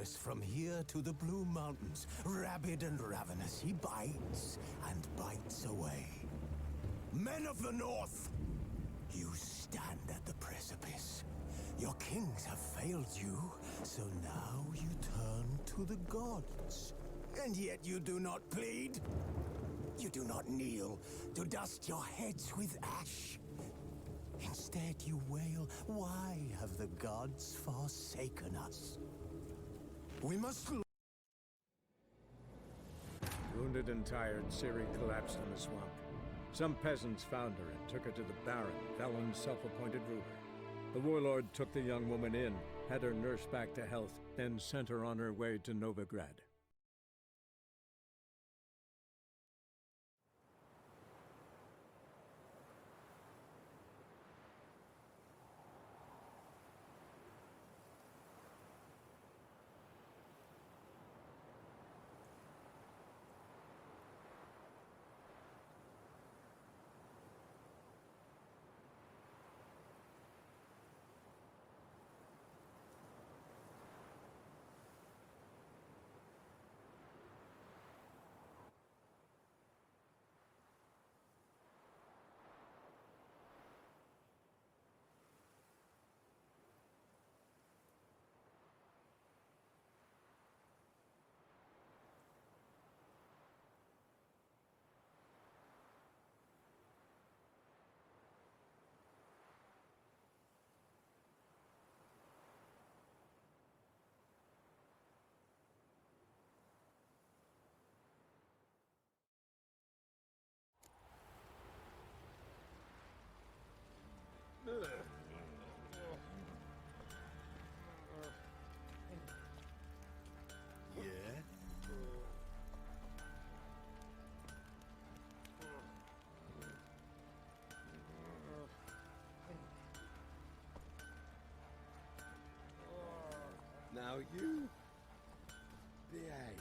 fortress from here to the Blue Mountains. Rabid and ravenous, he bites and bites away. Men of the North, you stand at the precipice. Your kings have failed you, so now you turn to the gods. And yet you do not plead. You do not kneel to dust your heads with ash. Instead you wail, why have the gods forsaken us? We must... Wounded and tired, Ciri collapsed in the swamp. Some peasants found her and took her to the Baron, Velen's self-appointed ruler. The warlord took the young woman in, had her nursed back to health, then sent her on her way to Novigrad. Now you behave.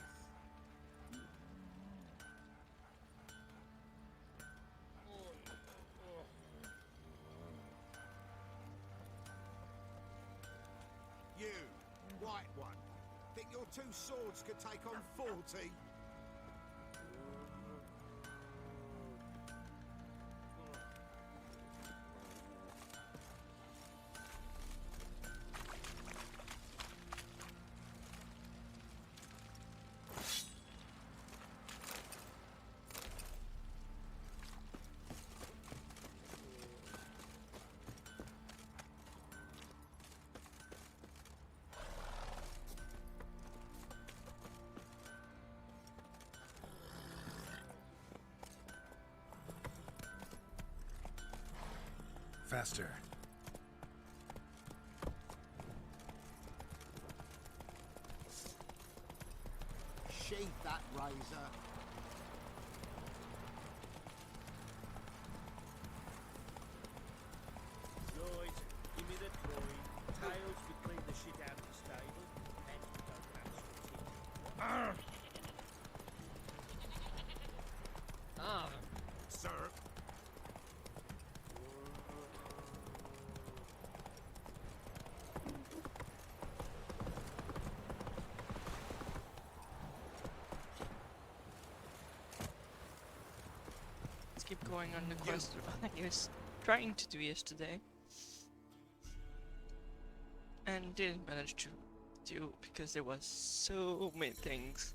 You, white one, think your two swords could take on 40? Faster. Sheathe that razor. Right, give me the coin. Tails, we clean the shit out of the stable. And we don't have Sir. Let's keep going on the quest I was trying to do yesterday. And didn't manage to do because there was so many things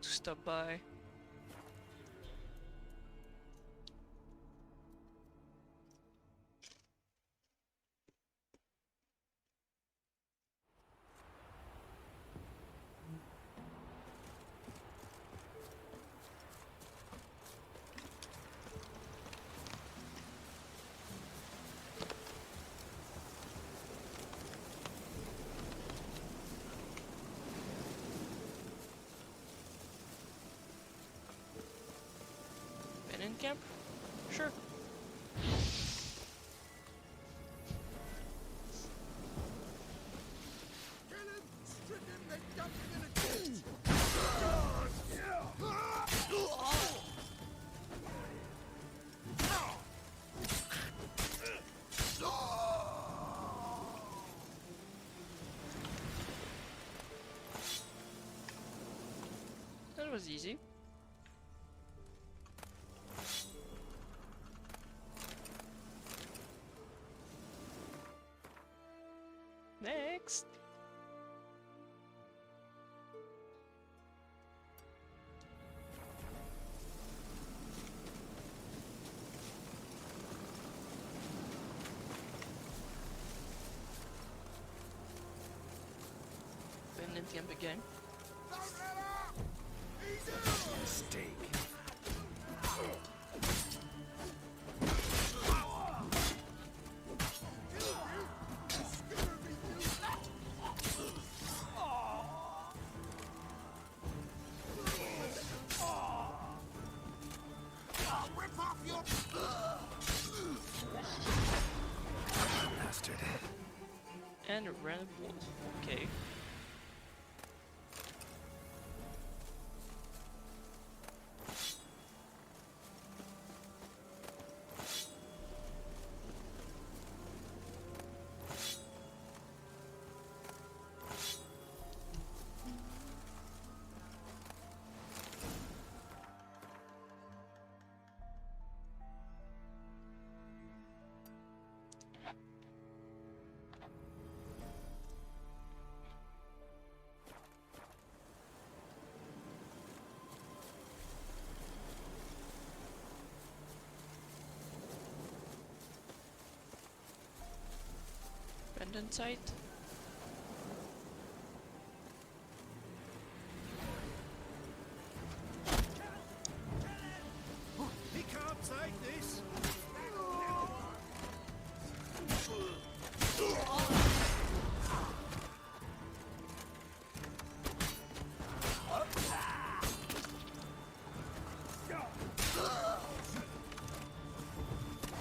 to stop by. In camp? Sure. Kill him! Strip him, then dump him in a ditch! was easy. Next. Abandoned camp again. Don't let up! Easy! Mistake. Rip off your... Bastard. And a random wolf. Okay. Abandoned site. He can't take this!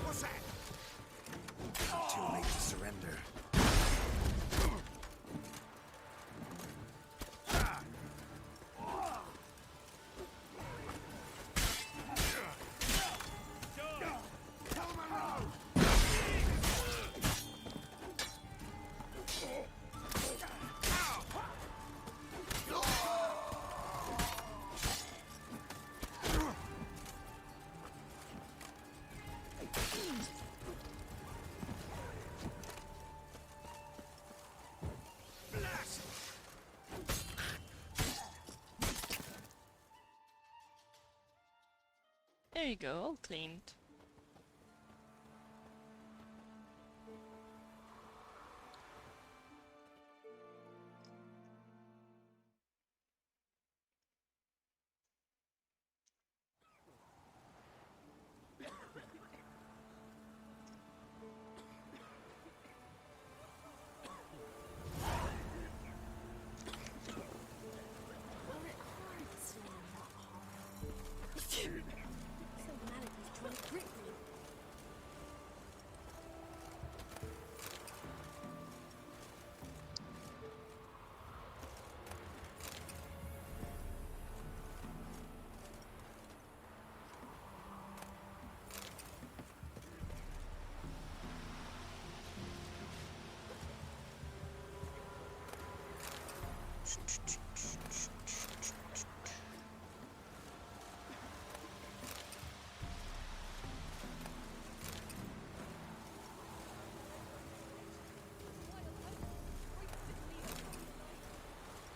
What's that? Too late to surrender. There you go, all cleaned.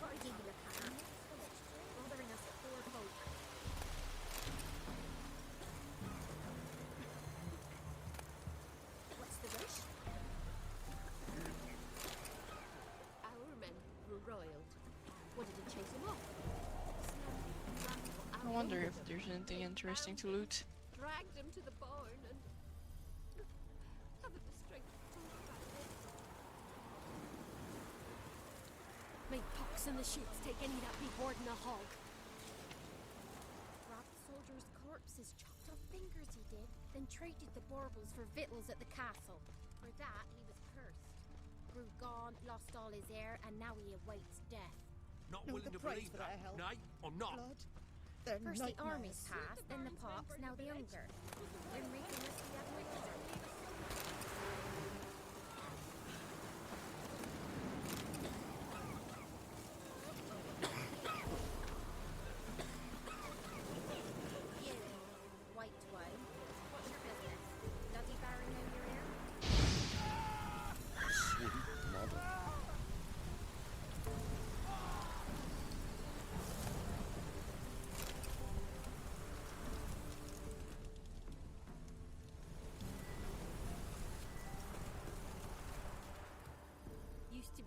What are you looking at? Bothering us poor folk. What's the rush? Our men were roiled. What did it chase them off? I wonder if there's anything interesting to loot. Dragged him to the barn and haven't the strength to talk about it. Made pox in the shoots take any that be boarding a hog. Grabbed soldiers' corpses, chopped off fingers he did, then traded the baubles for victuals at the castle. For that he was cursed. Grew gaunt, lost all his hair, and now he awaits death. Not No, willing the to price believe for that. their help. Nay, I'm not. Blood. They're First the nightmares. armies passed, then the pox, now the hunger. Then reaping us the other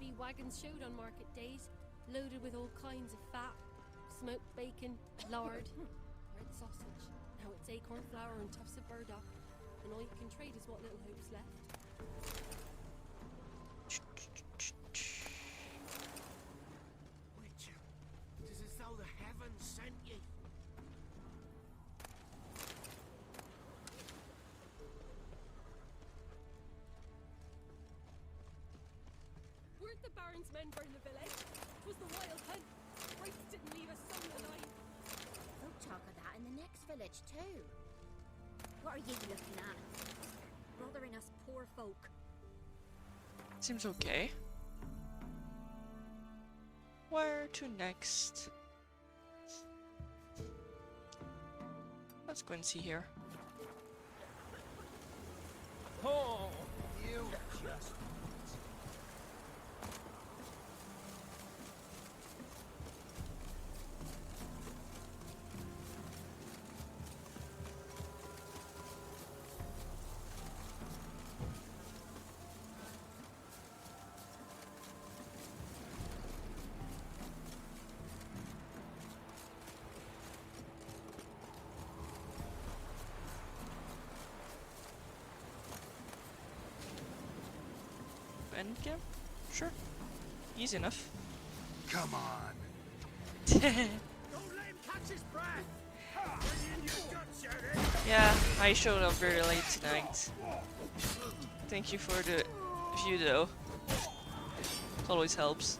be wagons showed on market days, loaded with all kinds of fat, smoked bacon, lard, red sausage. Now it's acorn flour and tufts of burdock, and all you can trade is what little hope's left. Witcher, it is as though the heavens sent ye. Weren't the Baron's men burn the village? Was the wild hunt? Wraiths didn't leave a soul alive. Folk talk of that in the next village too. What are you looking at? Bothering us poor folk. Seems okay. Where to next? Let's go and see here. Oh, You just... Endgame? Sure. Easy enough. Come on. Don't let him catch his breath! Bring in your guts, Eddie! Yeah, I showed up very late tonight. Thank you for the view though. It always helps.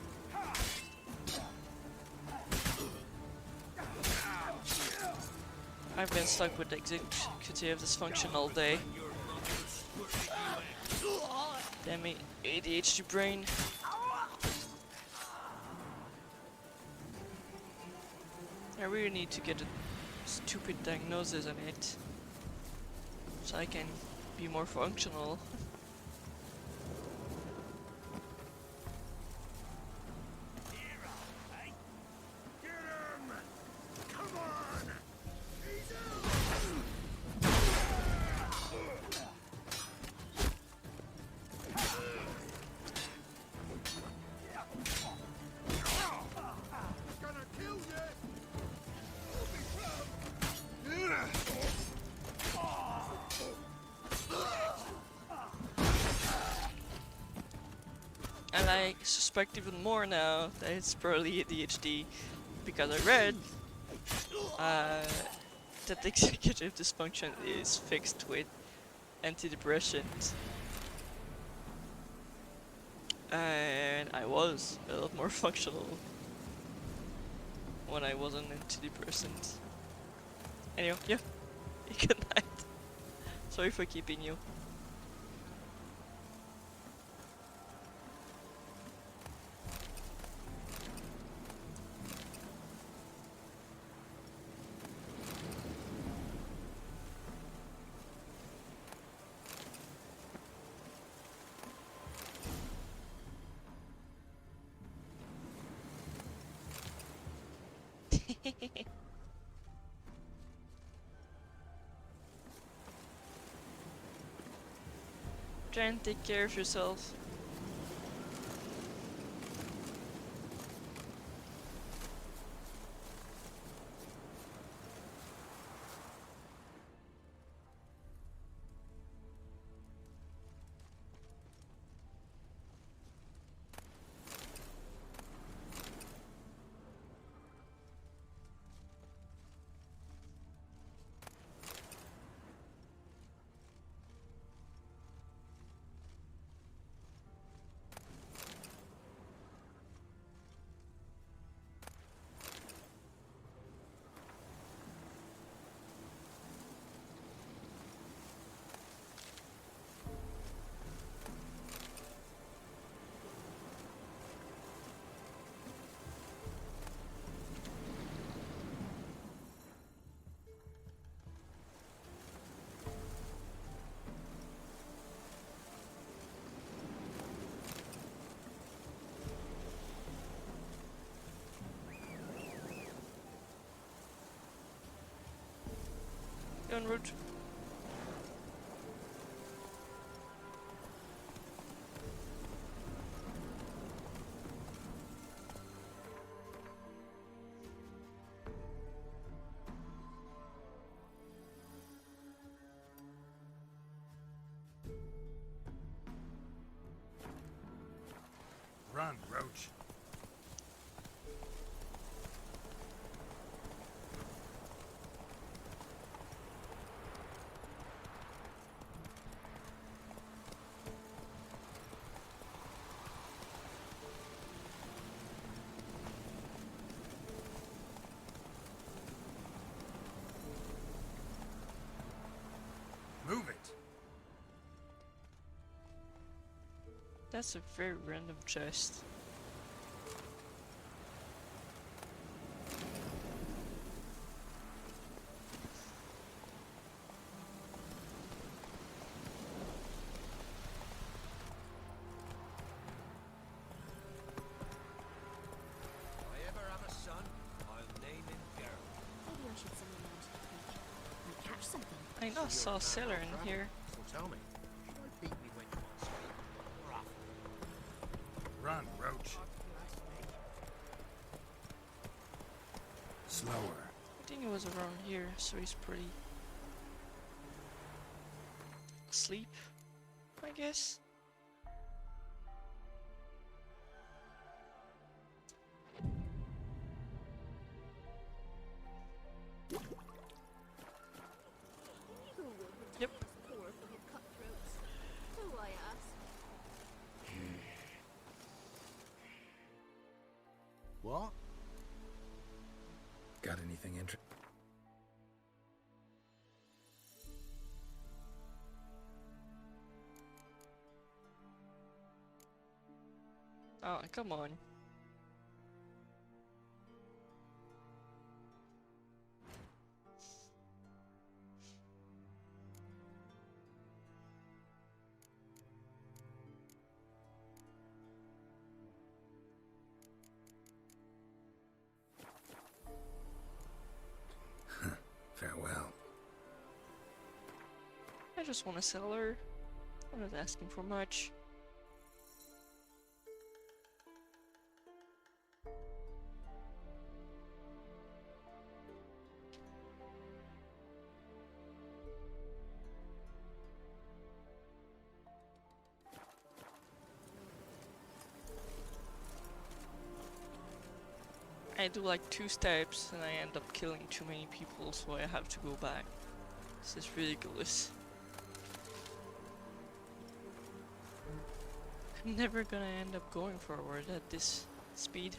I've been stuck with executive dysfunction all day. Damn me, ADHD brain. I really need to get a stupid diagnosis on it, so I can be more functional. Get him! Come on! He's gonna kill you! And I suspect even more now that it's probably ADHD, because I read that executive dysfunction is fixed with antidepressants. And I was a lot more functional when I was on antidepressants. Anyway, yeah. Good night. Sorry for keeping you. Try and take care of yourself. You're en route. Run, Roach. Move it. That's a very random chest. If I ever have a son, I'll name him Geralt. Maybe I should send him out to the creek. Might catch something. I know I saw a sailor in here. So tell me, should I beat me when you want sleep, or after? Run, Roach. Slower. I think it was around here, so he's pretty asleep, I guess. Who would protect Yep. this poor little cutthroats? Who, I ask? What? Got anything interesting? Oh, come on. Farewell. I just want to sell her. I'm not asking for much. I do like 2 steps and I end up killing too many people, so I have to go back. This is ridiculous. I'm never gonna end up going forward at this speed.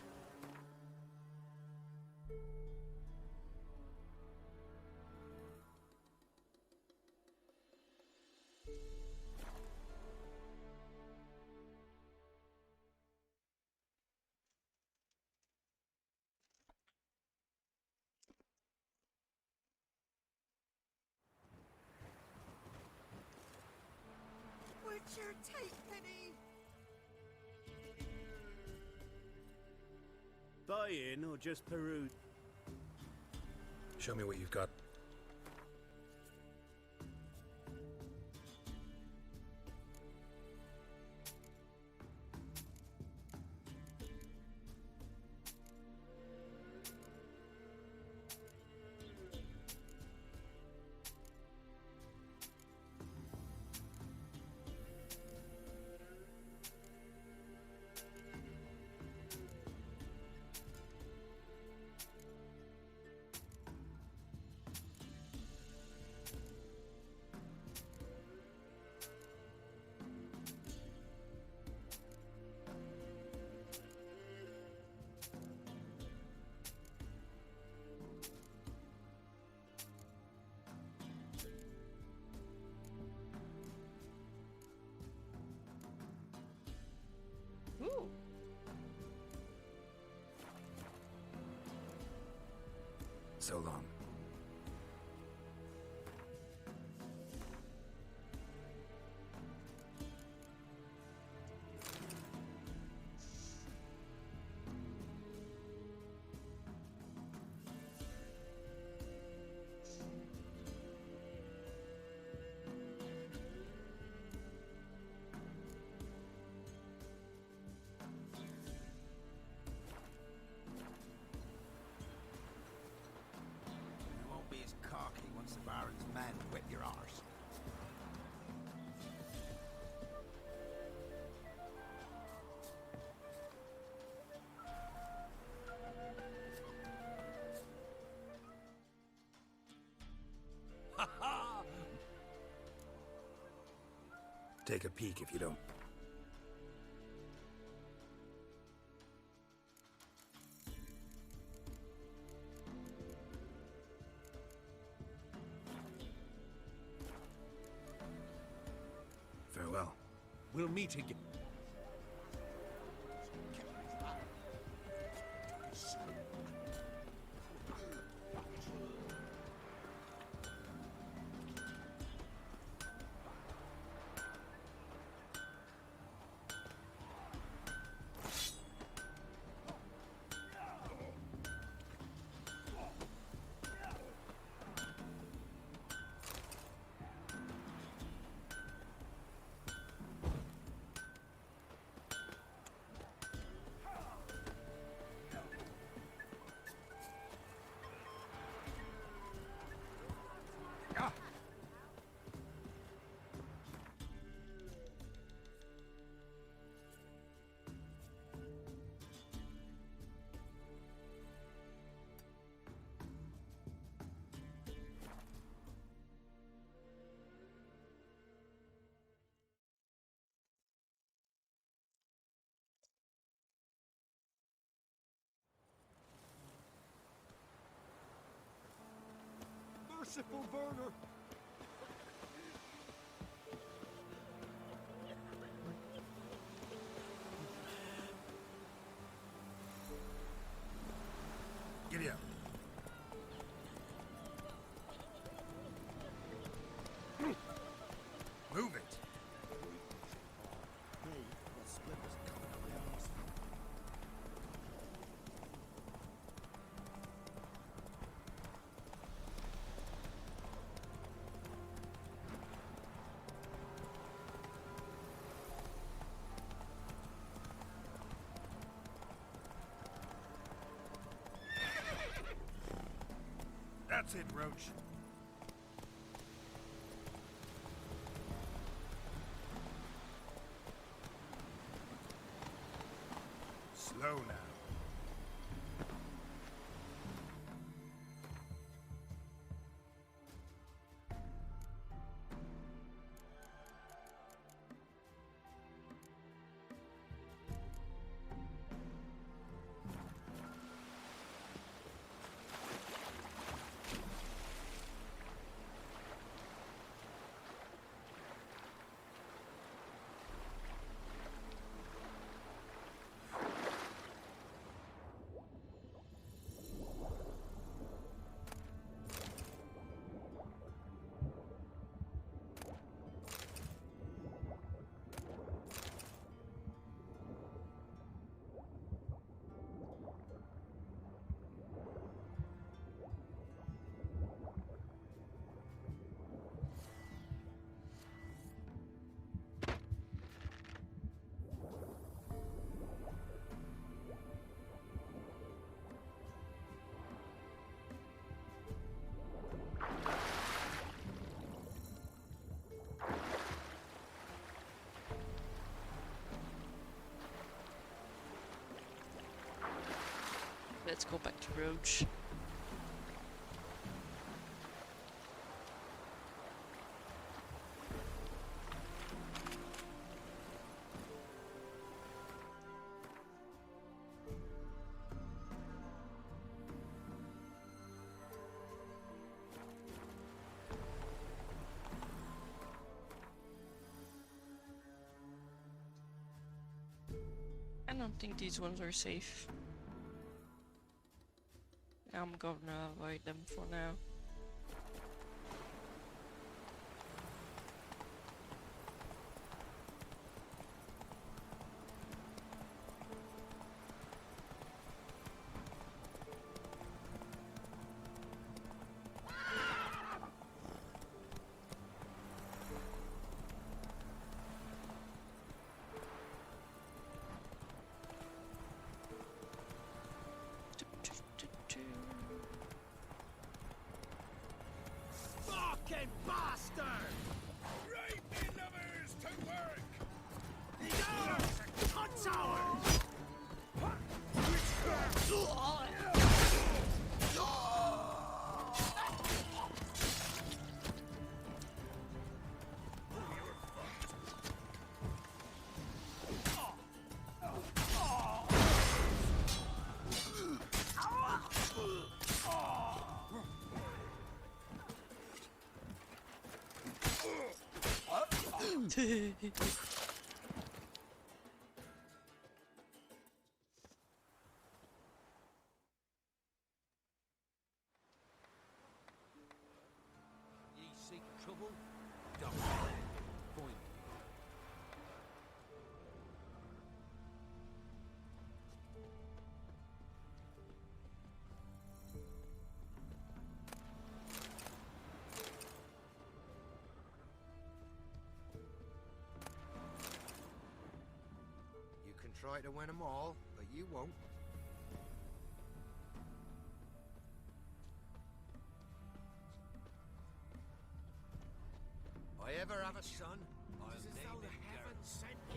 What's your take, Penny? Buy-in or just peruse? Show me what you've got. Ooh. So long. You won't be as cocky once the Baron's men whip your arse. Take a peek if you don't. Farewell. We'll meet again. Merciful burner! Giddy up. Move it. That's it, Roach. Slow now. Let's go back to Roach. I don't think these ones are safe. I'm gonna avoid them for now. Ye seek trouble? Don't point. You can try to win them all, but you won't. I ever have a son, I'll name him Gareth. Sent me.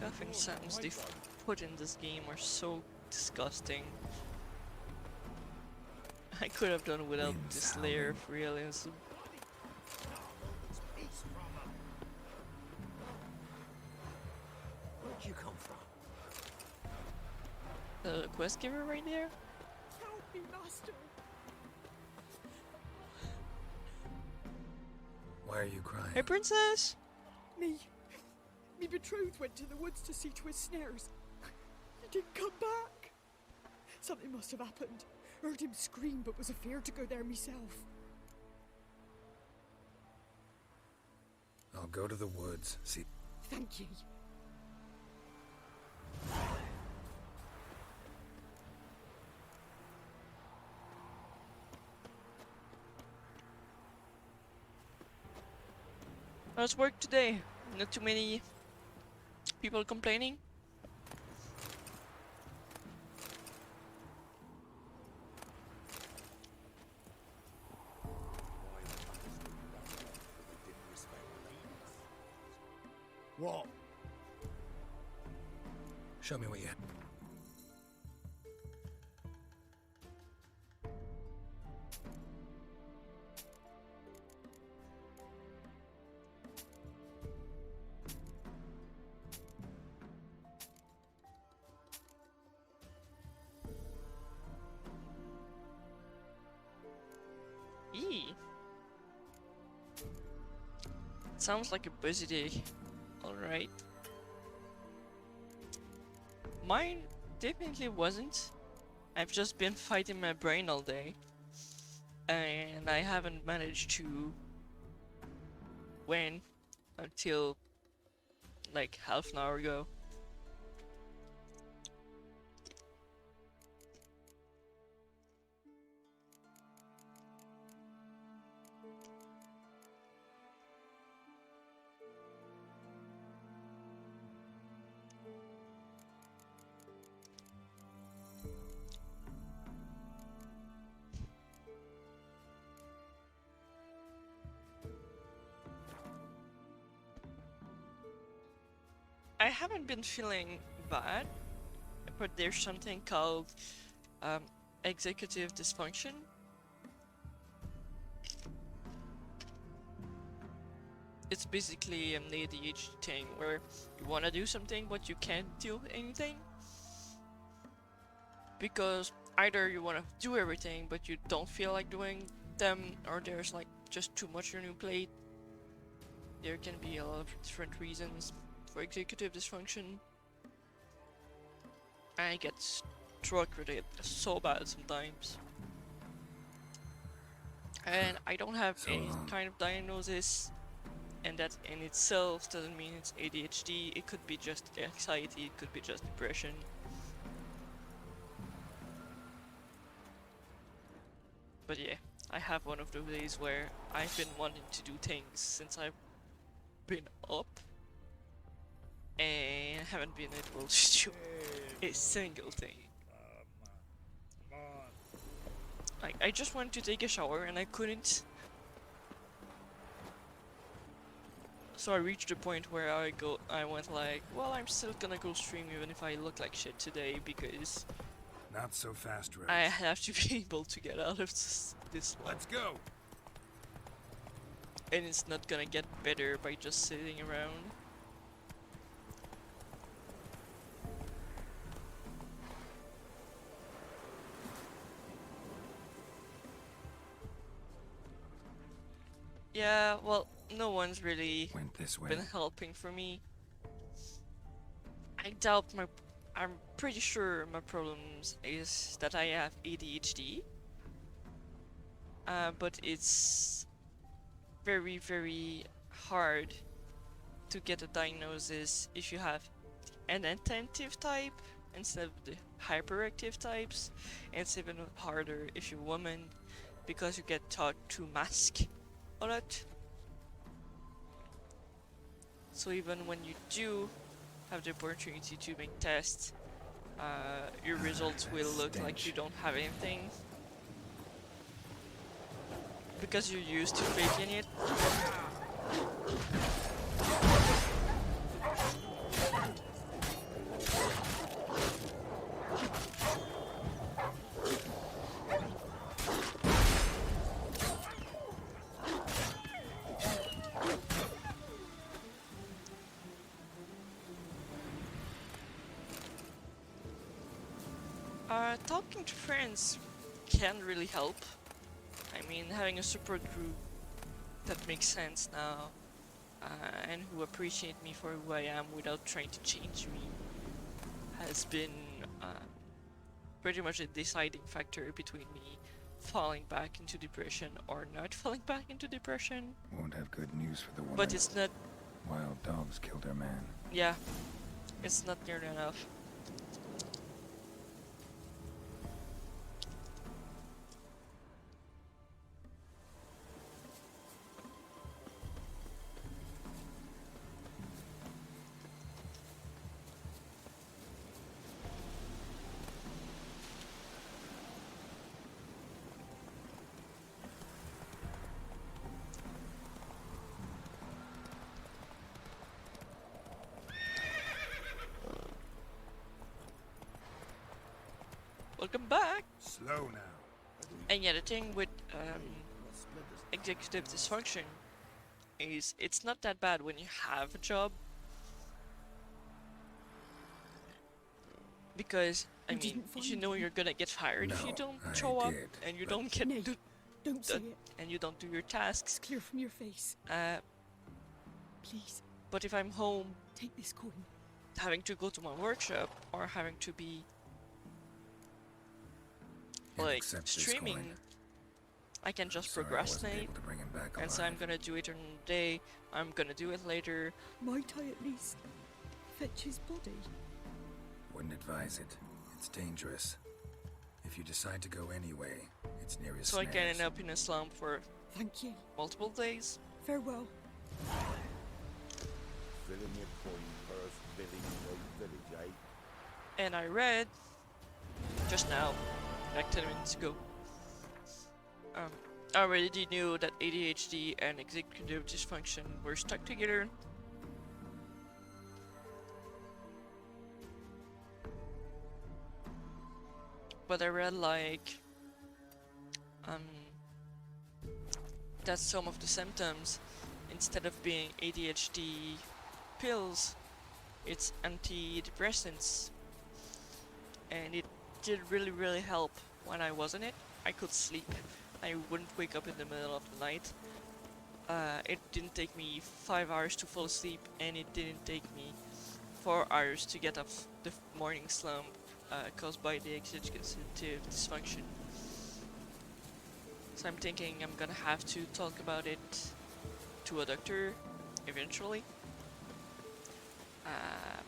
Coughing sounds they've put in this game are so disgusting. I could have done without this layer of realism. Where'd you come from? The quest giver right there? Help me, master. Why are you crying? Hey, princess! Me betrothed went to the woods to see to his snares. He didn't come back. Something must have happened. Heard him scream, but was afeard to go there myself. I'll go to the woods, see. Thank ye. How's work today? Not too many people complaining? What? Show me what you have. Eee. Sounds like a busy day. Alright. Mine definitely wasn't. I've just been fighting my brain all day. And I haven't managed to win until like half an hour ago. I haven't been feeling bad, but there's something called executive dysfunction. It's basically an ADHD thing where you want to do something but you can't do anything. Because either you want to do everything but you don't feel like doing them, or there's like just too much on your plate. There can be a lot of different reasons for executive dysfunction. I get struck with it so bad sometimes. And I don't have any kind of diagnosis, and that in itself doesn't mean it's ADHD. It could be just anxiety, it could be just depression. But yeah, I have one of those days where I've been wanting to do things since I've been up, and haven't been able to do a single thing. Like, I just wanted to take a shower and I couldn't. So I reached a point where I went like, well, I'm still gonna go stream even if I look like shit today, because Not so fast, Rose. I have to be able to get out of this one. Let's go. And it's not gonna get better by just sitting around. Yeah, well, no one's really Went this way. been helping for me. I doubt my. I'm pretty sure my problems is that I have ADHD. But it's very, very hard to get a diagnosis if you have an attentive type instead of the hyperactive types. And it's even harder if you're a woman because you get taught to mask a lot. So even when you do have the opportunity to make tests, your results will look like you don't have anything because you're used to faking it. Talking to friends can really help. I mean, having a support group that makes sense now and who appreciate me for who I am without trying to change me has been pretty much a deciding factor between me falling back into depression or not falling back into depression. Won't have good news for the woman. But it's not. Wild dogs killed her man. Yeah, it's not nearly enough. Welcome back! Slow now. And yeah, the thing with executive dysfunction is it's not that bad when you have a job. Because, I mean, you know you're gonna get fired if you don't show up and you don't get Nate, don't say it. and you don't do your tasks. It's clear from your face. Please, But if I'm home take this coin. having to go to my workshop or having to be like streaming, I can just procrastinate and say I'm gonna do it on the day, I'm gonna do it later. Might I at least fetch his body? Wouldn't advise it. It's dangerous. If you decide to go anyway, it's near his So I snares. can end up in a slump for Thank you. multiple days. Farewell. Filling your coin first village, right village, eh? And I read just now, like 10 minutes ago. I already knew that ADHD and executive dysfunction were stuck together. But I read like that some of the symptoms, instead of being ADHD pills, it's antidepressants, and it did really help when I was on it. I could sleep. I wouldn't wake up in the middle of the night. It didn't take me 5 hours to fall asleep, and it didn't take me 4 hours to get off the morning slump caused by the executive dysfunction. So I'm thinking I'm gonna have to talk about it to a doctor eventually.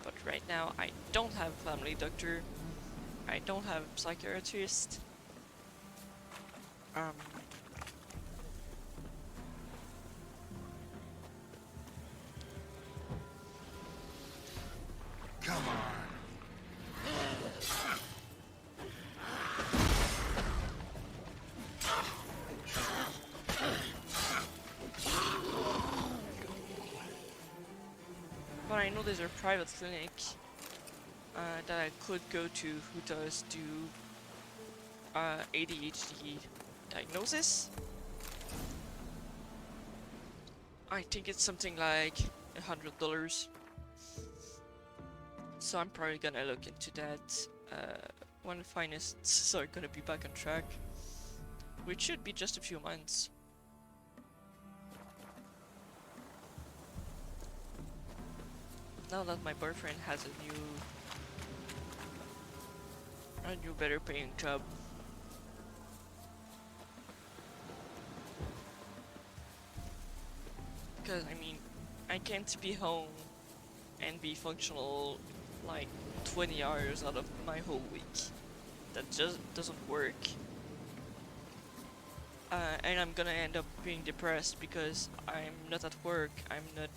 But right now I don't have a family doctor. I don't have a psychiatrist. Come on. But I know there's a private clinic that I could go to who does do ADHD diagnosis. I think it's something like $100. So I'm probably gonna look into that when the finances are gonna be back on track, which should be just a few months. now that my boyfriend has a new better paying job. Because I mean, I can't be home and be functional like 20 hours out of my whole week. That just doesn't work. And I'm gonna end up being depressed because I'm not at work, I'm not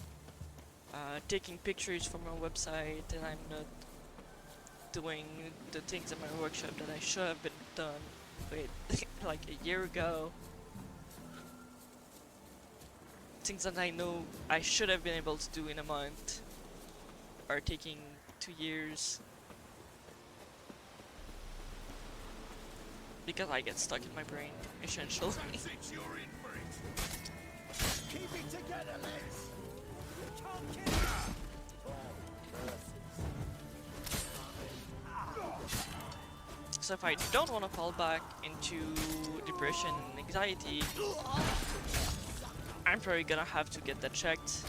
taking pictures for my website, and I'm not doing the things in my workshop that I should have been done with like a year ago. Things that I know I should have been able to do in a month are taking 2 years. Because I get stuck in my brain, essentially. You're in for it. Keep it together, lads. You can't kill us. So if I don't want to fall back into depression and anxiety, I'm probably gonna have to get that checked.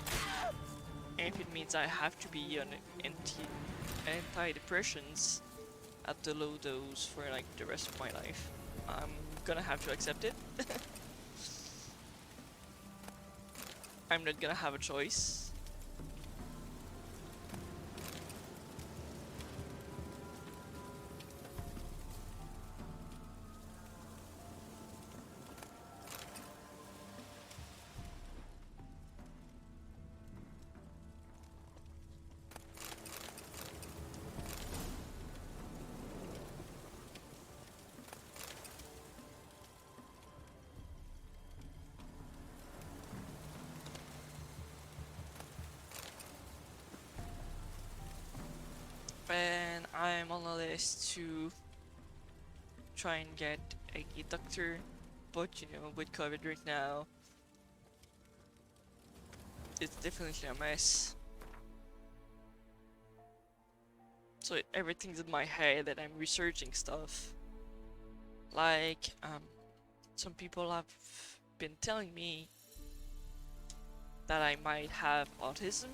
And if it means I have to be on antidepressants at the low dose for like the rest of my life, I'm gonna have to accept it. I'm not gonna have a choice. And I'm on a list to try and get a doctor, but you know, with COVID right now, it's definitely a mess. So everything's in my head and I'm researching stuff. Like, some people have been telling me that I might have autism.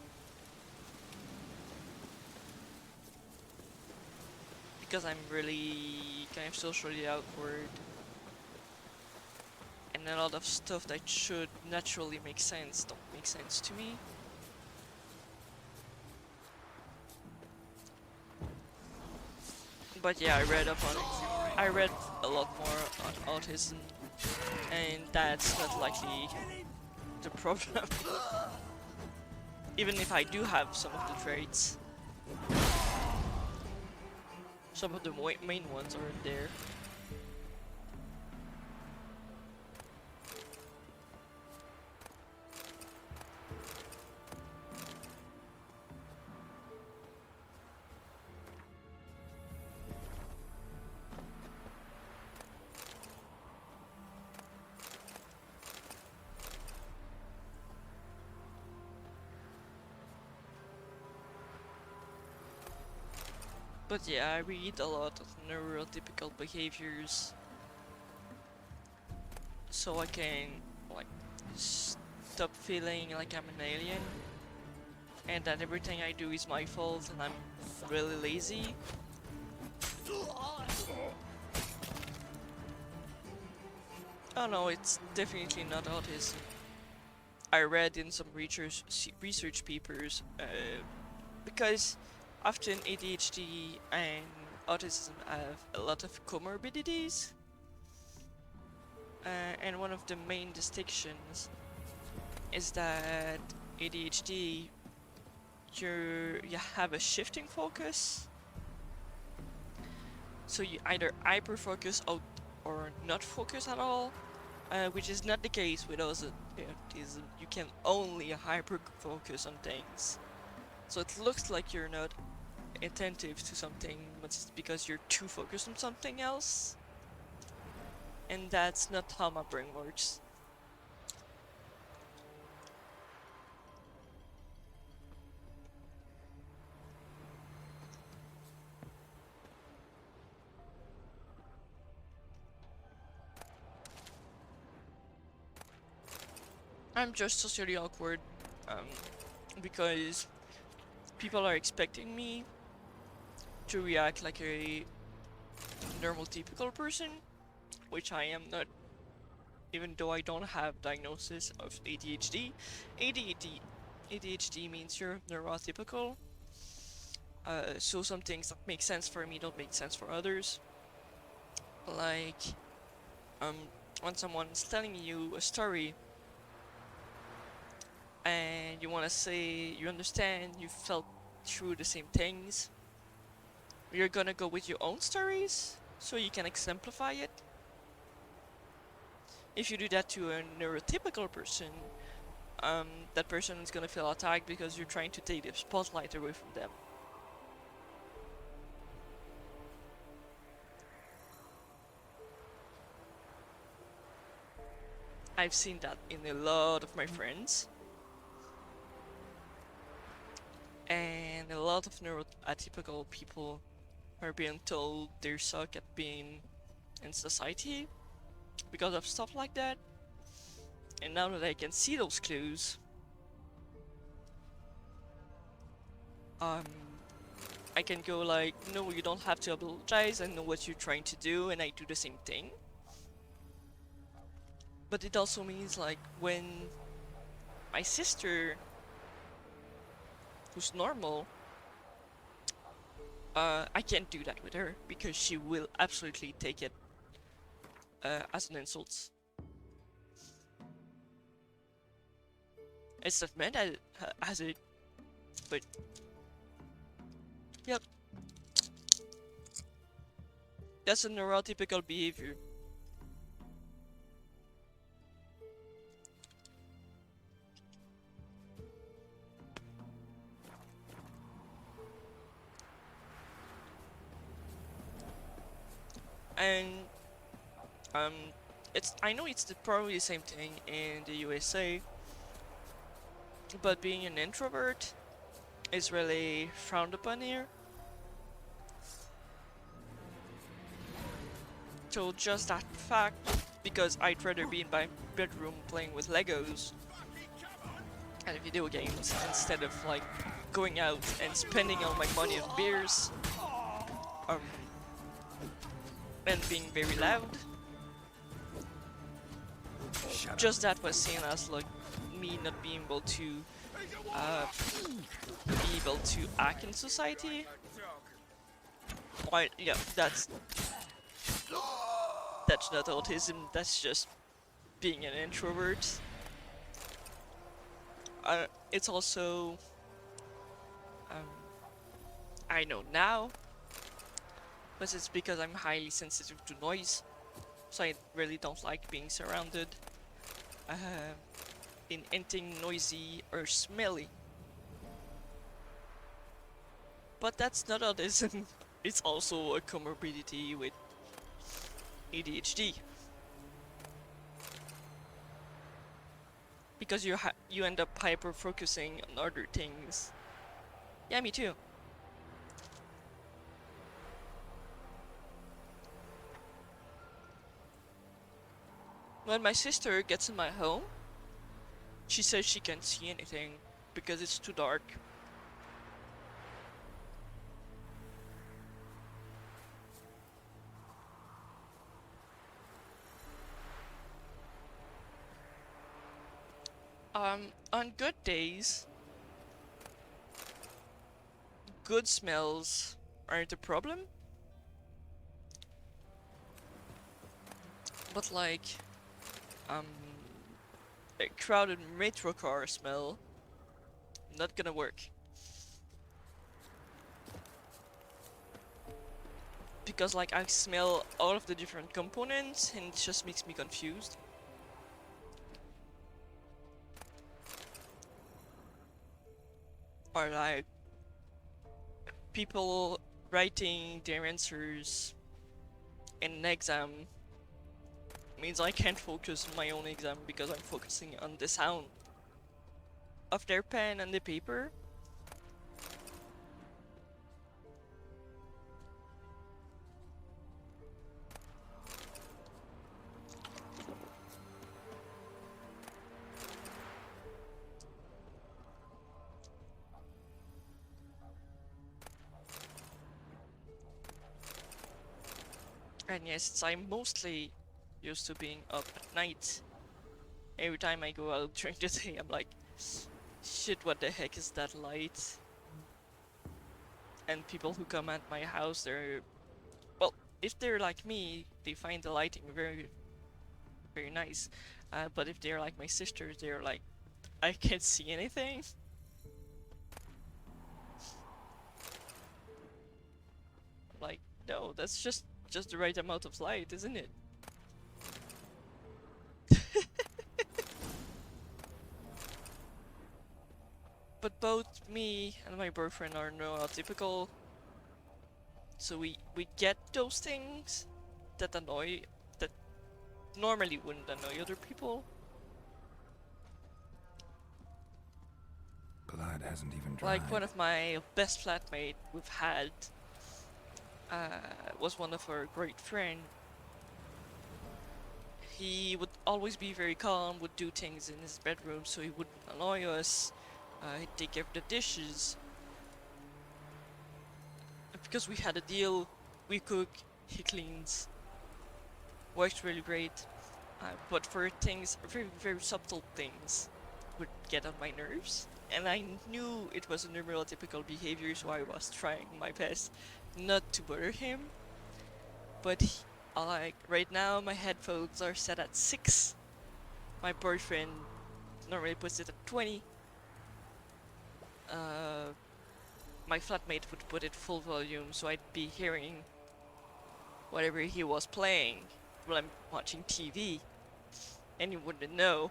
Because I'm really kind of socially awkward. And a lot of stuff that should naturally make sense don't make sense to me. But yeah, I read a lot more on autism, and that's not likely the problem. Even if I do have some of the traits, some of the main ones aren't there. But yeah, I read a lot of neurotypical behaviors so I can like stop feeling like I'm an alien and that everything I do is my fault and I'm really lazy. Oh no, it's definitely not autism. I read in some research papers because often ADHD and autism have a lot of comorbidities, and one of the main distinctions is that ADHD you have a shifting focus, so you either hyper focus out or not focus at all, which is not the case with autism. You can only hyper focus on things. So it looks like you're not attentive to something, but it's because you're too focused on something else. And that's not how my brain works. I'm just socially awkward, because people are expecting me to react like a normal typical person, which I am not, even though I don't have diagnosis of ADHD. ADHD means you're neurotypical. So some things that make sense for me don't make sense for others. Like, when someone's telling you a story and you want to say you understand, you felt through the same things, you're gonna go with your own stories so you can exemplify it. If you do that to a neurotypical person, that person is gonna feel attacked because you're trying to take the spotlight away from them. I've seen that in a lot of my friends. And a lot of neuroatypical people are being told they suck at being in society because of stuff like that. And now that I can see those clues, I can go like, no, you don't have to apologize, I know what you're trying to do, and I do the same thing. But it also means like when my sister, who's normal, I can't do that with her because she will absolutely take it as an insult. It's not meant as it, but yep, that's a neurotypical behavior. And I know it's probably the same thing in the USA, but being an introvert is really frowned upon here. So just that fact, because I'd rather be in my bedroom playing with Legos and video games instead of like going out and spending all my money on beers, and being very loud. Just that was seen as like me not being able to act in society. Why? Yeah, that's not autism. That's just being an introvert. It's also I know now, but it's because I'm highly sensitive to noise, so I really don't like being surrounded in anything noisy or smelly. But that's not autism, it's also a comorbidity with ADHD. Because you end up hyper-focusing on other things. Yeah, me too. When my sister gets in my home, she says she can't see anything because it's too dark. On good days, good smells aren't a problem. But like, a crowded metro car smell, not gonna work. Because like I smell all of the different components and it just makes me confused. Or like people writing their answers in an exam means I can't focus on my own exam because I'm focusing on the sound of their pen and the paper. And yes, I'm mostly used to being up at night. Every time I go out during the day, I'm like, shit, what the heck is that light? And people who come at my house, they're, well, if they're like me, they find the lighting very, very nice. But if they're like my sisters, they're like, I can't see anything. Like, no, that's just the right amount of light, isn't it? But both me and my boyfriend are neurotypical, so we get those things that normally wouldn't annoy other people. Blood hasn't even dried. Like one of my best flatmate we've had was one of our great friend. He would always be very calm, would do things in his bedroom so he wouldn't annoy us. He'd take care of the dishes. Because we had a deal, we cook, he cleans. Works really great. But for things, very, very subtle things, would get on my nerves. And I knew it was a neurotypical behavior, so I was trying my best not to bother him. But like right now, my headphones are set at 6. My boyfriend normally puts it at 20. My flatmate would put it full volume, so I'd be hearing whatever he was playing while I'm watching TV. And he wouldn't know,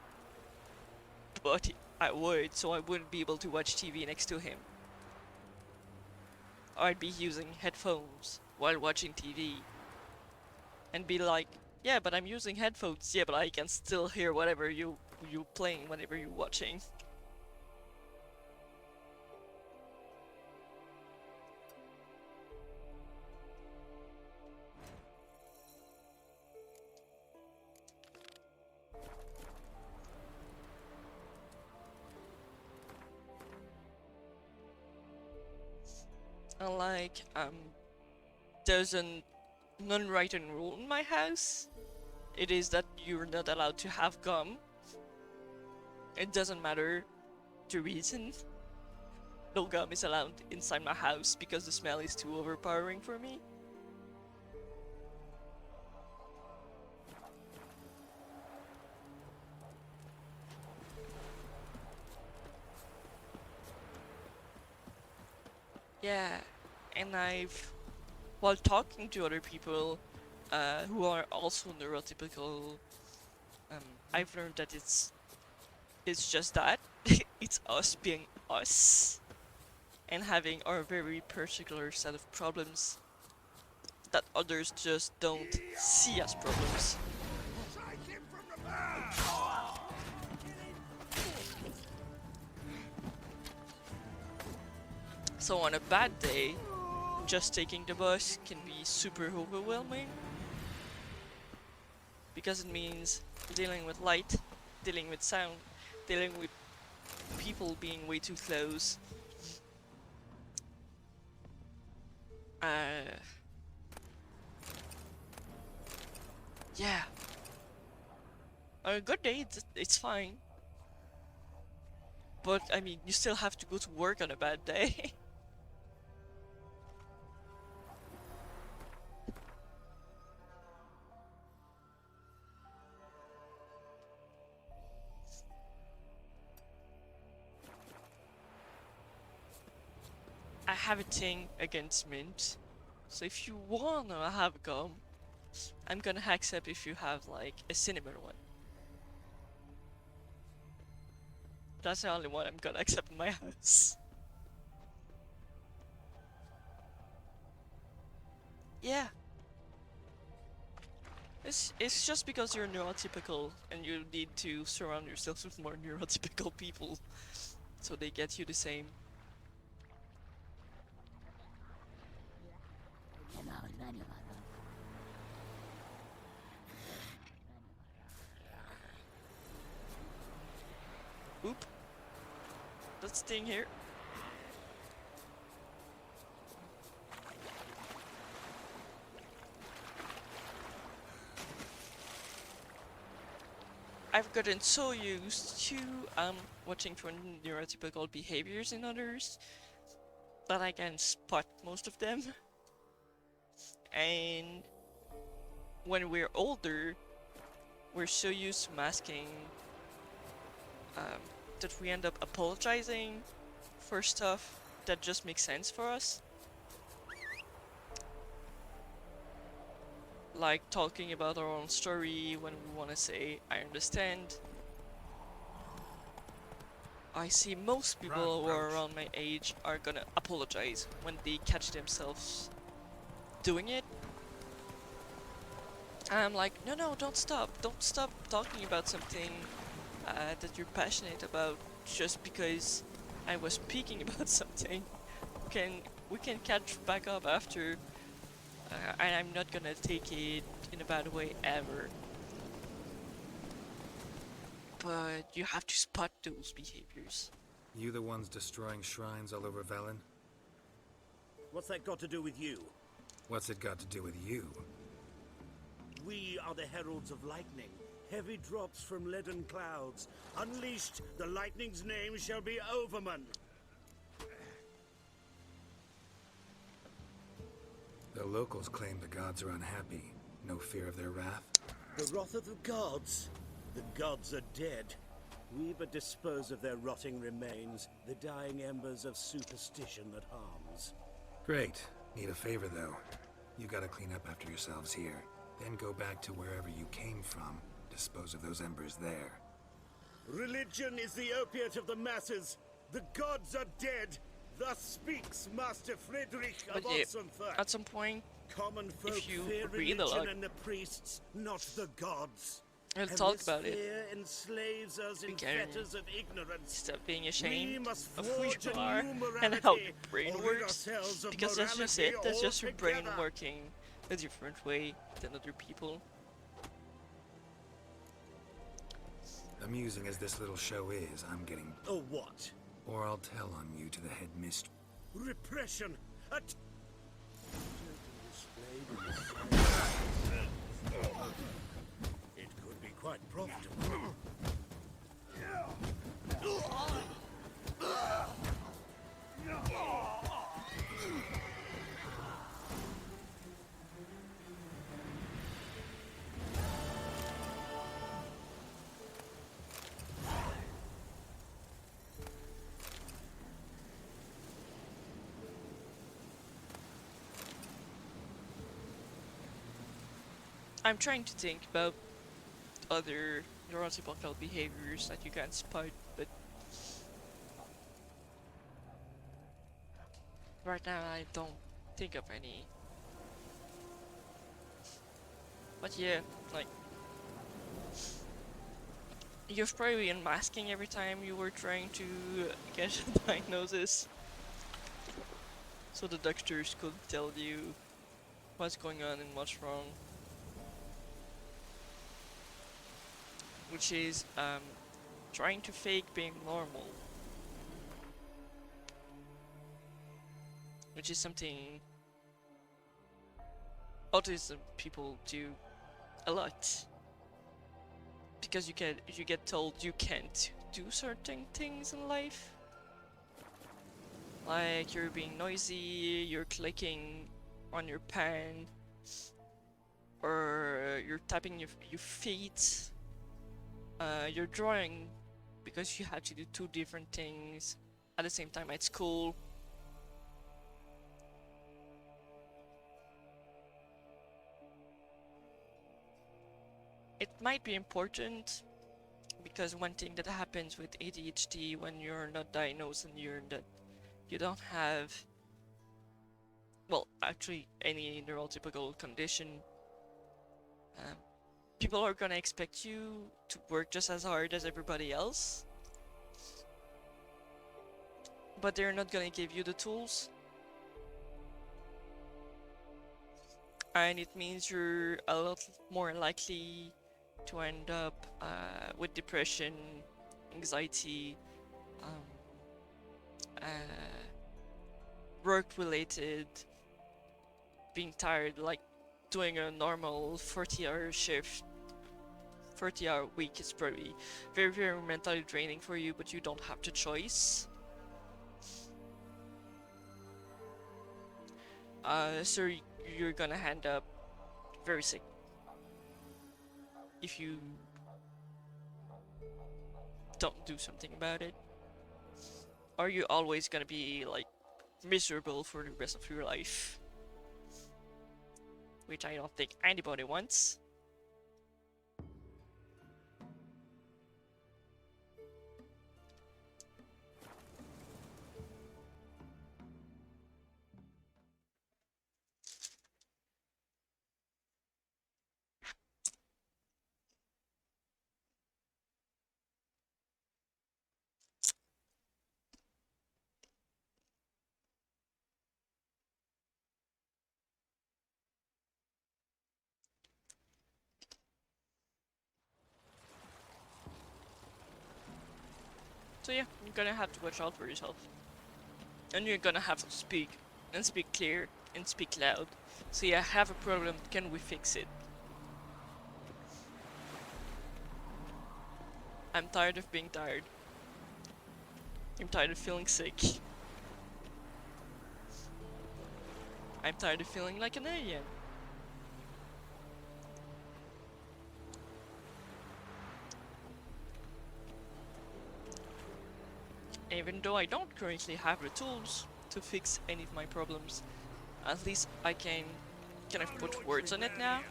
but I would, so I wouldn't be able to watch TV next to him. Or I'd be using headphones while watching TV. And be like, yeah, but I'm using headphones. Yeah, but I can still hear whatever you playing, whatever you're watching. Like, there's a non-written rule in my house. It is that you're not allowed to have gum. It doesn't matter the reason. No gum is allowed inside my house because the smell is too overpowering for me. Yeah, and while talking to other people who are also neurotypical, I've learned that it's just that. It's us being us and having our very particular set of problems that others just don't see as problems. So on a bad day, just taking the bus can be super overwhelming. Because it means dealing with light, dealing with sound, dealing with people being way too close. Yeah. On a good day, it's fine. But, I mean, you still have to go to work on a bad day. I have a thing against mint. So if you wanna have gum, I'm gonna accept if you have, like, a cinnamon one. That's the only one I'm gonna accept in my house. Yeah. It's just because you're neurotypical and you need to surround yourself with more neurotypical people so they get you the same. Oop. That's staying here. gotten so used to watching for neurotypical behaviors in others that I can spot most of them. And when we're older, we're so used to masking that we end up apologizing for stuff that just makes sense for us. Like talking about our own story when we want to say, I understand. I see most people who are around my age are gonna apologize when they catch themselves doing it. I'm like, no, don't stop. Don't stop talking about something that you're passionate about just because I was speaking about something. We can catch back up after, and I'm not gonna take it in a bad way ever. But you have to spot those behaviors. You the ones destroying shrines all over Velen? What's that got to do with you? What's it got to do with you? We are the heralds of lightning. Heavy drops from leaden clouds. Unleashed, the lightning's name shall be Overman. The locals claim the gods are unhappy. No fear of their wrath? The wrath of the gods? The gods are dead. We but dispose of their rotting remains, the dying embers of superstition that harms. Great. Need a favor, though. You gotta clean up after yourselves here. Then go back to wherever you came from. Dispose of those embers there. Religion is the opiate of the masses. The gods are dead. Thus speaks Master Friedrich of Ossenfurt. At some point, Common folk if you fear read a lot, religion and the priests, not the gods. I'll And talk this about it. fear enslaves us in Can fetters of ignorance. Stop being We ashamed must of who forge you a are new and how morality, your brain or rid works. ourselves of Because that's just morality it. That's just your brain altogether. working a different way than other people. Amusing as this little show is, I'm getting... Oh, what? Or I'll tell on you to the head mistress. Repression. It could be quite profitable. I'm trying to think about other neurotypical behaviors that you can spot, but right now I don't think of any. But yeah, like, you've probably been masking every time you were trying to get a diagnosis, so the doctors could tell you what's going on and what's wrong. Which is trying to fake being normal. Which is something autism people do a lot. Because you get told you can't do certain things in life. Like you're being noisy, you're clicking on your pen, or you're tapping your feet. You're drawing because you have to do two different things at the same time at school. It might be important because one thing that happens with ADHD when you're not diagnosed and you don't have, well, actually any neurotypical condition, people are gonna expect you to work just as hard as everybody else, but they're not gonna give you the tools. And it means you're a lot more likely to end up with depression, anxiety, work-related, being tired, like doing a normal 40-hour shift 40-hour week is probably very, very mentally draining for you, but you don't have the choice. So you're gonna end up very sick if you don't do something about it. Or you're always gonna be like miserable for the rest of your life, which I don't think anybody wants. So yeah, you're gonna have to watch out for yourself. And you're gonna have to speak, and speak clear, and speak loud. So yeah, I have a problem, can we fix it? I'm tired of being tired. I'm tired of feeling sick. I'm tired of feeling like an alien. Even though I don't currently have the tools to fix any of my problems, at least I can kind of put words on it now,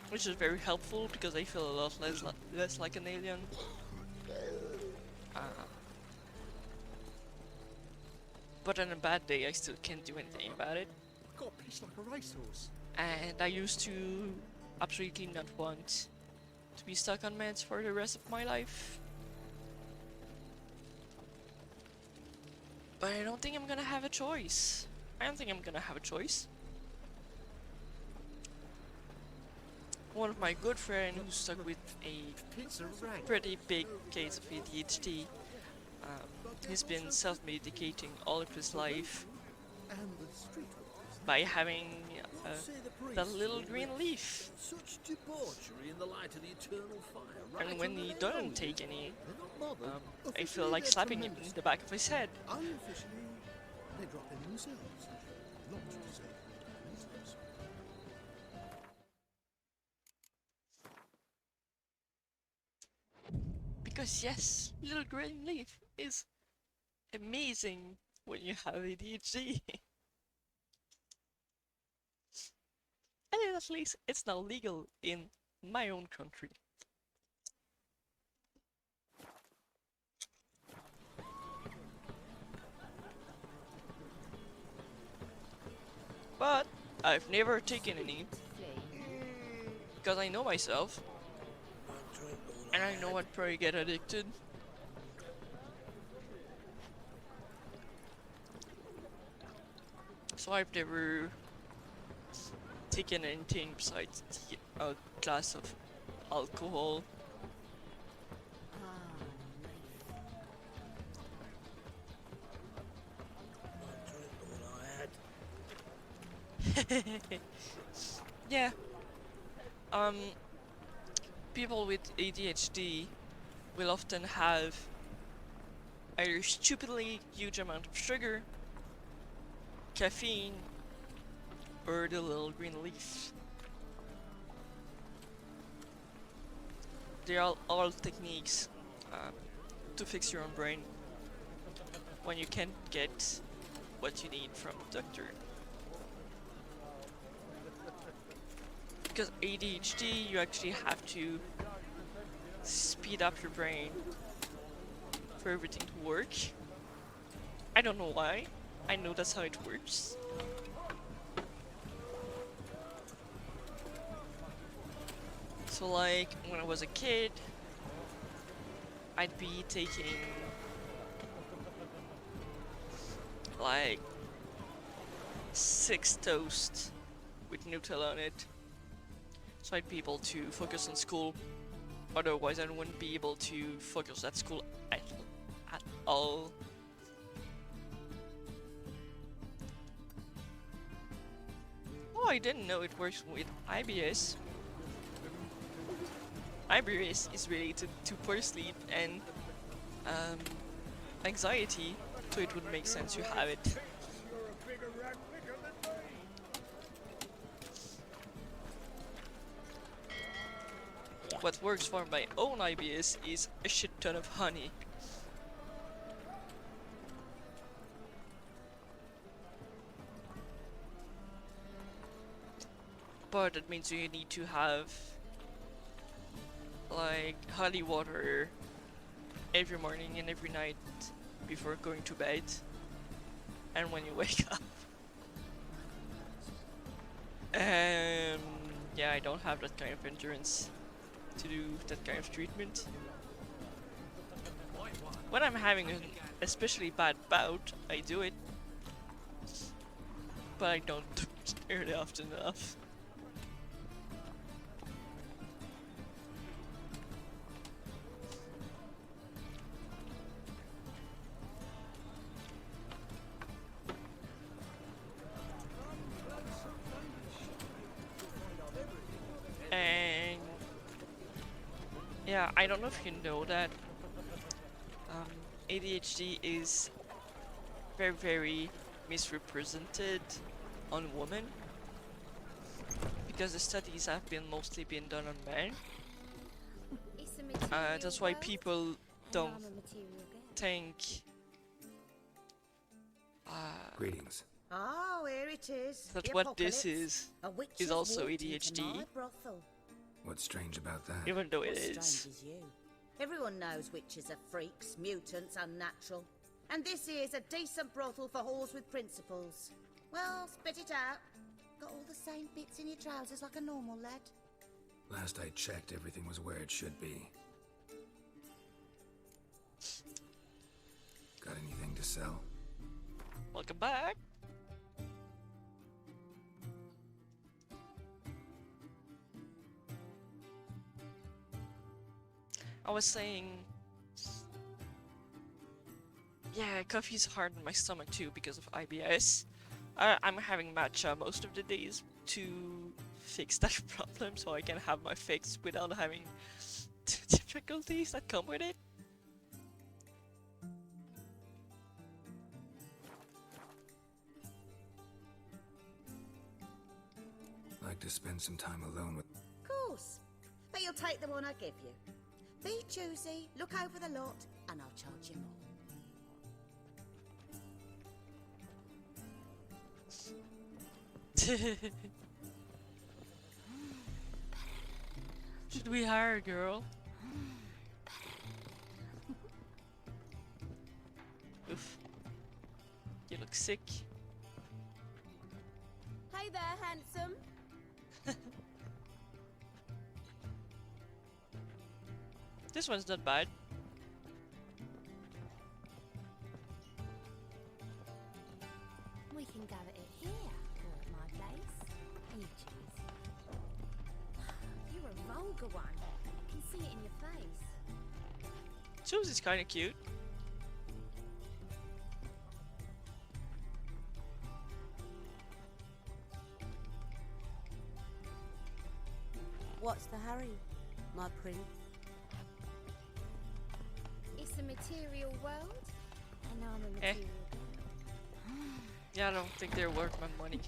which is very helpful because I feel a lot less like an alien. But on a bad day, I still can't do anything about it. Got a piece like a racehorse. And I used to absolutely not want to be stuck on meds for the rest of my life. But I don't think I'm gonna have a choice. I don't think I'm gonna have a choice. One of my good friends who's stuck with a pretty big case of ADHD, he's been self-medicating all of his life by having that little green leaf. Such debauchery in the light of the eternal fire. And when he doesn't take any, I feel like slapping him in the back of his head. Unofficially, they drop them themselves. Not to say themselves. Because yes, little green leaf is amazing when you have ADHD. And at least it's now legal in my own country. But I've never taken any because I know myself and I know I'd probably get addicted. So I've never taken anything besides a glass of alcohol. Yeah. People with ADHD will often have either stupidly huge amount of sugar, caffeine, or the little green leaf. They are all techniques to fix your own brain when you can't get what you need from a doctor. Because ADHD, you actually have to speed up your brain for everything to work. I don't know why. I know that's how it works. So like, when I was a kid, I'd be taking like 6 toast with Nutella on it. So I'd be able to focus on school. Otherwise I wouldn't be able to focus at school at all. Oh, I didn't know it works with IBS. IBS is related to poor sleep and um, anxiety, so it would make sense you have it. You're a bigger rat picker than me. What works for my own IBS is a shit ton of honey. But that means you need to have like honey water every morning and every night before going to bed and when you wake up. Yeah, I don't have that kind of endurance to do that kind of treatment. When I'm having an especially bad bout, I do it, but I don't do it nearly often enough. And yeah, I don't know if you know that ADHD is very, very misrepresented on women because the studies have been mostly been done on men. That's why people don't think. Greetings. Oh, here it is. That the what this apocalypse. A witch is has also walked into ADHD. my brothel. What's strange about that? Even though it What's is. strange is you. Everyone knows witches are freaks, mutants, unnatural. And this here's a decent brothel for whores with principles. Well, spit it out. Got all the same bits in your trousers like a normal lad. Last I checked, everything was where it should be. Got anything to sell? Welcome back. I was saying, yeah, coffee's hard on my stomach too because of IBS. I'm having matcha most of the days to fix that problem so I can have my fix without having difficulties that come with it. Like to spend some time alone with... Of course. But you'll take the one I give you. Be choosy, look over the lot, and I'll charge you more. Should we hire a girl? Oof. You look sick. Hey there, handsome. This one's not bad. We can gather it here, or at my place. You choose. You're a vulgar one. I can see it in your face. Susie's kinda cute. What's the hurry, my prince? It's a material world, and I'm a Eh. material girl. Yeah, I don't think they're worth my money.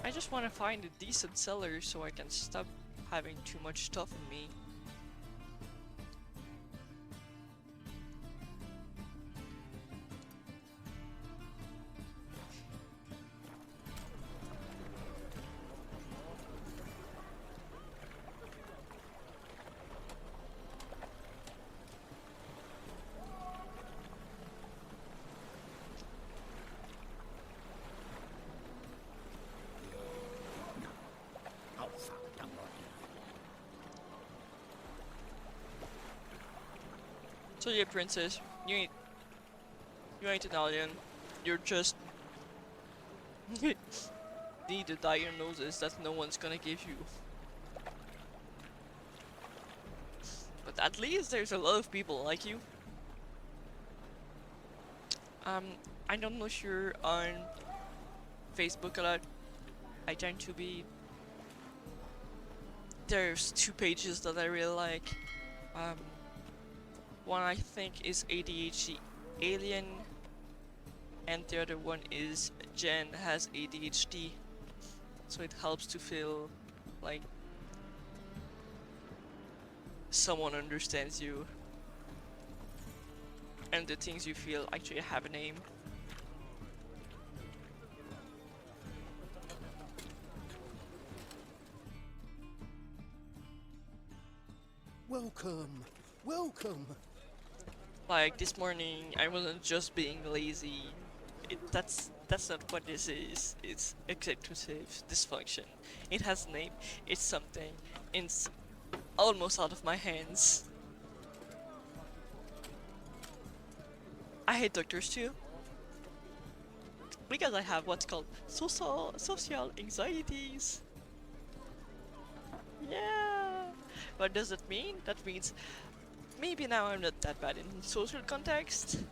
I just want to find a decent seller so I can stop having too much stuff on me. Oh, fuck, don't worry. So yeah, princess, you ain't an alien. You're just need a diagnosis that no one's gonna give you. But at least there's a lot of people like you. I don't know if you're on Facebook a lot. I tend to be there's two pages that I really like. One I think is ADHD Alien, and the other one is Jen has ADHD, so it helps to feel like someone understands you and the things you feel actually have a name. Welcome, welcome. Like this morning, I wasn't just being lazy. That's not what this is. It's executive dysfunction. It has a name. It's something. It's almost out of my hands. I hate doctors too, because I have what's called social anxieties. Yeah. What does that mean? That means maybe now I'm not that bad in social context,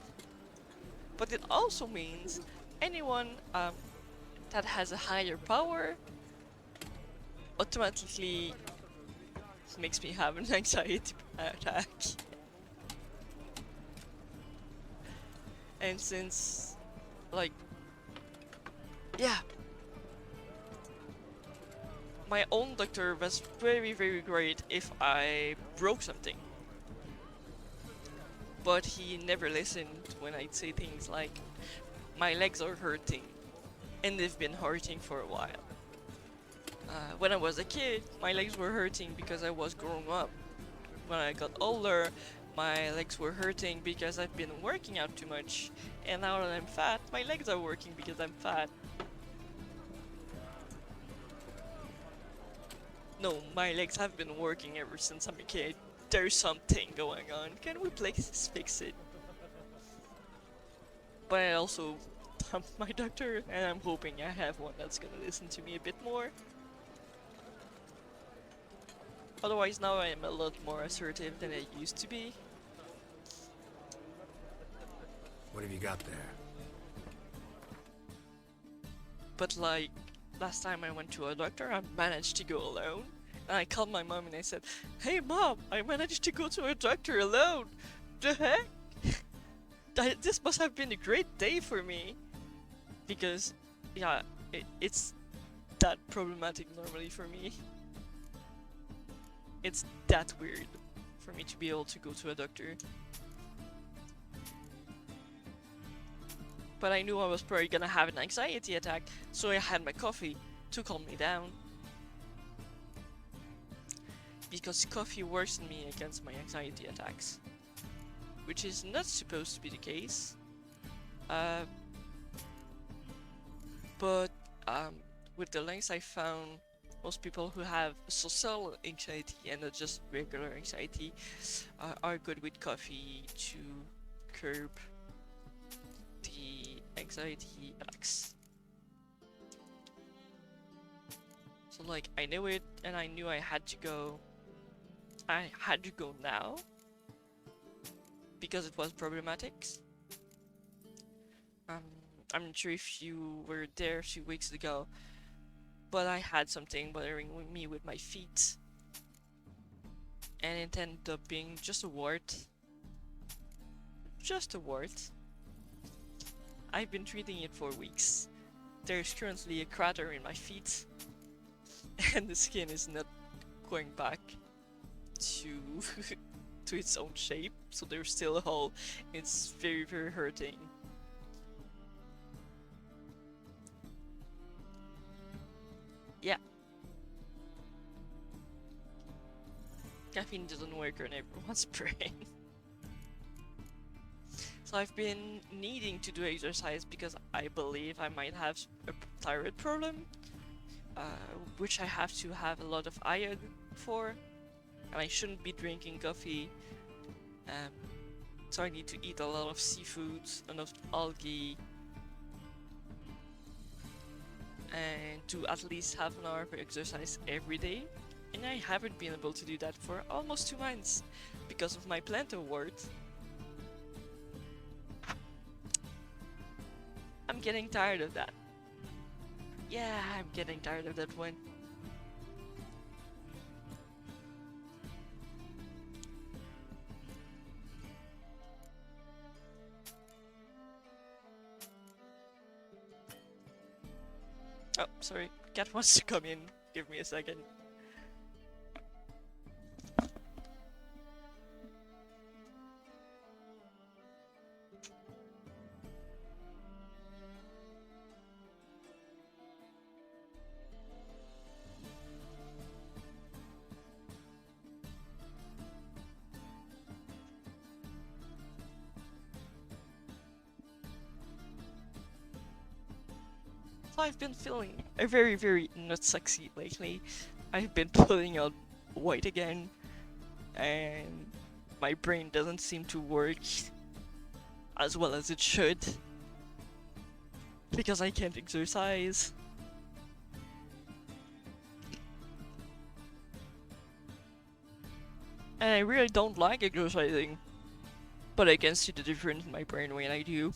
but it also means anyone that has a higher power automatically makes me have an anxiety attack. And since, like, yeah, my own doctor was very great if I broke something, but he never listened when I'd say things like, my legs are hurting, and they've been hurting for a while. When I was a kid, my legs were hurting because I was growing up. When I got older, my legs were hurting because I've been working out too much, and now that I'm fat, my legs are working because I'm fat. No, my legs have been working ever since I'm a kid. There's something going on. Can we please fix it? But I also dumped my doctor, and I'm hoping I have one that's gonna listen to me a bit more. Otherwise, now I am a lot more assertive than I used to be. What have you got there? But like, last time I went to a doctor, I managed to go alone. And I called my mom and I said, "Hey mom, I managed to go to a doctor alone. The heck? This must have been a great day for me." Because, yeah, it's that problematic normally for me. It's that weird for me to be able to go to a doctor. But I knew I was probably gonna have an anxiety attack, so I had my coffee to calm me down. Because coffee works on me against my anxiety attacks, which is not supposed to be the case. But with the links I found, most people who have social anxiety and not just regular anxiety are good with coffee to curb the anxiety attacks. So like, I knew it, and I knew I had to go. I had to go now because it was problematic. I'm not sure if you were there a few weeks ago, but I had something bothering me with my feet, and it ended up being just a wart. Just a wart. I've been treating it for weeks. There's currently a crater in my feet, and the skin is not going back to to its own shape, so there's still a hole. It's very hurting. Yeah. Caffeine doesn't work on everyone's brain. So I've been needing to do exercise because I believe I might have a thyroid problem, which I have to have a lot of iron for, and I shouldn't be drinking coffee. So I need to eat a lot of seafoods, enough algae, and do at least half an hour of exercise every day. And I haven't been able to do that for almost 2 months because of my plantar wart. I'm getting tired of that. Yeah, I'm getting tired of that one. Oh, sorry. Cat wants to come in. Give me a second. So I've been feeling very, very not sexy lately. I've been pulling out weight again, and my brain doesn't seem to work as well as it should because I can't exercise. And I really don't like exercising, but I can see the difference in my brain when I do.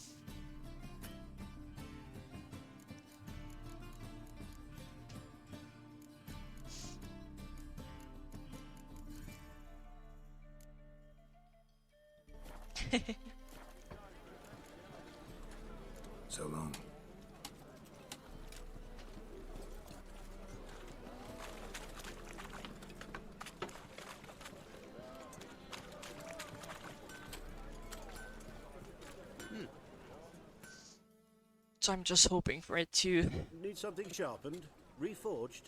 So long. So I'm just hoping for it to Need something sharpened? Reforged?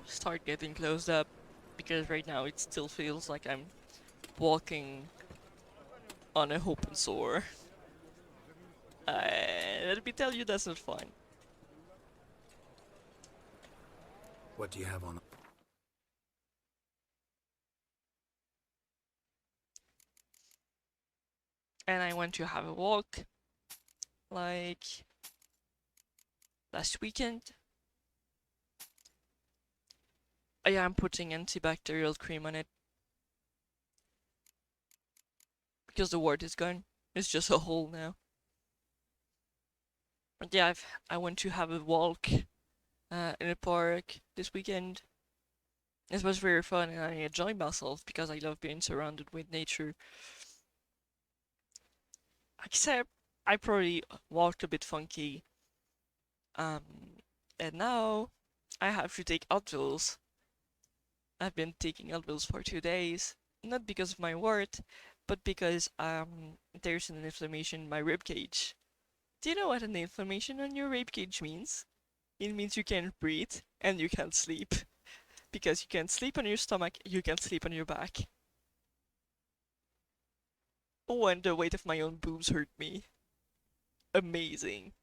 start getting closed up, because right now it still feels like I'm walking on a open sore. Let me tell you, that's not fun. What do you have on? And I went to have a walk, like, last weekend. I am putting antibacterial cream on it, because the wart is gone. It's just a hole now. But yeah, I went to have a walk in a park this weekend. It was very fun, and I enjoyed myself because I love being surrounded with nature. Except I probably walked a bit funky. And now I have to take Advils. I've been taking Advils for 2 days, not because of my wart, but because there's an inflammation in my rib cage. Do you know what an inflammation on your rib cage means? It means you can't breathe and you can't sleep. Because you can't sleep on your stomach, you can't sleep on your back. Oh, and the weight of my own boobs hurt me. Amazing.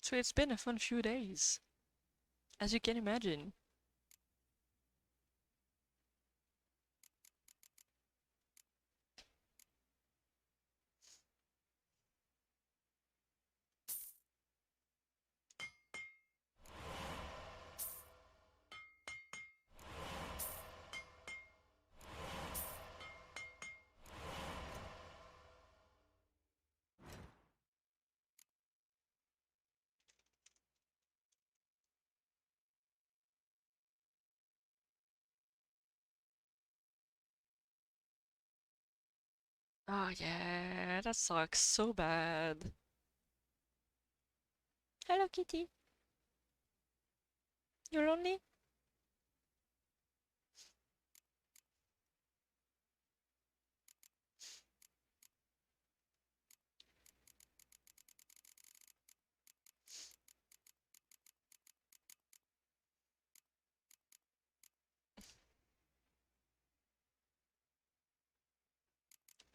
So it's been a fun few days, as you can imagine. Oh yeah, that sucks so bad. Hello, kitty. You're lonely?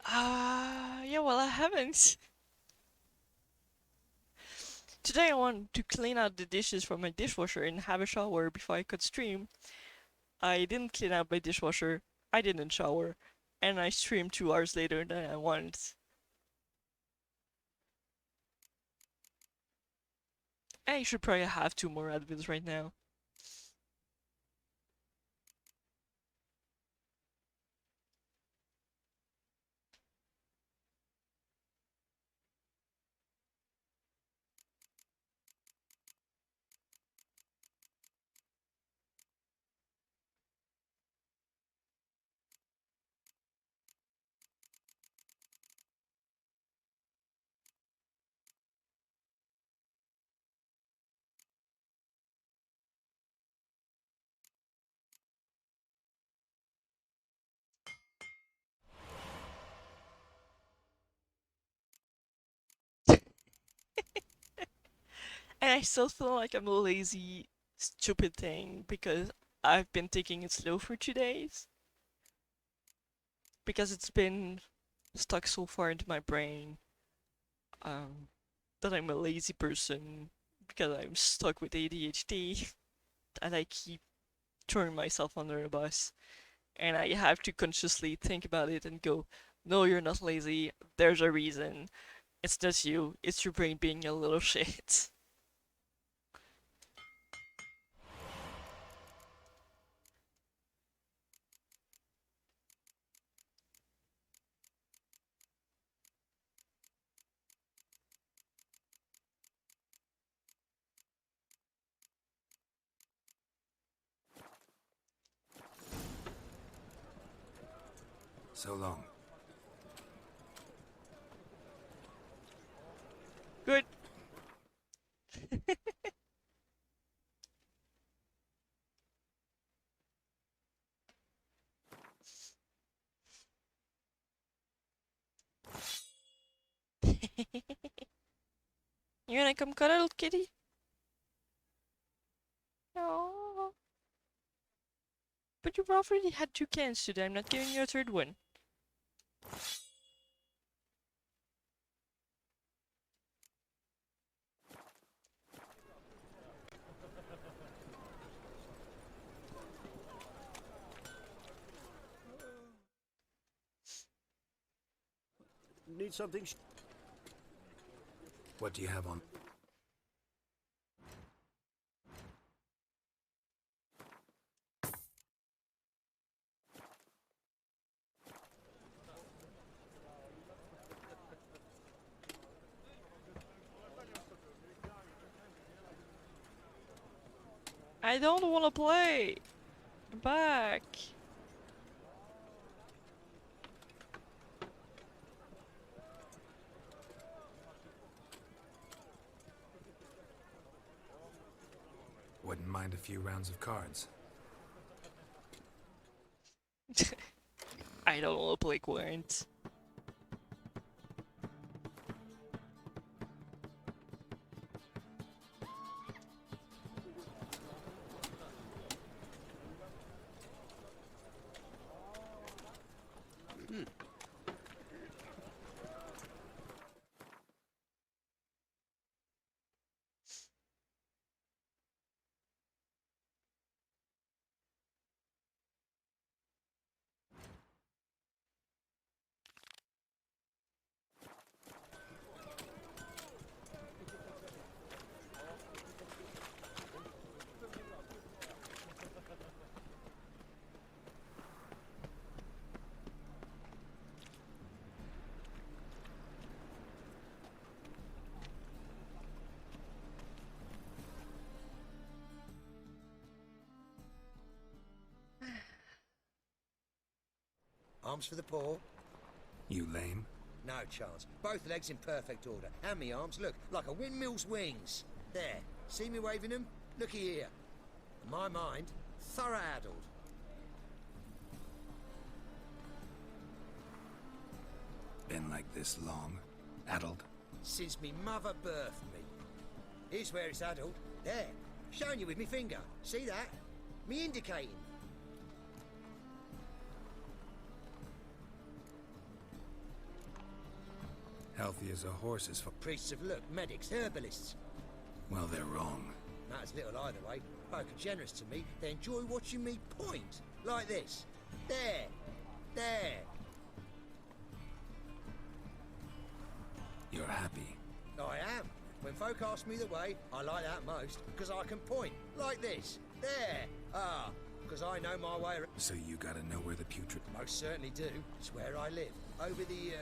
Yeah, well, I haven't. Today I want to clean out the dishes from my dishwasher and have a shower before I could stream. I didn't clean out my dishwasher, I didn't shower, and I streamed 2 hours later than I wanted. I should probably have 2 more admins right now. And I still feel like I'm a lazy, stupid thing because I've been taking it slow for 2 days. Because it's been stuck so far into my brain that I'm a lazy person because I'm stuck with ADHD and I keep throwing myself under a bus. And I have to consciously think about it and go, no, you're not lazy. There's a reason. It's not you. It's your brain being a little shit. So long. Good. You wanna come cuddle, kitty? No. But you've already had 2 cans today. I'm not giving you a third one. Need something? What do you have on? I don't wanna play. I'm back. Wouldn't mind a few rounds of cards. I don't wanna play Gwent. Arms for the poor. You lame? No chance. Both legs in perfect order. And me arms, look, like a windmill's wings. There. See me waving them? Looky here. My mind, thorough addled. Been like this long? Addled? Since me mother birthed me. Here's where it's addled. There. Showing you with me finger. See that? Me indicating. Healthy as a horse is for... Priests of look, medics, herbalists. Well, they're wrong. Matters little either way. Folk are generous to me. They enjoy watching me point. Like this. There. There. You're happy. I am. When folk ask me the way, I like that most, because I can point. Like this. There. Ah. Because I know my way around. So you gotta know where the putrid... Most certainly do. It's where I live. Over the,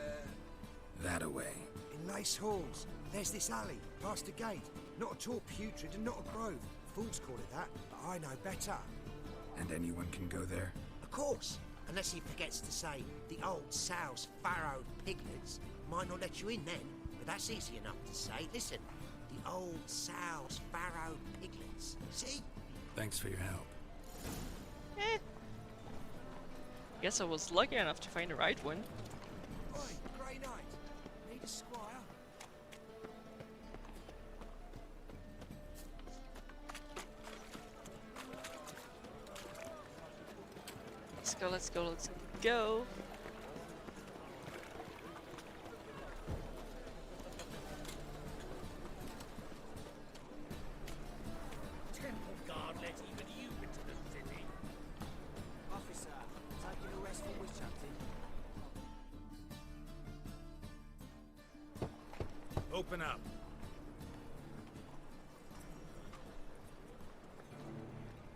That away. In Lace Halls. There's this alley, past the gate. Not at all putrid and not a grove. Fools call it that, but I know better. And anyone can go there? Of course. Unless he forgets to say, the old sow's farrowed piglets. Might not let you in then, but that's easy enough to say. Listen, the old sow's farrowed piglets. See? Thanks for your help. Guess I was lucky enough to find the right one. Oi, Grey Knight. Need a squire? Let's go, let's go, let's go. Temple guard let even you into the city. Officer, taking a rest from witch hunting. Open up.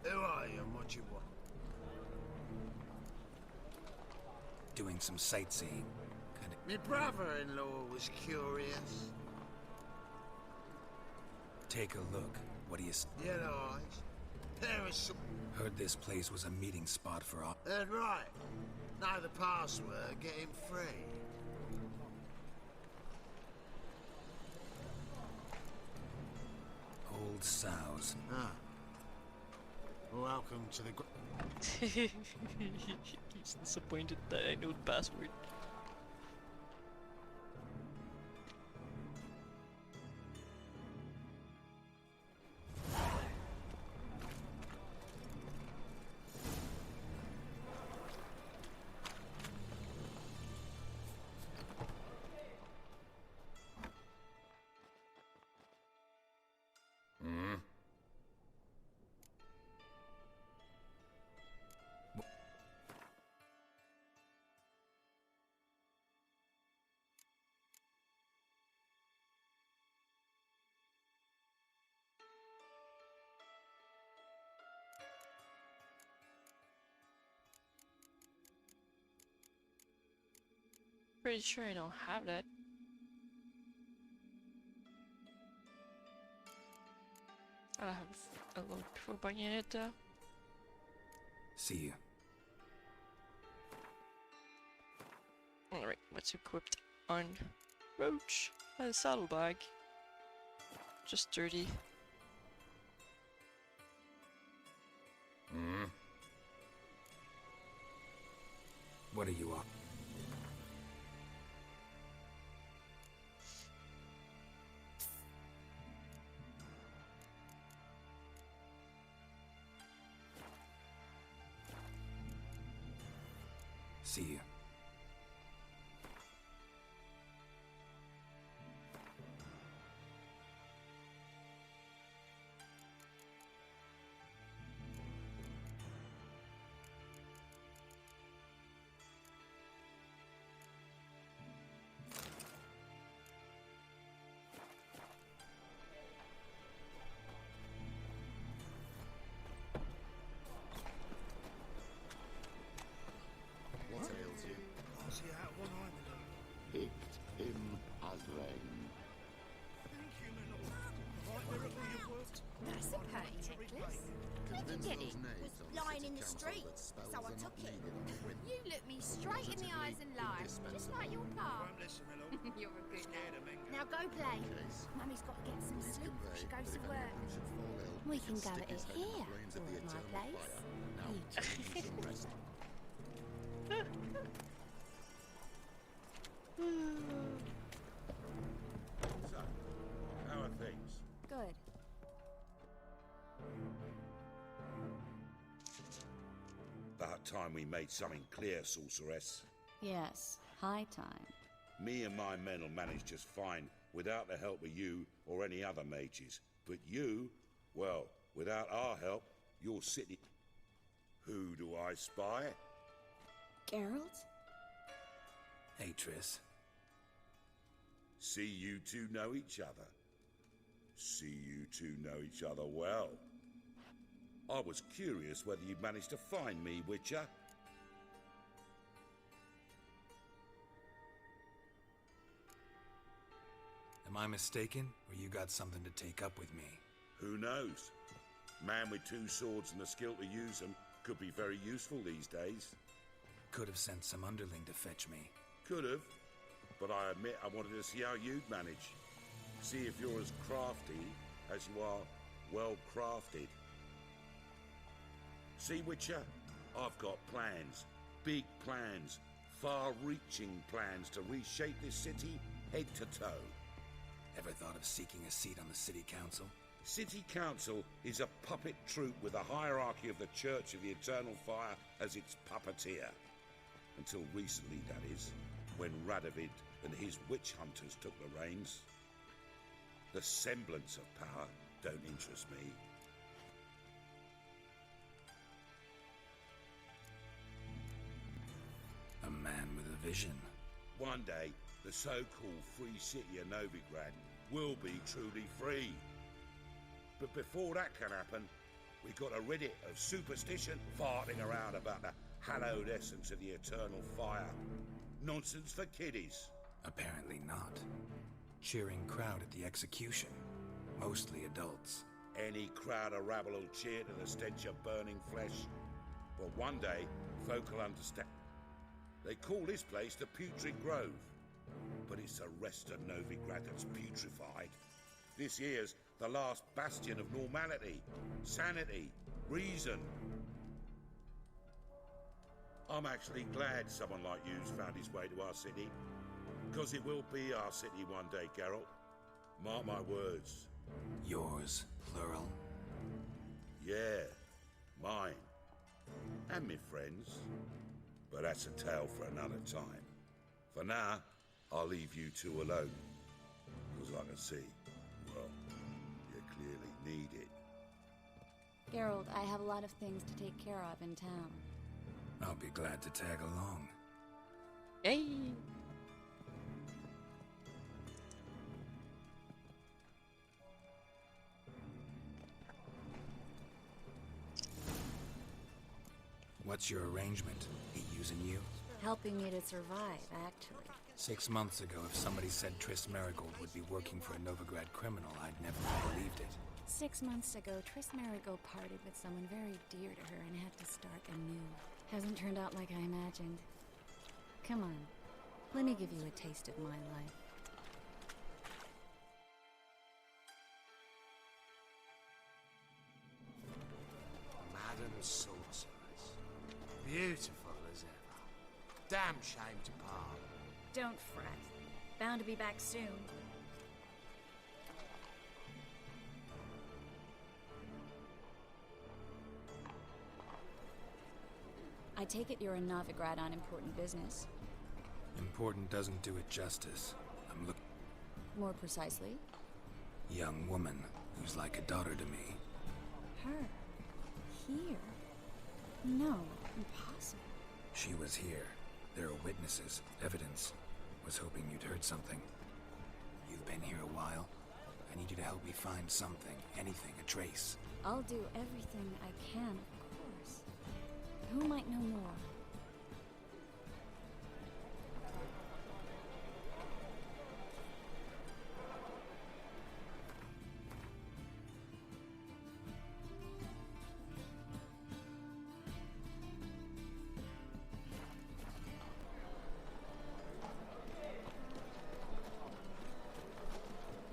Who are you and what you want? Doing some sightseeing. My brother-in-law was curious. Take a look. What do you... Yellow eyes. Pair of some... Heard this place was a meeting spot for all... Heard right. Know the password, get him free. Old sows. Ah. Welcome to the... He's disappointed that I know the password. Pretty sure I don't have that. I'll have a look before buying it though. See you. Alright, what's equipped on Roach? A saddlebag. Just dirty. What are you up? See you. What ails you? I see out one eye, my lord. Picked him as rain. Thank you, my lord. Right miracle you've worked. That's a pretty necklace. Where'd you get it? Was lying in the street, so I took it. You look me straight in the eyes and lie, just like your pa. Won't listen, my lord. You're a good Scared lad. of men. Now go play. Mummy's got to get some sleep before she goes to work. We can go at it here, or at my place. You choose. So, how are things? Good. About time we made something clear, sorceress. Yes, high time. Me and my men will manage just fine without the help of you or any other mages. But you, well, Without our help, your city... Who do I spy? Geralt? Hey, Triss. See you two know each other. See you two know each other well. I was curious whether you'd managed to find me, Witcher. Am I mistaken, or you got something to take up with me? Who knows? Man with two swords and the skill to use them could be very useful these days. Could have sent some underling to fetch me. Could have, but I admit I wanted to see how you'd manage. See if you're as crafty as you are well-crafted. See, Witcher, I've got plans. Big plans. Far-reaching plans to reshape this city head to toe. Ever thought of seeking a seat on the city council? City Council is a puppet troupe with a hierarchy of the Church of the Eternal Fire as its puppeteer. Until recently, that is, when Radovid and his witch hunters took the reins. The semblance of power don't interest me. A man with a vision. One day, the so-called free city of Novigrad will be truly free. But before that can happen, we got to rid it of superstition farting around about the hallowed essence of the eternal fire. Nonsense for kiddies. Apparently not. Cheering crowd at the execution. Mostly adults. Any crowd of rabble will cheer to the stench of burning flesh. But one day, folk will understand. They call this place the Putrid Grove. But it's the rest of Novigrad that's putrefied. This here's the last bastion of normality, sanity, reason. I'm actually glad someone like you's found his way to our city. Because it will be our city one day, Geralt. Mark my words. Yours, plural? Yeah, mine. And me friends. But that's a tale for another time. For now, I'll leave you two alone. Because I can see, well, you clearly need it. Geralt, I have a lot of things to take care of in town. I'll be glad to tag along. Yay! What's your arrangement? He using you? Helping me to survive, actually. 6 months ago, if somebody said Triss Marigold would be working for a Novigrad criminal, I'd never have believed it. 6 months ago, Triss Marigold parted with someone very dear to her and had to start anew. Hasn't turned out like I imagined. Come on, let me give you a taste of my life. Madam Sorceress. Beautiful as ever. Damn shame to part. Don't fret. Bound to be back soon. I take it you're in Novigrad on important business. Important doesn't do it justice. I'm looking... More precisely? Young woman who's like a daughter to me. Her? Here? No, impossible. She was here. There are witnesses, evidence. Was hoping you'd heard something. You've been here a while. I need you to help me find something, anything, a trace. I'll do everything I can, of course. Who might know more?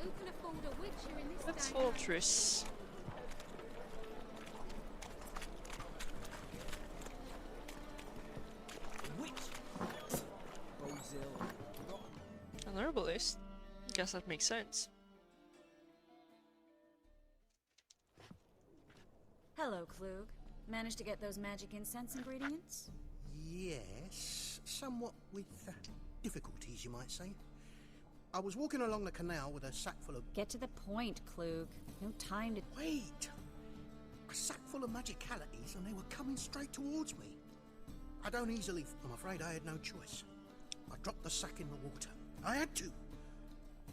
Who can afford a witcher in this That's day and age? Fortress. An herbalist? Guess that makes sense. Hello, Klug. Managed to get those magic incense ingredients? Yes, somewhat with difficulties, you might say. I was walking along the canal with a sack full of... Get to the point, Klug. No time to... Wait! A sack full of magicalities, and they were coming straight towards me. I don't easily... I'm afraid I had no choice. I dropped the sack in the water. I had to.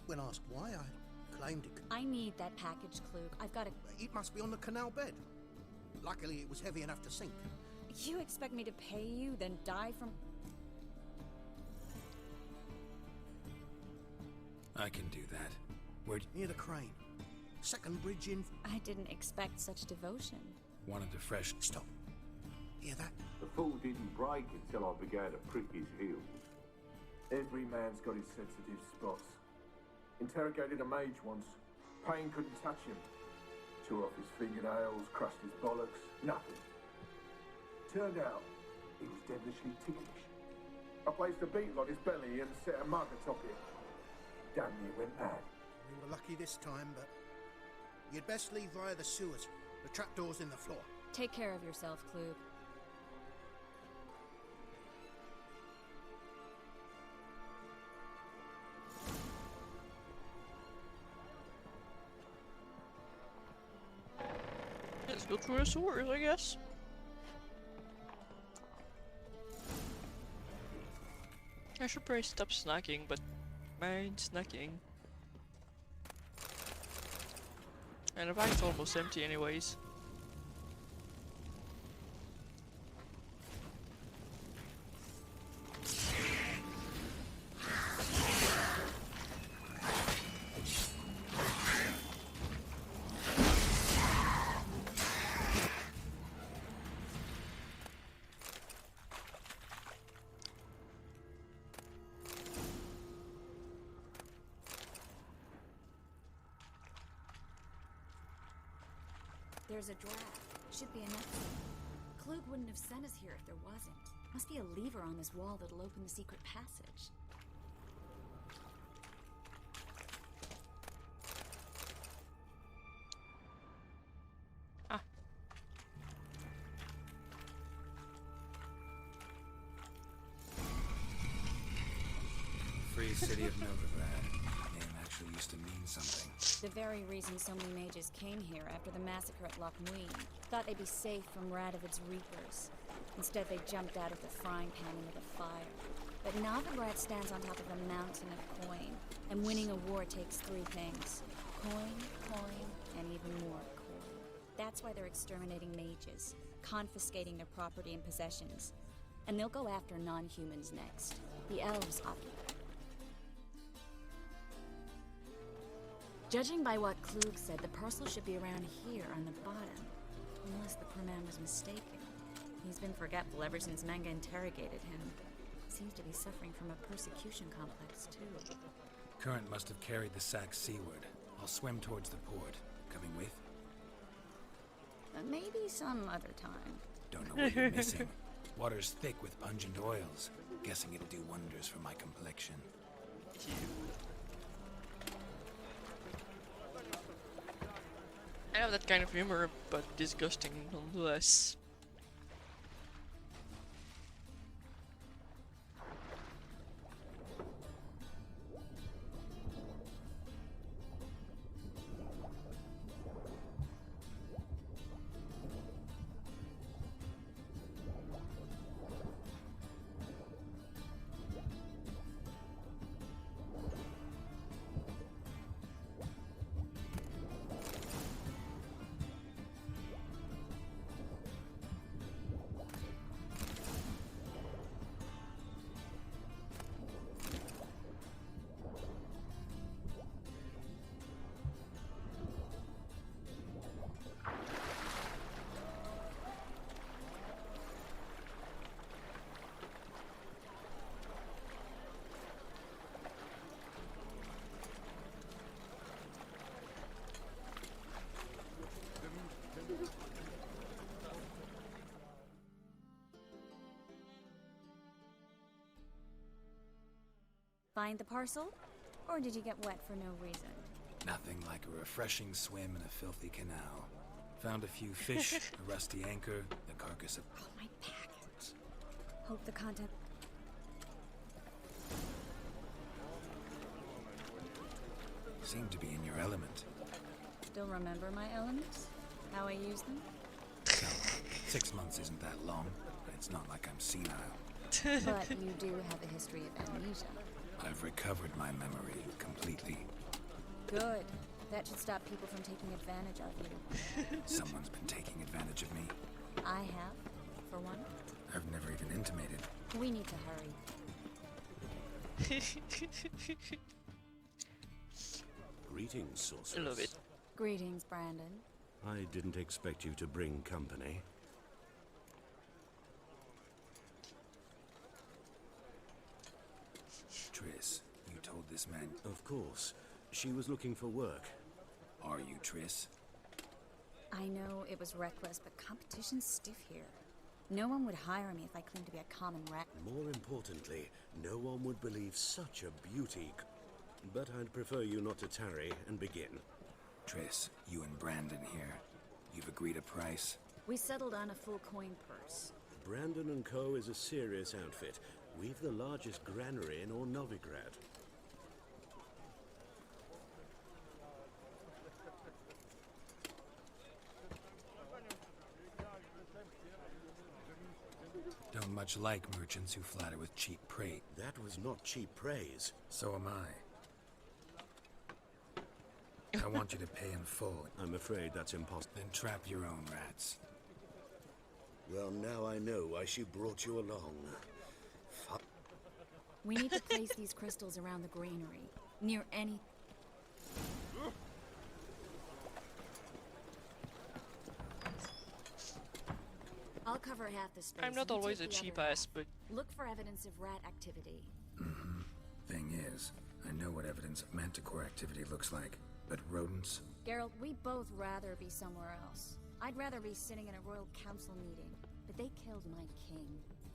When asked why, I claimed it... I need that package, Klug. I've got to... It must be on the canal bed. Luckily, it was heavy enough to sink. You expect me to pay you, then die from... I can do that. Where Near the crane. Second bridge in... I didn't expect such devotion. Wanted to fresh... Stop. Hear that? The fall didn't break until I began to prick his heels. Every man's got his sensitive spots. Interrogated a mage once. Pain couldn't touch him. Tore off his fingernails, crushed his bollocks, nothing. Turned out, he was devilishly ticklish. I placed a beetle on his belly and set a mug atop it. Damn near went mad. We were lucky this time, but... You'd best leave via the sewers. The trapdoor's in the floor. Take care of yourself, Klug. Let's go through the sewers, I guess. I should probably stop snacking, but mind snacking. And the bag's almost empty anyways. There's a draft. Should be an exit. Klug wouldn't have sent us here if there wasn't. Must be a lever on this wall that'll open the secret passage. Ah. Free city of Novigrad. Name actually used to mean something. The very reason so many mages came here after the massacre at Loch Muin. Thought they'd be safe from Radovid's reapers. Instead, they jumped out of the frying pan into the fire. But Novigrad stands on top of a mountain of coin. And winning a war takes three things. Coin, coin, and even more coin. That's why they're exterminating mages, confiscating their property and possessions. And they'll go after non-humans next. The elves occupy. Judging by what Klug said, the parcel should be around here on the bottom. Unless the poor man was mistaken. He's been forgetful ever since Manga interrogated him. Seems to be suffering from a persecution complex, too. Current must have carried the sack seaward. I'll swim towards the port. Coming with? Maybe some other time. Don't know what you're missing. Water's thick with pungent oils. Guessing it'll do wonders for my complexion. I have that kind of humor, but disgusting nonetheless. Find the parcel? Or did you get wet for no reason? Nothing like a refreshing swim in a filthy canal. Found a few fish, a rusty anchor, the carcass of... Oh, my package. Hope the content... Seem to be in your element. Still remember my elements? How I use them? myself. 6 months isn't that long, but it's not like I'm senile. But you do have a history of amnesia. I've recovered my memory completely. Good. That should stop people from taking advantage of you. Someone's been taking advantage of me. I have, for one. I've never even intimated. We need to hurry. Greetings, sorceress. Love it. Greetings, Brandon. I didn't expect you to bring company. Triss, you told this man... Of course. She was looking for work. Are you Triss? I know it was reckless, but competition's stiff here. No one would hire me if I claimed to be a common rat. More importantly, no one would believe such a beauty. But I'd prefer you not to tarry and begin. Triss, you and Brandon here. You've agreed a price? We settled on a full coin purse. Brandon and Co. is a serious outfit. We've the largest granary in all Novigrad. Don't much like merchants who flatter with cheap prate. That was not cheap praise. So am I. I want you to pay in full. I'm afraid that's impossible. Then trap your own rats. Well, now I know why she brought you along. We need to place these crystals around the granary, near any... I'll cover half the space. I'm not you always a take the cheap other ass, half. but... Look for evidence of rat activity. Thing is, I know what evidence of manticore activity looks like, but rodents? Geralt, we'd both rather be somewhere else. I'd rather be sitting in a royal council meeting, but they killed my king.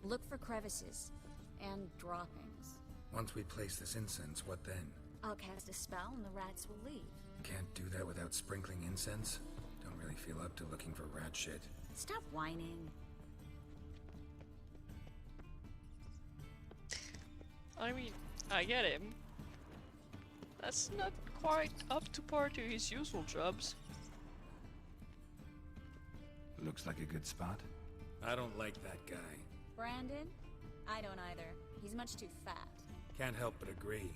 Look for crevices and droppings. Once we place this incense, what then? I'll cast a spell and the rats will leave. Can't do that without sprinkling incense? Don't really feel up to looking for rat shit. Stop whining. I mean, I get him. That's not quite up to par to his usual jobs. Looks like a good spot. I don't like that guy. Brandon? I don't either. He's much too fat. Can't help but agree.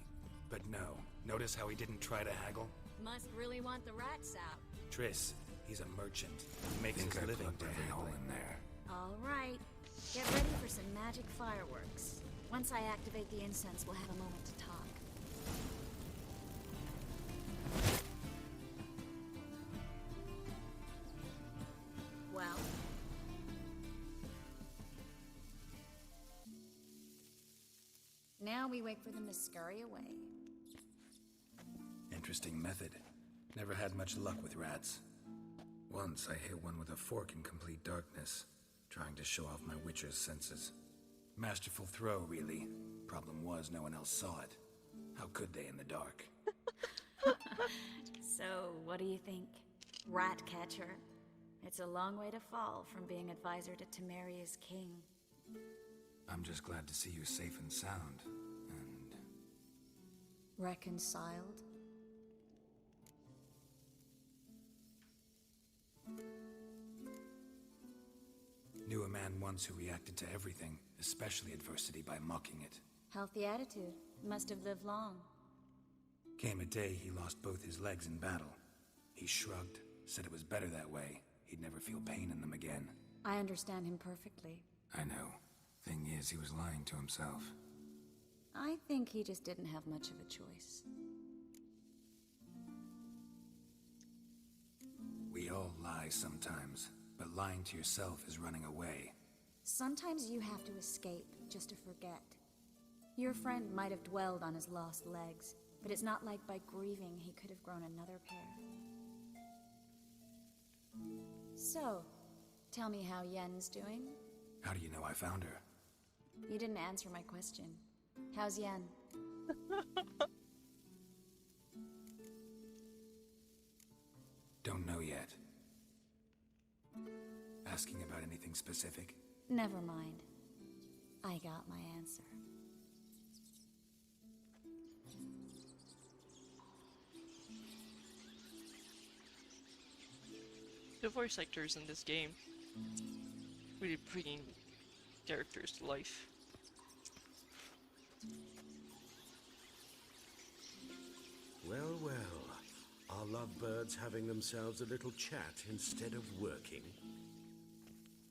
But no, notice how he didn't try to haggle? Must really want the rats out. Triss, he's a merchant. He makes his living by haggling in there. All right. Get ready for some magic fireworks. Once I activate the incense, we'll have a moment to talk. Well? Now we wait for them to scurry away. Interesting method. Never had much luck with rats. Once I hit one with a fork in complete darkness, trying to show off my witcher's senses. Masterful throw, really. Problem was, no one else saw it. How could they in the dark? So, what do you think? Rat catcher? It's a long way to fall from being advisor to Temeria's king. I'm just glad to see you safe and sound, and... Reconciled? Knew a man once who reacted to everything, especially adversity, by mocking it. Healthy attitude. Must have lived long. Came a day he lost both his legs in battle. He shrugged, said it was better that way. He'd never feel pain in them again. I understand him perfectly. I know. Thing is, he was lying to himself. I think he just didn't have much of a choice. We all lie sometimes, but lying to yourself is running away. Sometimes you have to escape just to forget. Your friend might have dwelled on his lost legs, but it's not like by grieving he could have grown another pair. So, tell me how Yen's doing? How do you know I found her? You didn't answer my question. How's Yen? Don't know yet. Asking about anything specific? Never mind. I got my answer. The voice actors in this game Really bringing characters to life. Well, well. Are lovebirds having themselves a little chat instead of working?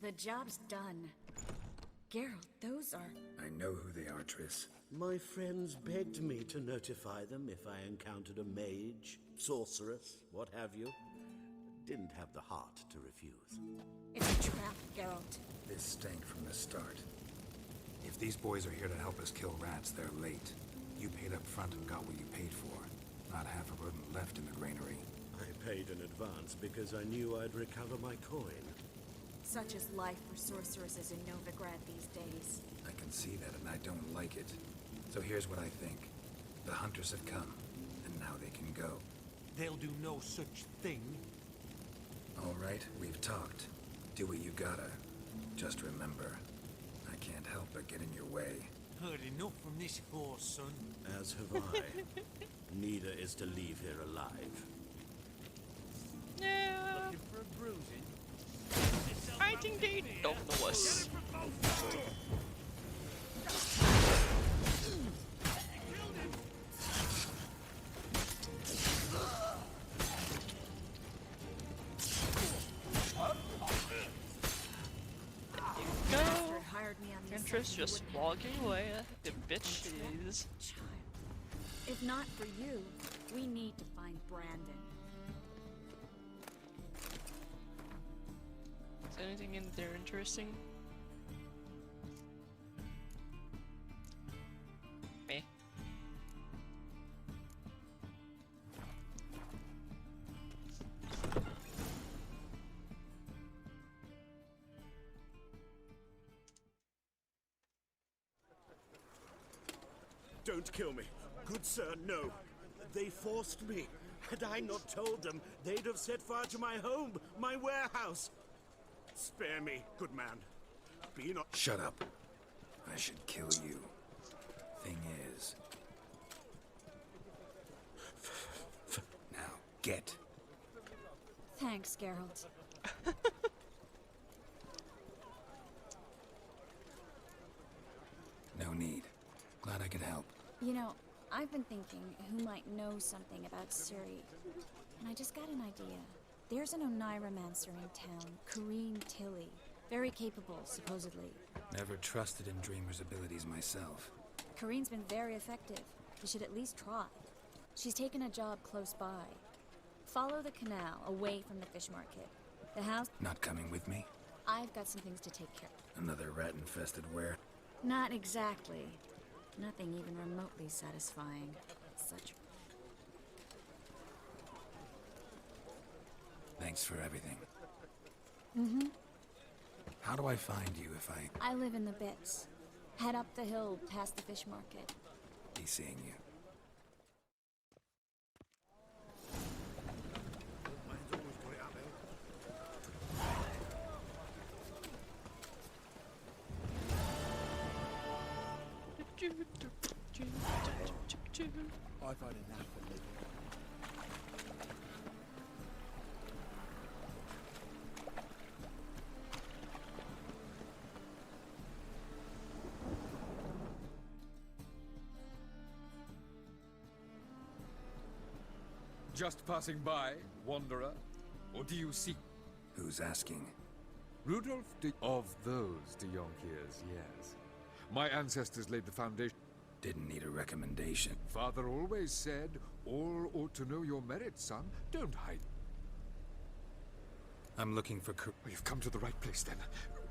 The job's done. Geralt, those are... I know who they are, Triss. My friends begged me to notify them if I encountered a mage, sorceress, what have you. Didn't have the heart to refuse. It's a trap, Geralt. This stank from the start. If these boys are here to help us kill rats, they're late. You paid up front and got what you paid for. Not half a rodent left in the granary. I paid in advance because I knew I'd recover my coin. Such is life for sorceresses in Novigrad these days. I can see that, and I don't like it. So here's what I think. The hunters have come, and now they can go. They'll do no such thing. All right, we've talked. Do what you gotta. Just remember, I can't help but get in your way. Heard enough from this horse, son. As have I. Neither is to leave here alive. Yeah. Looking for a bruising? I think they don't know us. Interest just walking away. The bitch she is. If not for you, we need to find Brandon. Is there anything in there interesting? Me. Don't kill me. Good sir, no. They forced me. Had I not told them, they'd have set fire to my home, my warehouse. Spare me, good man. Be not... Shut up. I should kill you. Thing is... Now, get. Thanks, Geralt. No need. Glad I could help. You know, I've been thinking who might know something about Ciri. And I just got an idea. There's an Oneiromancer in town, Corrine Tilly. Very capable, supposedly. Never trusted in Dreamer's abilities myself. Corrine's been very effective. You should at least try. She's taken a job close by. Follow the canal, away from the fish market. The house... Not coming with me? I've got some things to take care of. Another rat-infested where? Not exactly. Nothing even remotely satisfying. Such... Thanks for everything. Mm-hmm. How do I find you if I... I live in the Bits. Head up the hill past the fish market. Be seeing you. I've had enough of living. Just passing by, wanderer? Or do you seek... Who's asking? Rudolph de... Of those de Jonkiers, yes. My ancestors laid the foundation... Didn't need a recommendation. Father always said, all ought to know your merits, son. Don't hide. I'm looking for You've come to the right place, then.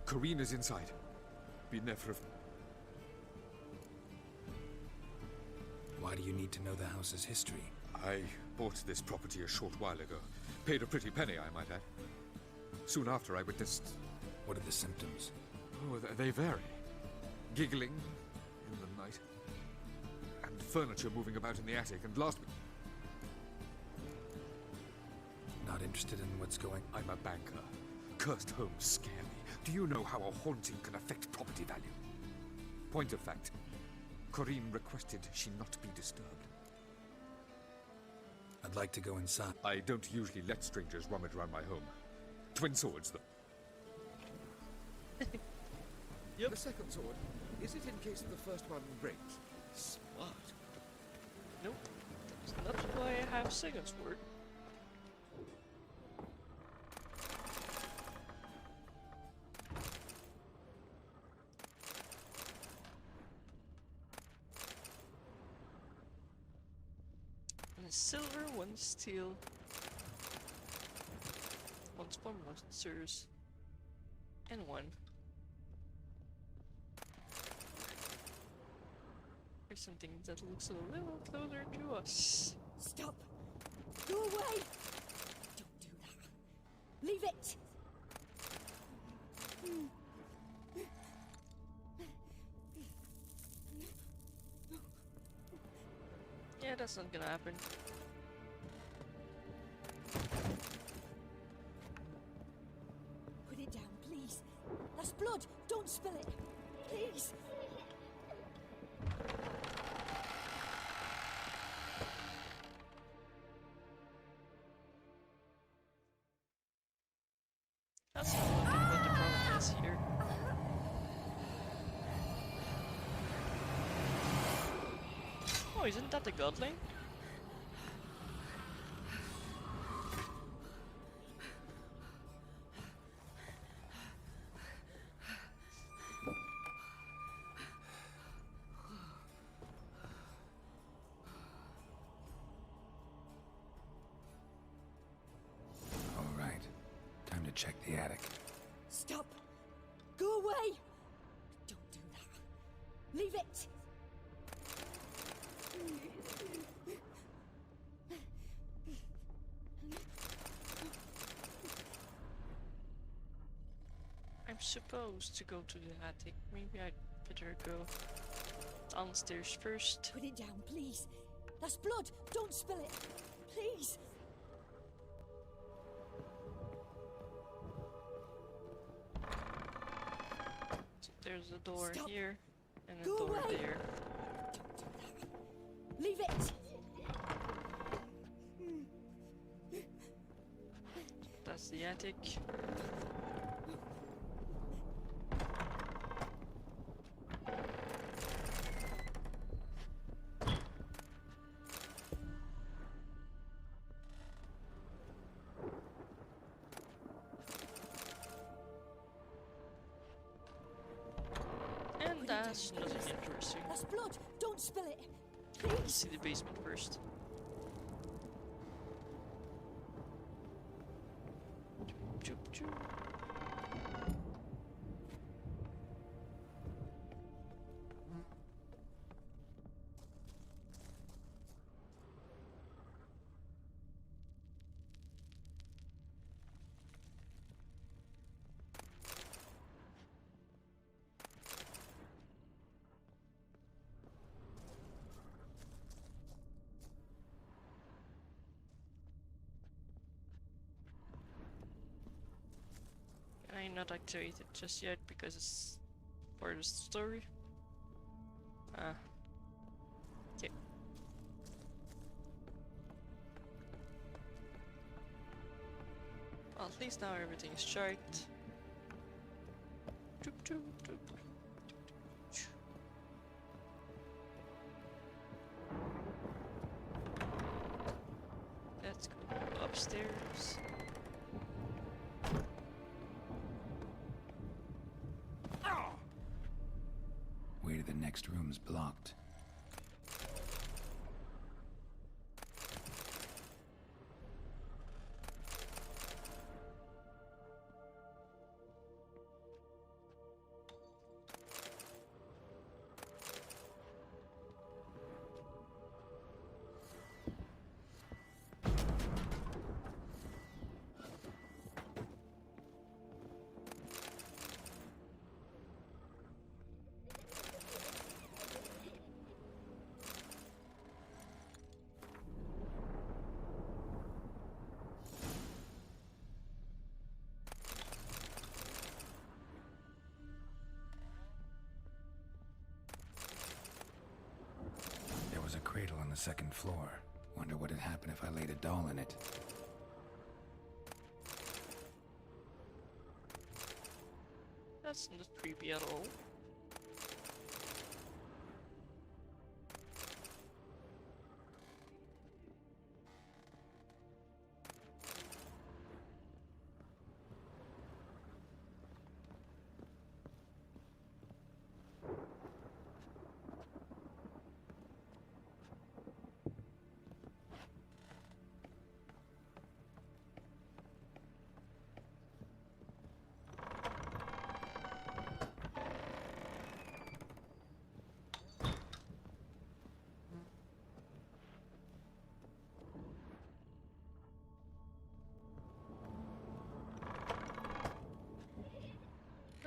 Corrine is inside. Be never... Why do you need to know the house's history? I bought this property a short while ago. Paid a pretty penny, I might add. Soon after, I witnessed... What are the symptoms? Oh, they vary. Giggling in the night. And furniture moving about in the attic, and last... Not interested in what's going... I'm a banker. Cursed homes scare me. Do you know how a haunting can affect property value? Point of fact, Corrine requested she not be disturbed. I'd like to go inside. I don't usually let strangers rummage around my home. Twin swords, though. The second sword, is it in case the first one breaks? Smart. Nope. That's not why I have second sword. One silver, one steel. One's for monsters. And one. There's something that looks a little closer to us. Stop! Go away! Don't do that. Leave it! Yeah, that's not gonna happen. Put it down, please. That's blood! Don't spill it! Please! That's not what the problem is here. Oh, isn't that the godling? All right. Time to check the attic. Stop! Go away! Don't do that. Leave it! I'm supposed to go to the attic. Maybe I'd better go downstairs first. Put it down, please. That's blood! Don't spill it! Please! So there's a door Stop. here and a Go door away. there. Don't do that. Leave it! That's the attic. And that's nothing interesting. That's blood! Don't spill it! Let's Please! see the basement first. Choop, choop, choop. Can I not activate it just yet because it's part of the story? Ah. Okay. Well, at least now everything is charged. Choop, choop, choop. Let's go upstairs. Way to the next room's blocked. There was a cradle on the second floor. Wonder what'd happen if I laid a doll in it. That's not creepy at all.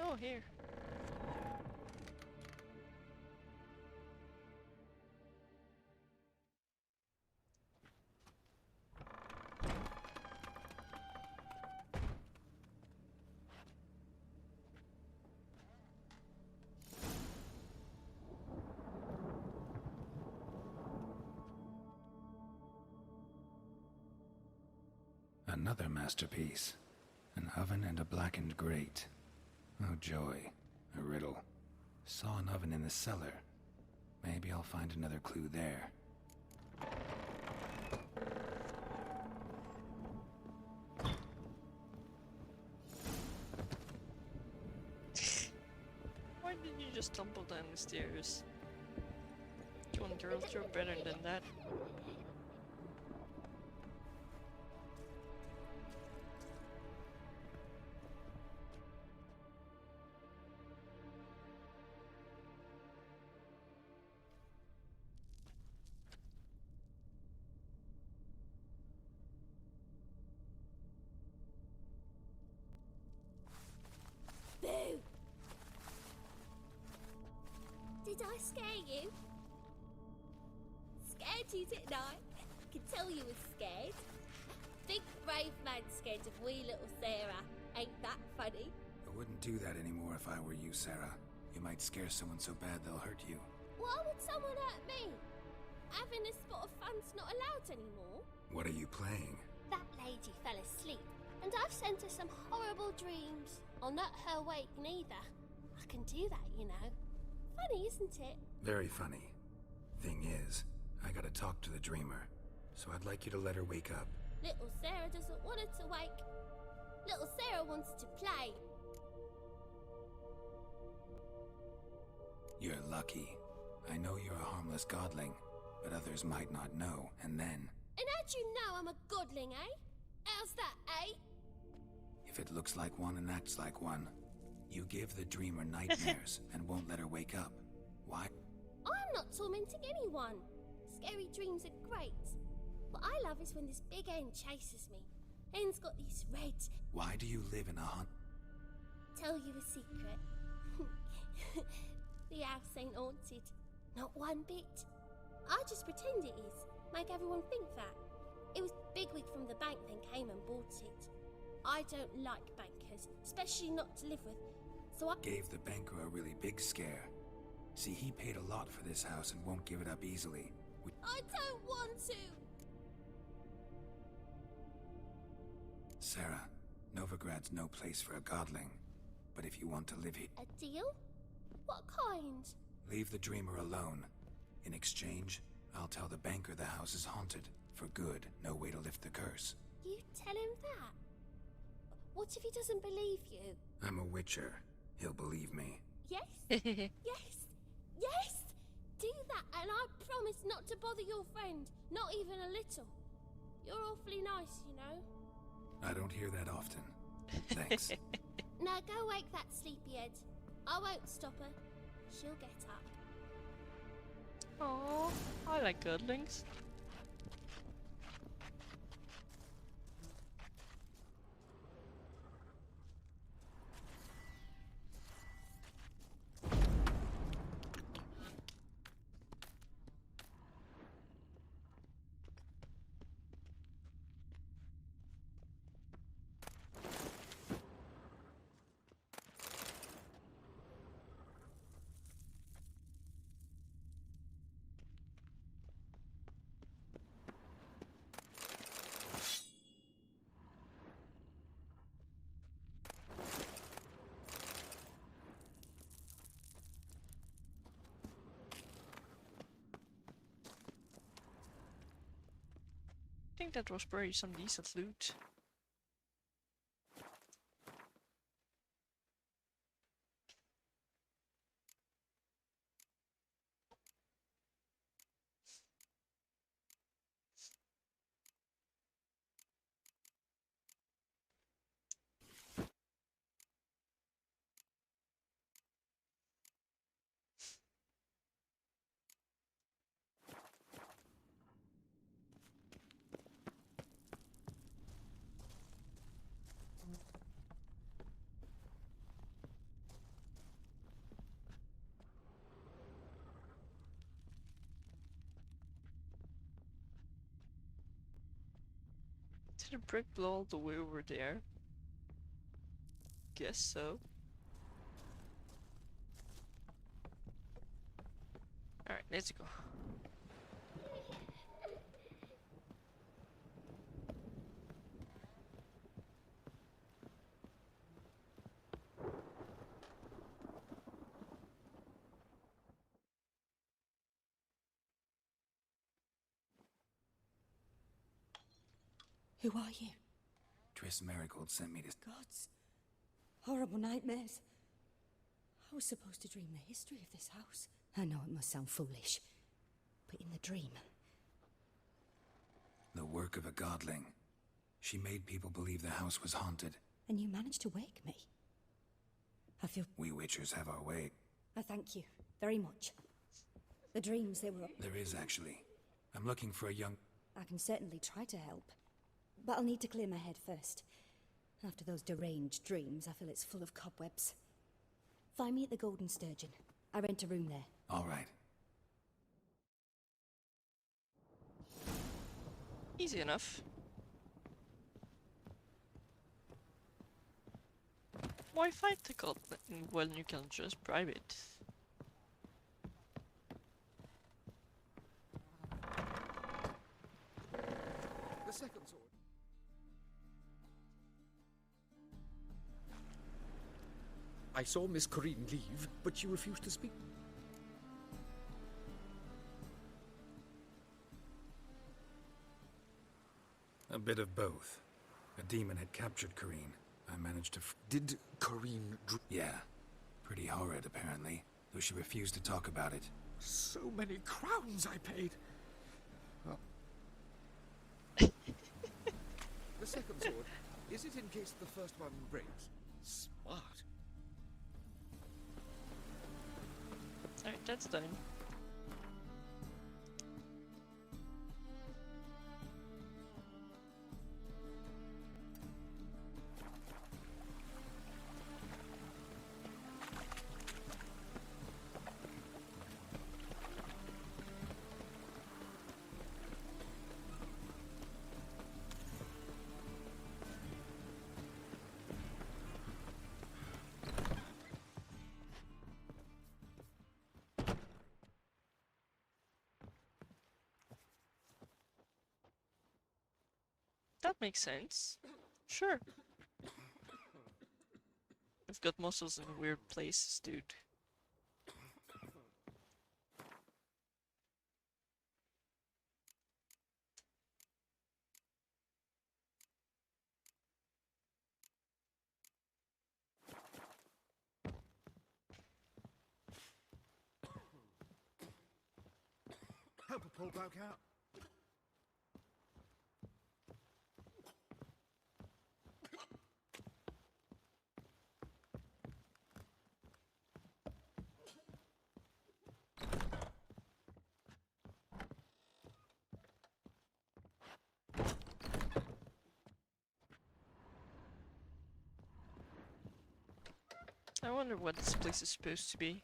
Oh, here. Another masterpiece. An oven and a blackened grate. Oh joy. A riddle. Saw an oven in the cellar. Maybe I'll find another clue there. Why did you just tumble down the stairs? Come on, girls, you're better than that. Boo! Did I scare you? Scared you, didn't I? I could tell you were scared. Big brave man scared of wee little Sarah. Ain't that funny? I wouldn't do that anymore if I were you, Sarah. You might scare someone so bad they'll hurt you. Why would someone hurt me? Having a spot of fun's not allowed anymore. What are you playing? That lady fell asleep, and I've sent her some horrible dreams. I'll not her wake neither. I can do that, you know. Funny, isn't it? Very funny. Thing is, I gotta talk to the dreamer, so I'd like you to let her wake up. Little Sarah doesn't want her to wake. Little Sarah wants to play. You're lucky. I know you're a harmless godling, but others might not know, and then... And how'd you know I'm a godling, eh? How's that, eh? If it looks like one and acts like one, you give the dreamer nightmares and won't let her wake up. Why? I'm not tormenting anyone. Scary dreams are great. What I love is when this big hen chases me. Hen's got these red... Why do you live in a hunt? Tell you a secret. The house ain't haunted. Not one bit. I just pretend it is. Make everyone think that. It was Bigwig from the bank then came and bought it. I don't like bankers, especially not to live with, so I gave the banker a really big scare. See, he paid a lot for this house and won't give it up easily. I don't want to! Sarah, Novigrad's no place for a godling. But if you want to live here... A deal? What kind? Leave the dreamer alone. In exchange, I'll tell the banker the house is haunted. For good, no way to lift the curse. You tell him that? What if he doesn't believe you? I'm a witcher. He'll believe me. Yes? Yes! Yes! Do that, and I promise not to bother your friend. Not even a little. You're awfully nice, you know. I don't hear that often. Thanks. Now go wake that sleepyhead. I won't stop her. She'll get up. Oh, I like godlings. think that was probably some decent loot. Did a brick blow all the way over there? Guess so. Alright, let's go. Who are you? Triss Marigold sent me to... Gods. Horrible nightmares. I was supposed to dream the history of this house. I know it must sound foolish, but in the dream... The work of a godling. She made people believe the house was haunted. And you managed to wake me. I feel... We Witchers have our way. I thank you very much. The dreams, they were... There is, actually. I'm looking for a young... I can certainly try to help. But I'll need to clear my head first. After those deranged dreams, I feel it's full of cobwebs. Find me at the Golden Sturgeon. I rent a room there. All right. Easy enough. Why fight the goblin when you can just bribe it? The second sword. I saw Miss Corinne leave, but she refused to speak. A bit of both. A demon had captured Corinne. I managed to... Did Corinne... Yeah. Pretty horrid, apparently. Though she refused to talk about it. So many crowns I paid. Oh. The second sword. Is it in case the first one breaks? Smart. Alright, that's done. That makes sense. Sure. We've got muscles in weird places, dude. Help a poor bloke out. I wonder what this place is supposed to be.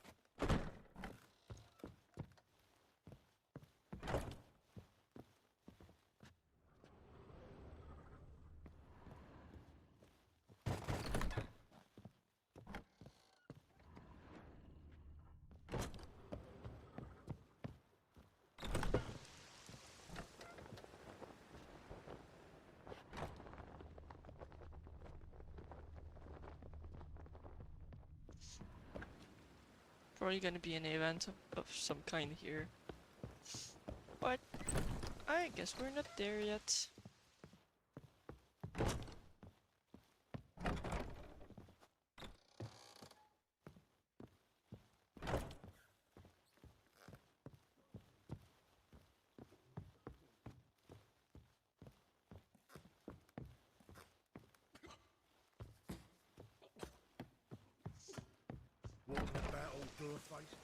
Probably gonna be an event of some kind here. But I guess we're not there yet. Walking about all door-faced.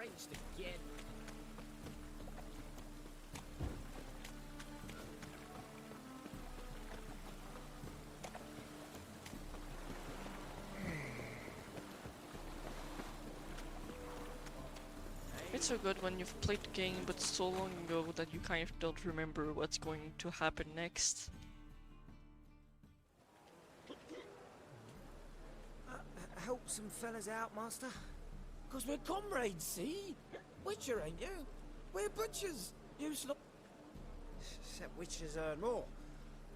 Drenched again. It's so good when you've played the game but so long ago that you kind of don't remember what's going to happen next. Help some fellas out, Master? Because we're comrades, see? Witcher, ain't you? We're butchers. You slop. Except witchers earn more.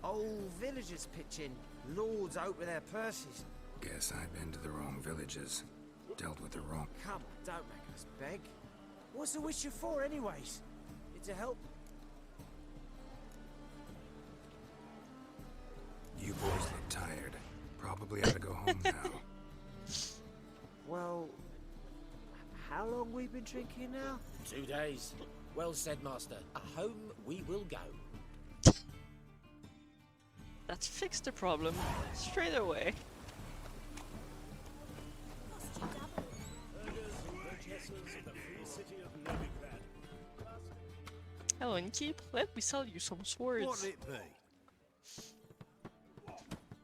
Old villagers pitch in. Lords out with their purses. Guess I've been to the wrong villages. Dealt with the wrong... Come on, don't make us beg. What's a witcher for, anyways? It's to help. You boys look tired. Probably ought to go home now. Well, how long we been drinking now? 2 days. Well said, Master. Home we will go. Let's fix the problem straight away. Hello, Innkeep. Let me sell you some swords. What'll it be?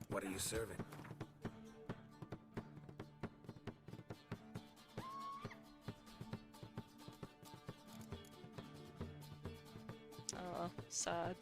What are you serving? Oh, sad.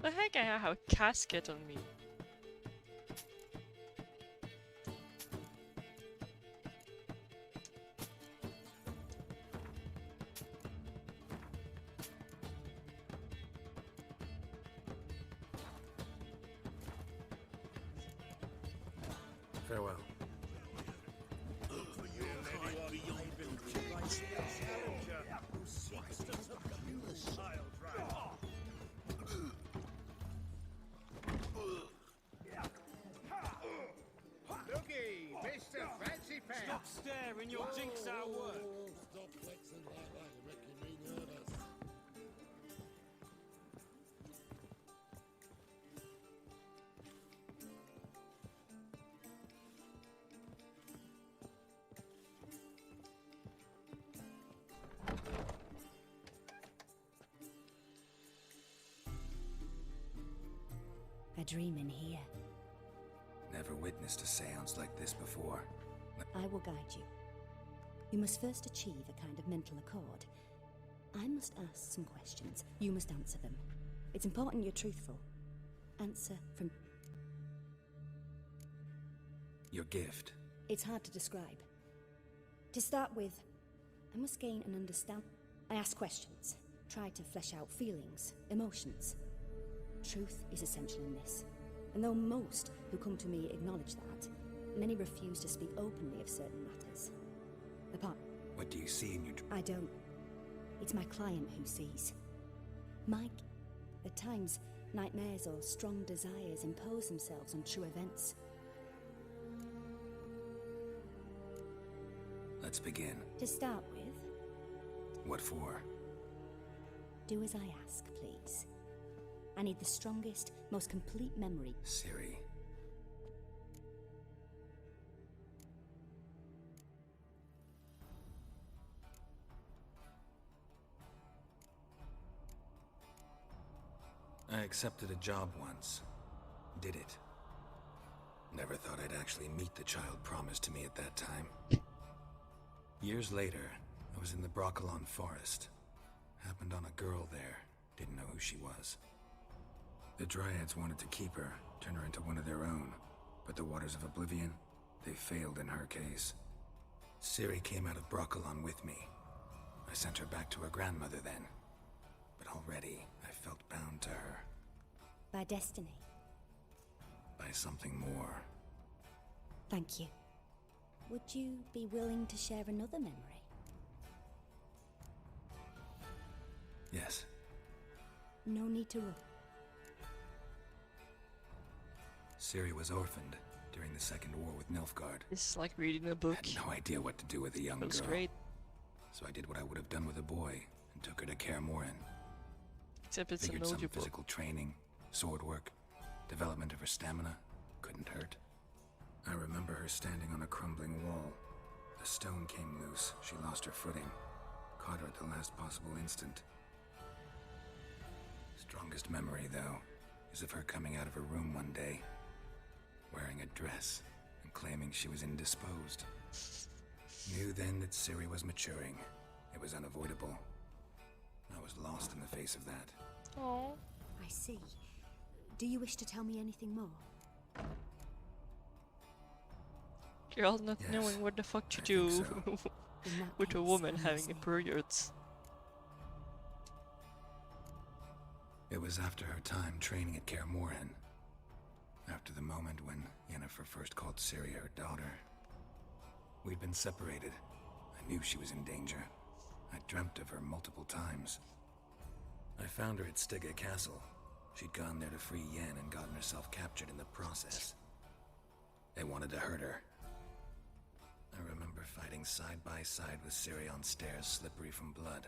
The heck, I have a casket on me. Farewell. Looky, Mr. Fancy Pants. Stop staring, you'll jinx our work. Stop flexing like that, you reckon you heard us. A dream in here. Never witnessed a seance like this before. I will guide you. You must first achieve a kind of mental accord. I must ask some questions. You must answer them. It's important you're truthful. Answer from... Your gift. It's hard to describe. To start with, I must gain an understand... I ask questions, try to flesh out feelings, emotions. Truth is essential in this. And though most who come to me acknowledge that, many refuse to speak openly of certain matters. Apart... What do you see in your... I don't. It's my client who sees. Mike, at times, nightmares or strong desires impose themselves on true events. Let's begin. To start with, What for? do as I ask, please. I need the strongest, most complete memory. Siri. I accepted a job once. Did it. Never thought I'd actually meet the child promised to me at that time. Years later, I was in the Broccolon forest. Happened on a girl there. Didn't know who she was. The Dryads wanted to keep her, turn her into one of their own. But the Waters of Oblivion, they failed in her case. Ciri came out of Broccolon with me. I sent her back to her grandmother then. But already, I felt bound to her. By destiny. By something more. Thank you. Would you be willing to share another memory? Yes. No need to run. Ciri was orphaned during the Second War with Nilfgaard. This is like reading a book. I had no idea what to do with a young girl. That's great. So I did what I would have done with a boy and took her to Kaer Morhen. Except it's Figured an some audiobook. physical training, sword work, development of her stamina couldn't hurt. I remember her standing on a crumbling wall. The stone came loose. She lost her footing. Caught her at the last possible instant. Strongest memory, though, is of her coming out of her room one day, wearing a dress and claiming she was indisposed. Knew then that Ciri was maturing. It was unavoidable. I was lost in the face of that. Oh. I see. Do you wish to tell me anything more? Girl not Yes, knowing what the fuck to I do think so. with a woman having a period. It was after her time training at Kaer Morhen. After the moment when Yennefer first called Ciri her daughter. We'd been separated. I knew she was in danger. I dreamt of her multiple times. I found her at Stygga Castle. She'd gone there to free Yen and gotten herself captured in the process. They wanted to hurt her. I remember fighting side by side with Ciri on stairs slippery from blood.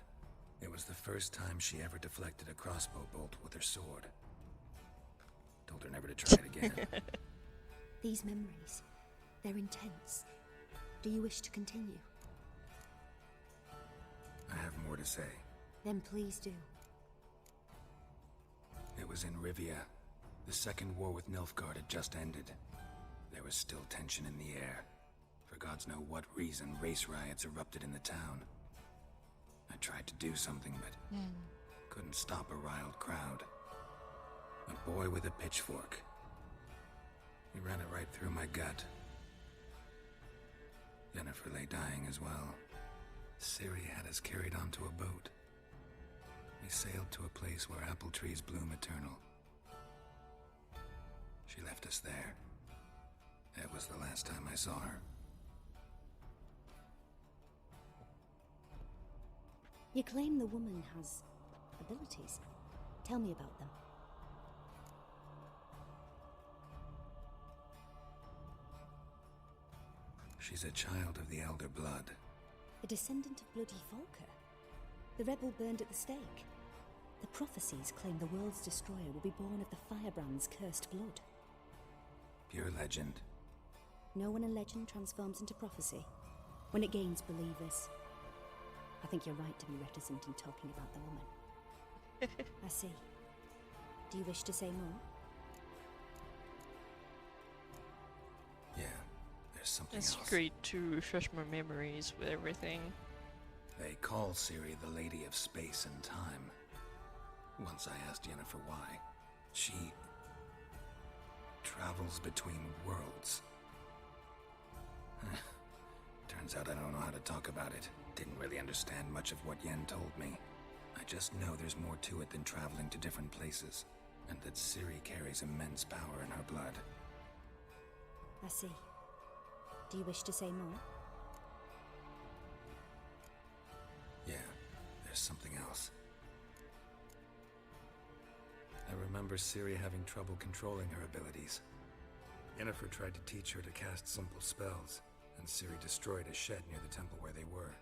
It was the first time she ever deflected a crossbow bolt with her sword. Told her never to try it again. These memories, they're intense. Do you wish to continue? I have more to say. Then please do. It was in Rivia. The Second War with Nilfgaard had just ended. There was still tension in the air. For gods know what reason, race riots erupted in the town. I tried to do something, but couldn't stop a riled crowd. A boy with a pitchfork. He ran it right through my gut. Yennefer lay dying as well. Ciri had us carried onto a boat. We sailed to a place where apple trees bloom eternal. She left us there. That was the last time I saw her. You claim the woman has abilities. Tell me about them. She's a child of the Elder Blood. A descendant of bloody Volker. The rebel burned at the stake. The prophecies claim the world's destroyer will be born of the Firebrand's cursed blood. Pure legend. No one in legend transforms into prophecy. When it gains believers. I think you're right to be reticent in talking about the woman. I see. Do you wish to say more? Yeah, there's something It's else. great to refresh my memories with everything. They call Ciri the Lady of Space and Time. Once I asked Yennefer why. She travels between worlds. Turns out I don't know how to talk about it. Didn't really understand much of what Yen told me. I just know there's more to it than traveling to different places, and that Ciri carries immense power in her blood. I see. Do you wish to say more? Yeah, there's something else. I remember Ciri having trouble controlling her abilities. Yennefer tried to teach her to cast simple spells, and Ciri destroyed a shed near the temple where they were.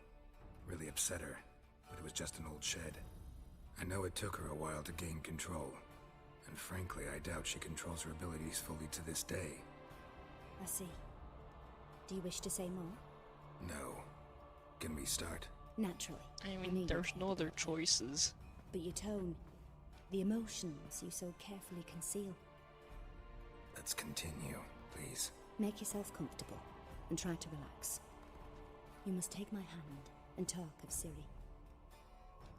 Really upset her, but it was just an old shed. I know it took her a while to gain control, and frankly, I doubt she controls her abilities fully to this day. I see. Do you wish to say more? No. Can we start? Naturally. I mean, there's no other choices. But your tone, the emotions you so carefully conceal. Let's continue, please. Make yourself comfortable and try to relax. You must take my hand and talk of Ciri.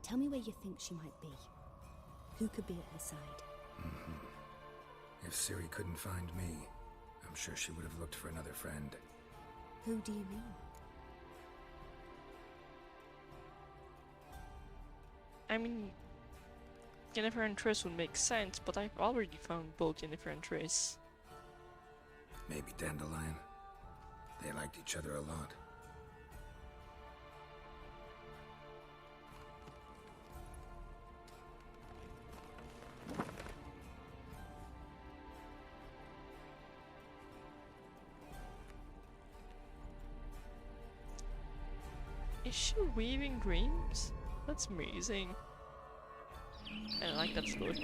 Tell me where you think she might be. Who could be at her side? If Ciri couldn't find me, I'm sure she would have looked for another friend. Who do you mean? I mean, Yennefer and Triss would make sense, but I've already found both Yennefer and Triss. Maybe Dandelion. They liked each other a lot. Is she weaving dreams? That's amazing. I like that look.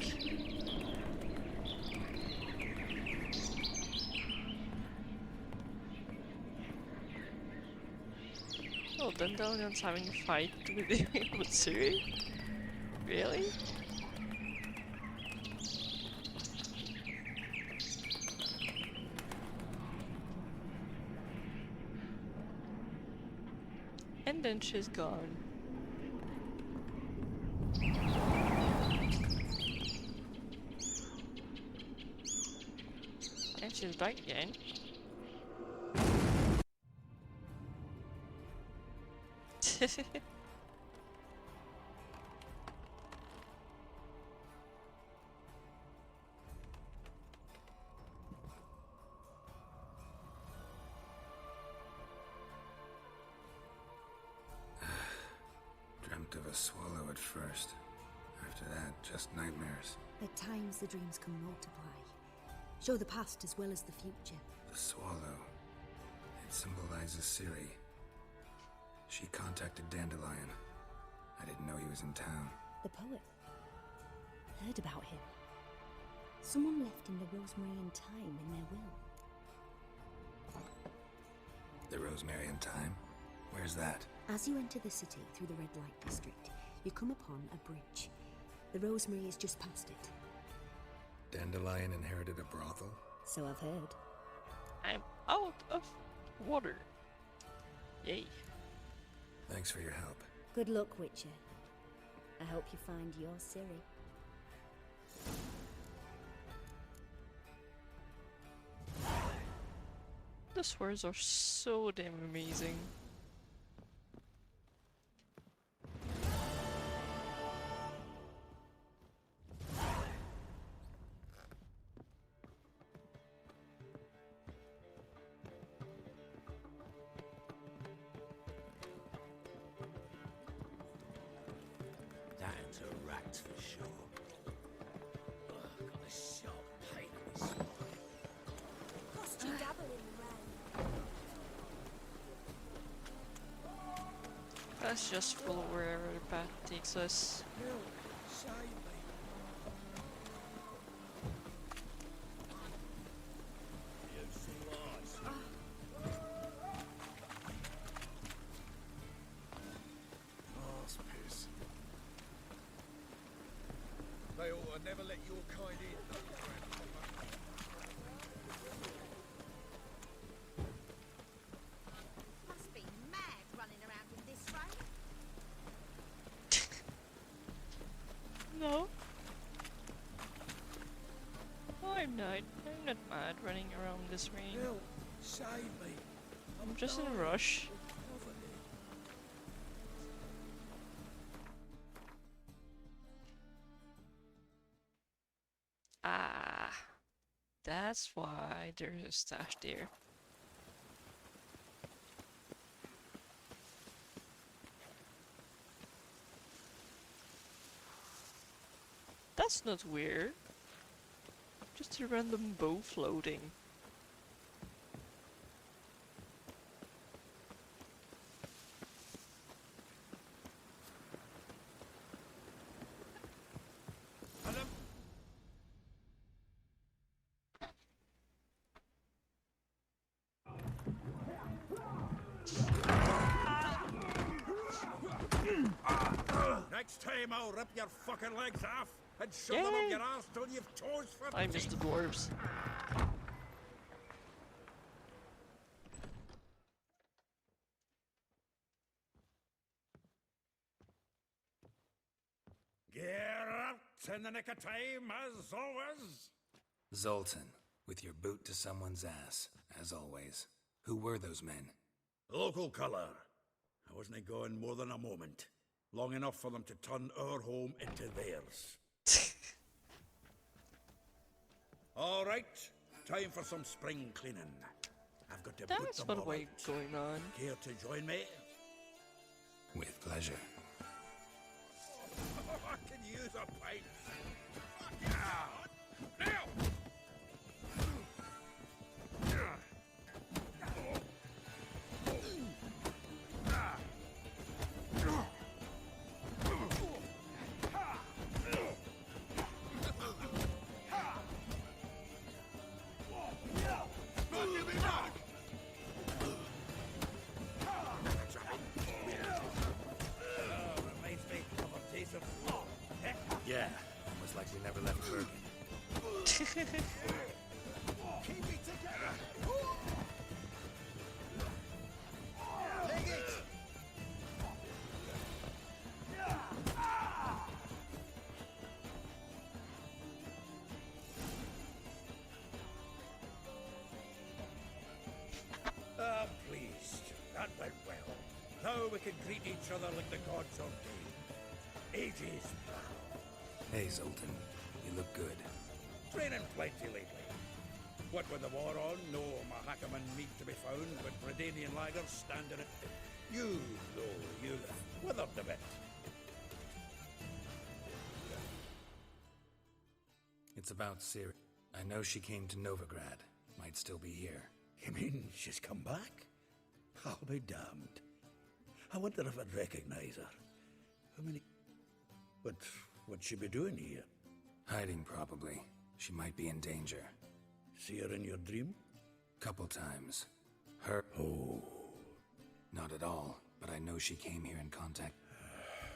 Oh, Dandelion's having a fight with Ciri? Really? And then she's gone. And she's back again. Dreamt of a swallow at first. After that, just nightmares. At times the dreams can multiply. Show the past as well as the future. The swallow. It symbolizes Ciri. She contacted Dandelion. I didn't know he was in town. The poet. Heard about him. Someone left him the rosemary and thyme in their will. The Rosemary and Thyme? Where's that? As you enter the city through the red light district, you come upon a bridge. The rosemary is just past it. Dandelion inherited a brothel? So I've heard. I'm out of water. Yay. Thanks for your help. Good luck, Witcher. I hope you find your Ciri. The swords are so damn amazing. That's a rat for sure. Ugh, got a sharp pain in his spine. Cost you double in the rain. Let's just follow wherever the path takes us. Help, save me. You see eyes. Arse piss. They ought to never let your kind in. Must be mad running around in this rain. No. I'm not mad running around this rain. Help, save me. I'm just in a rush. That's why there's a stash there. That's not weird. Just a random bow floating. Next time I'll rip your fucking legs off and shove them up your ass till you've toes for I miss the dwarves. Get out in the nick of time, as always. Zoltan, with your boot to someone's ass, as always. Who were those men? Local colour. I wasn't going more than a moment. Long enough for them to turn our home into theirs. All right, time for some spring cleaning. I've got to put That's them one all way out. going on. Care to join me? With pleasure. I can use a pint. Fuck yeah! Now! Yeah, almost like we never left Bergen. Keep it together! Leg it! I'm pleased. That went well. Now we can greet each other like the gods ordained. Ages, pal. Hey, Zoltan. You look good. Training plenty lately. What with the war on, no Mahakaman meat to be found, but Redanian lagers standing it. You, though, you've withered a bit. It's about Ciri. I know she came to Novigrad. Might still be here. You mean she's come back? I'll be damned. I wonder if I'd recognize her. How many... But what'd she be doing here? Hiding, probably. She might be in danger. See her in your dream? Couple times. Her... Oh. Not at all, but I know she came here in contact.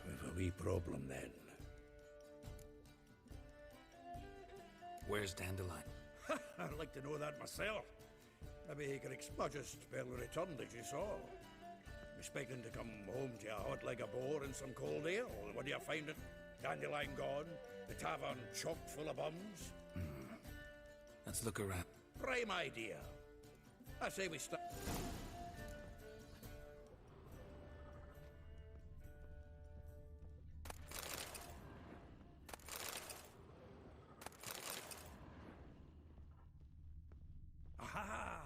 We've a wee problem then. Where's Dandelion? I'd like to know that myself. Maybe he could expunge his spell returned as you saw. Expecting to come home to a hot like a boar and some cold ale. What do you find it? Dandelion gone, the tavern chock full of bums. Let's look around. Prime idea. I say we start. Aha!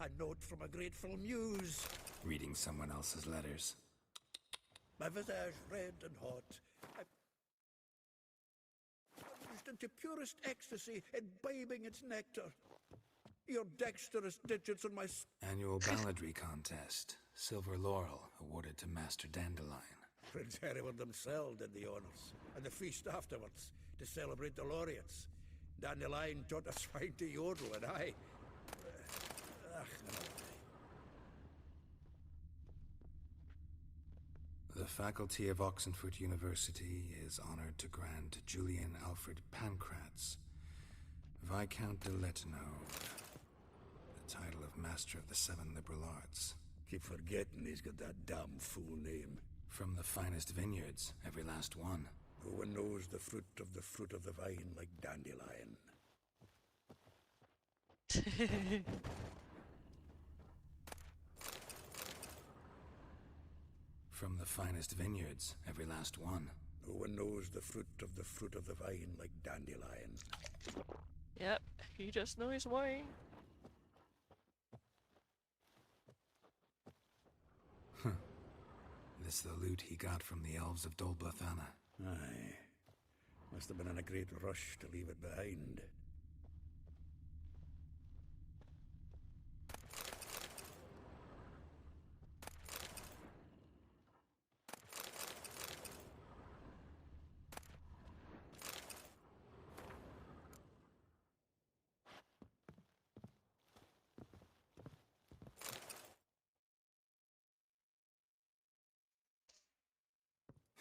A note from a grateful muse. Reading someone else's letters. My visage red and hot. I'm plunged into purest ecstasy, imbibing its nectar. Your dexterous digits on my... Annual balladry contest. Silver Laurel awarded to Master Dandelion. Prince Hereward themselves did the honours, and the feast afterwards, to celebrate the laureates. Dandelion taught us fine to yodel, and I... The faculty of Oxenford University is honored to grant Julian Alfred Pancratz, Viscount de Lettenhove, the title of Master of the Seven Liberal Arts. Keep forgetting he's got that damn fool name. From the finest vineyards, every last one. No one knows the fruit of the vine like Dandelion. From the finest vineyards, every last one. No one knows the fruit of the vine like Dandelion. Yep, he just knows his way. This the loot he got from the elves of Dol Blathanna. Aye. Must have been in a great rush to leave it behind.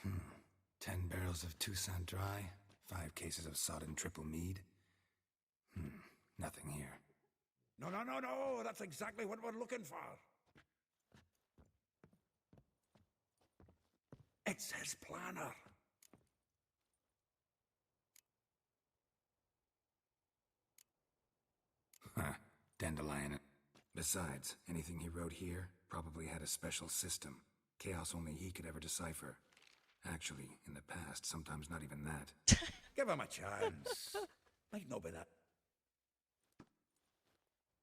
Hmm. 10 barrels of Toussaint Dry, 5 cases of sodden triple mead. Nothing here. No, no, no, no! That's exactly what we're looking for! It's his planner! Huh. Dandelion. Besides, anything he wrote here probably had a special system. Chaos only he could ever decipher. Actually, in the past, sometimes not even that. Give him a chance. Might not be that.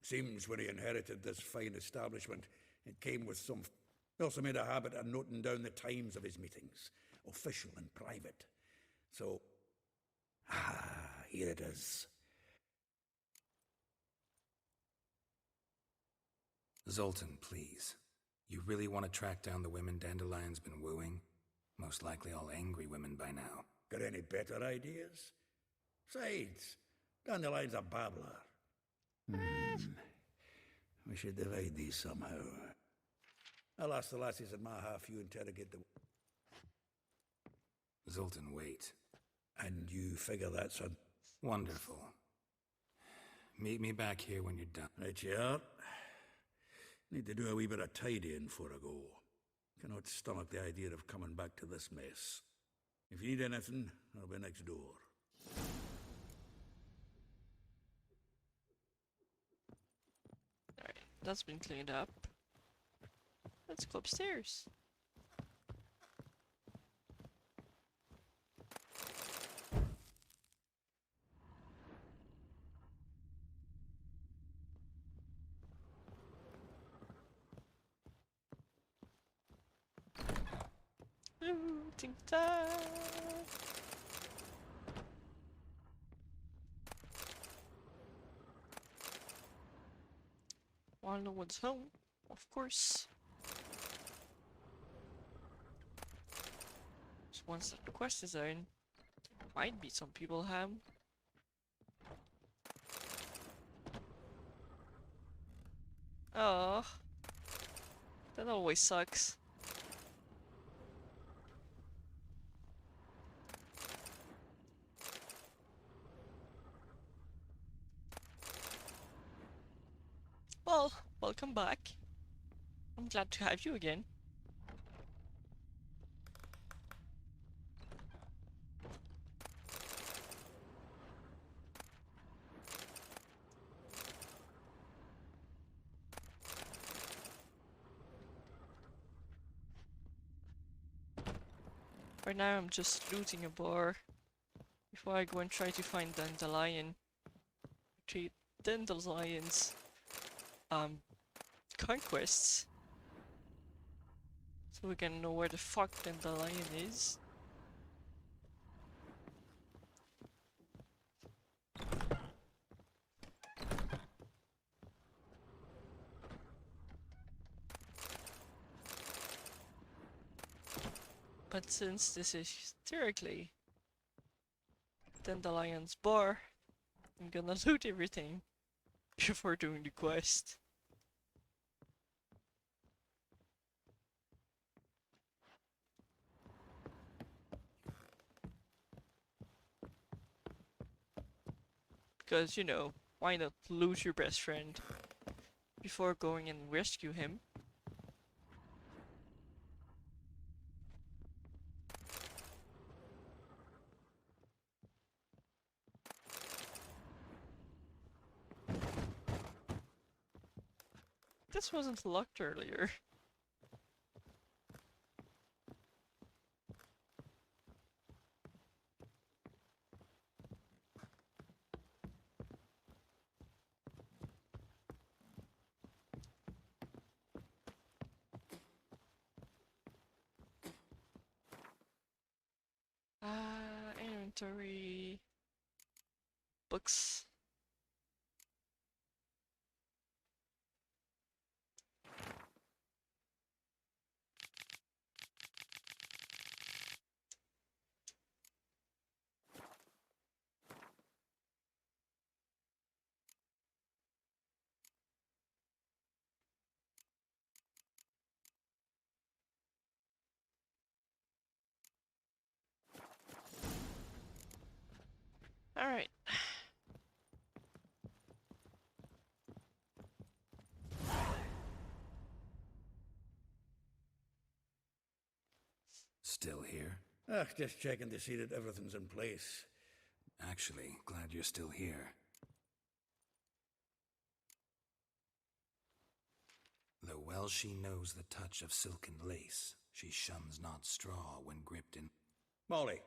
Seems when he inherited this fine establishment, it came with some... He also made a habit of noting down the times of his meetings, official and private. So... here it is. Zoltan, please. You really want to track down the women Dandelion's been wooing? Most likely all angry women by now. Got any better ideas? Besides, Dandelion's a babbler. We should divide these somehow. I'll ask the lassies in my half, you interrogate the... Zoltan, wait. And you figure that, son? Wonderful. Meet me back here when you're done. Right you are. Need to do a wee bit of tidying before I go. Cannot stomach the idea of coming back to this mess. If you need anything, I'll be next door. Alright, that's been cleaned up. Let's go upstairs. Looting time! While no one's home, of course. So once the quest is in, might be some people have. Oh, that always sucks. Well, welcome back. I'm glad to have you again. Right now I'm just looting a bar before I go and try to find Dandelion. Actually, Dandelion's conquests. So we can know where the fuck Dandelion is. But since this is theoretically Dandelion's bar, I'm gonna loot everything before doing the quest. Because, you know, why not lose your best friend before going and rescue him? This wasn't locked earlier. history books. All right. Still here? Just checking to see that everything's in place. Actually, glad you're still here. Though well she knows the touch of silken lace, she shuns not straw when gripped in... Molly,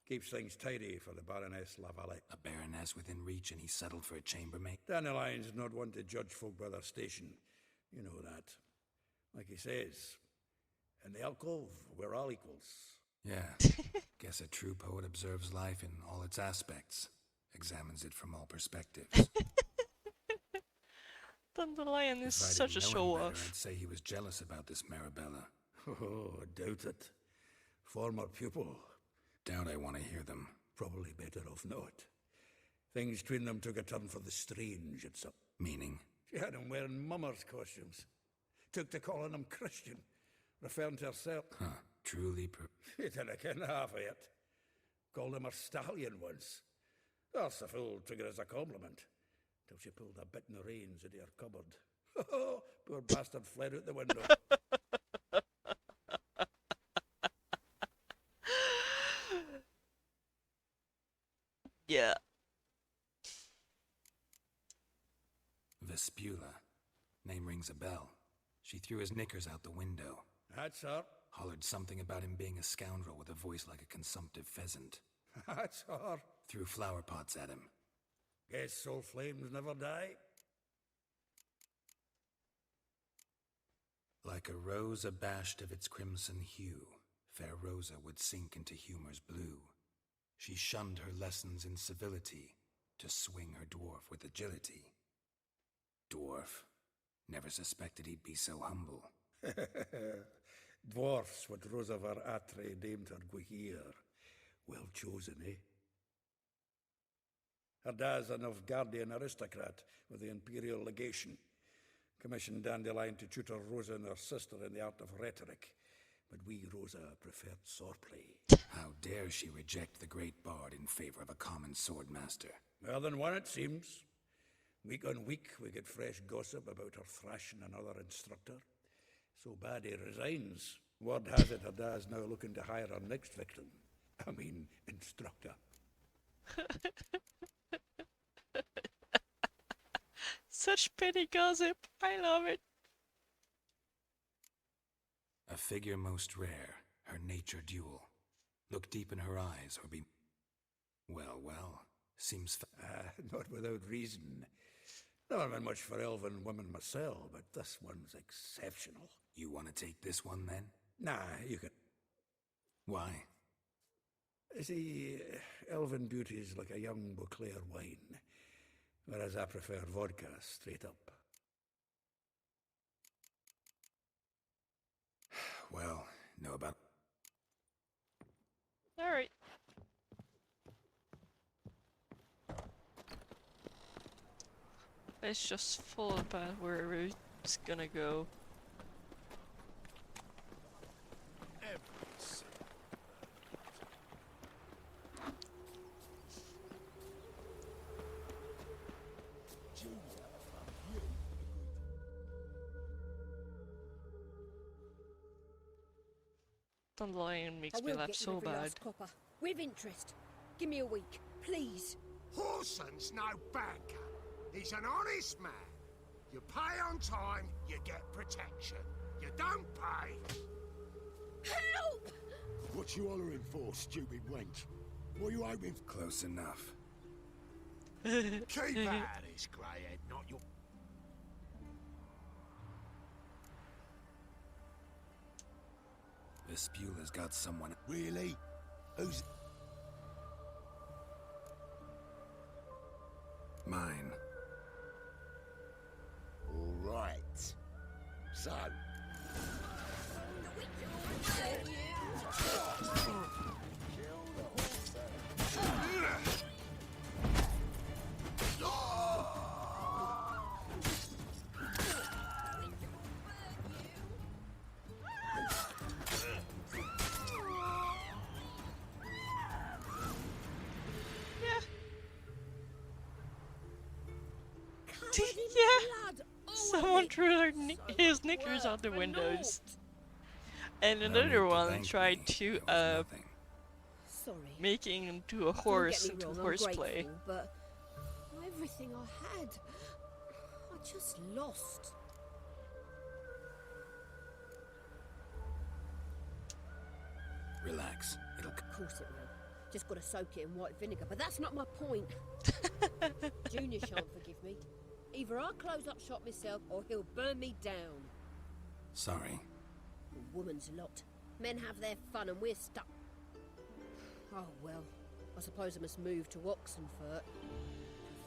keeps things tidy for the Baroness Lavalette. A baroness within reach, and he settled for a chambermaid? Dandelion's not one to judge folk by their station. You know that. Like he says, in the alcove, we're all equals. Yeah. Guess a true poet observes life in all its aspects, examines it from all perspectives. Dandelion is such a show-off. I'd say he was jealous about this Marabella. Oh, I doubt it. Former pupil. Doubt I want to hear them. Probably better off not. Things between them took a turn for the strange, it's up. Meaning? She had him wearing mummers' costumes. Took to calling him Christian, referring to herself. Huh, truly He didn't ken half of it. Called him a stallion once. That's the fool took it as a compliment. Till she pulled a bit in the reins into her cupboard. Oh, poor bastard fled out the window. Yeah. Vespula. Name rings a bell. She threw his knickers out the window. That's her. Hollered something about him being a scoundrel with a voice like a consumptive pheasant. That's her. Threw flower pots at him. Guess soul flames never die. Like a rose abashed of its crimson hue, fair Rosa would sink into humor's blue. She shunned her lessons in civility, to swing her dwarf with agility. Dwarf. Never suspected he'd be so humble. Dwarfs what Rosa var Atre deemed her Guihir. Well chosen, eh? Her dad's a Novgardian aristocrat with the Imperial Legation. Commissioned Dandelion to tutor Rosa and her sister in the art of rhetoric. But we, Rosa, preferred swordplay. How dare she reject the great bard in favor of a common swordmaster? More than one, it seems. Week on week, we get fresh gossip about her thrashing another instructor. So bad he resigns. Word has it her dad's now looking to hire her next victim. I mean, instructor. Such petty gossip. I love it. A figure most rare, her nature dual. Look deep in her eyes or be... Well, seems... Not without reason. Never been much for elven women myself, but this one's exceptional. You want to take this one, then? Nah, you can... Why? See, elven beauty's like a young Beauclair wine, whereas I prefer vodka straight up. Well, know about... Alright. Let's just follow the path where it's gonna go. Dandelion makes me laugh so bad. Copper. With interest. Give me a week, please. Horson's no banker. He's an honest man. You pay on time, you get protection. You don't pay. Help! What you hollering for, stupid wench? What you hoping for? Close enough. Keep out of this, greyhead, not your... Vespula's got someone... Really? Who's... Mine. All right. So. Yeah. Someone threw his knickers out the windows. And another one tried to Sorry. making into a horse into horseplay. But everything I had, I just lost. Relax. It'll. Of course it will. Just got to soak it in white vinegar. But that's not my point. Junior shan't forgive me. Either I'll close up shop myself or he'll burn me down. Sorry. A woman's lot. Men have their fun and we're stuck. Oh well, I suppose I must move to Oxenfurt.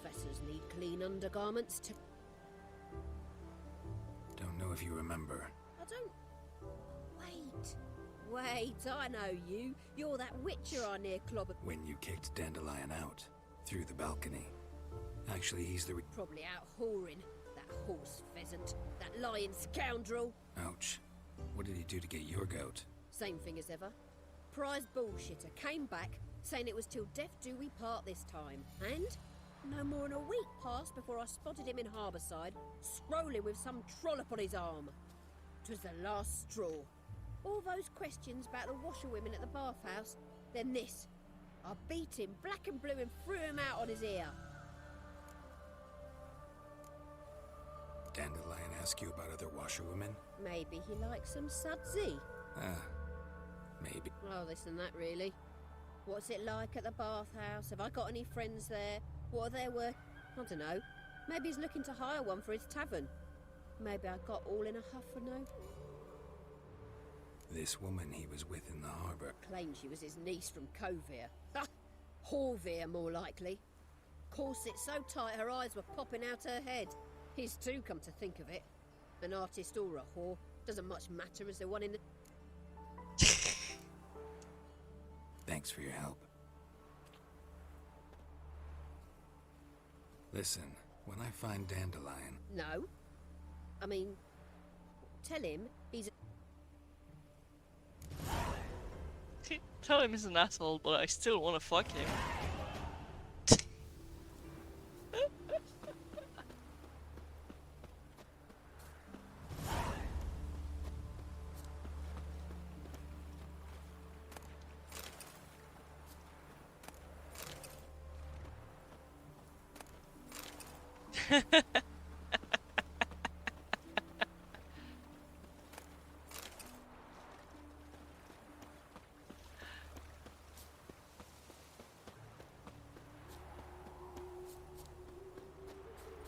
Professors need clean undergarments to... Don't know if you remember. I don't... Wait, I know you. You're that witcher I near clobber... When you kicked Dandelion out, through the balcony. Actually, he's the Probably out whoring. That horse pheasant. That lying scoundrel. Ouch. What did he do to get your goat? Same thing as ever. Prize bullshitter came back, saying it was till death do we part this time. And no more than a week passed before I spotted him in Harbourside, scrolling with some trollop on his arm. 'Twas the last straw. All those questions about the washerwomen at the bathhouse, then this. I beat him black and blue and threw him out on his ear. Dandelion ask you about other washerwomen? Maybe he likes some sudsy. Maybe. Oh, this and that, really. What's it like at the bathhouse? Have I got any friends there? What are their work? I don't know. Maybe he's looking to hire one for his tavern. Maybe I got all in a huff for no. This woman he was with in the harbour. Claimed she was his niece from Kovir. Ha! Horvir, more likely. Corset so tight her eyes were popping out her head. His too, come to think of it. An artist or a whore. Doesn't much matter as the one in the... Thanks for your help. Listen, when I find Dandelion... No. I mean, tell him he's... Tell him he's an asshole, but I still want to fuck him.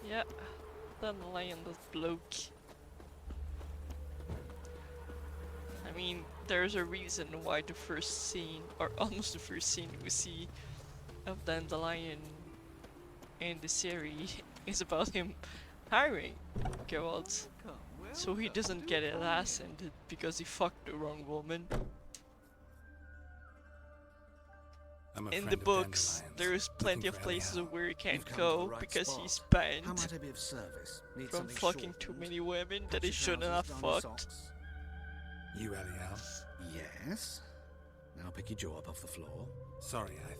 Yeah, Dandelion, this bloke. I mean, there's a reason why the first scene, or almost the first scene we see of Dandelion in the series is about him hiring Geralt, so he doesn't get his ass ended because he fucked the wrong woman. In the books, there's plenty of places where he can't go because he's banned How might I be of service? Need from something fucking short too and many women that patch he your shouldn't have trousers down your fucked. socks? You, Elial? Yes. Now pick your jaw up off the floor. Sorry, I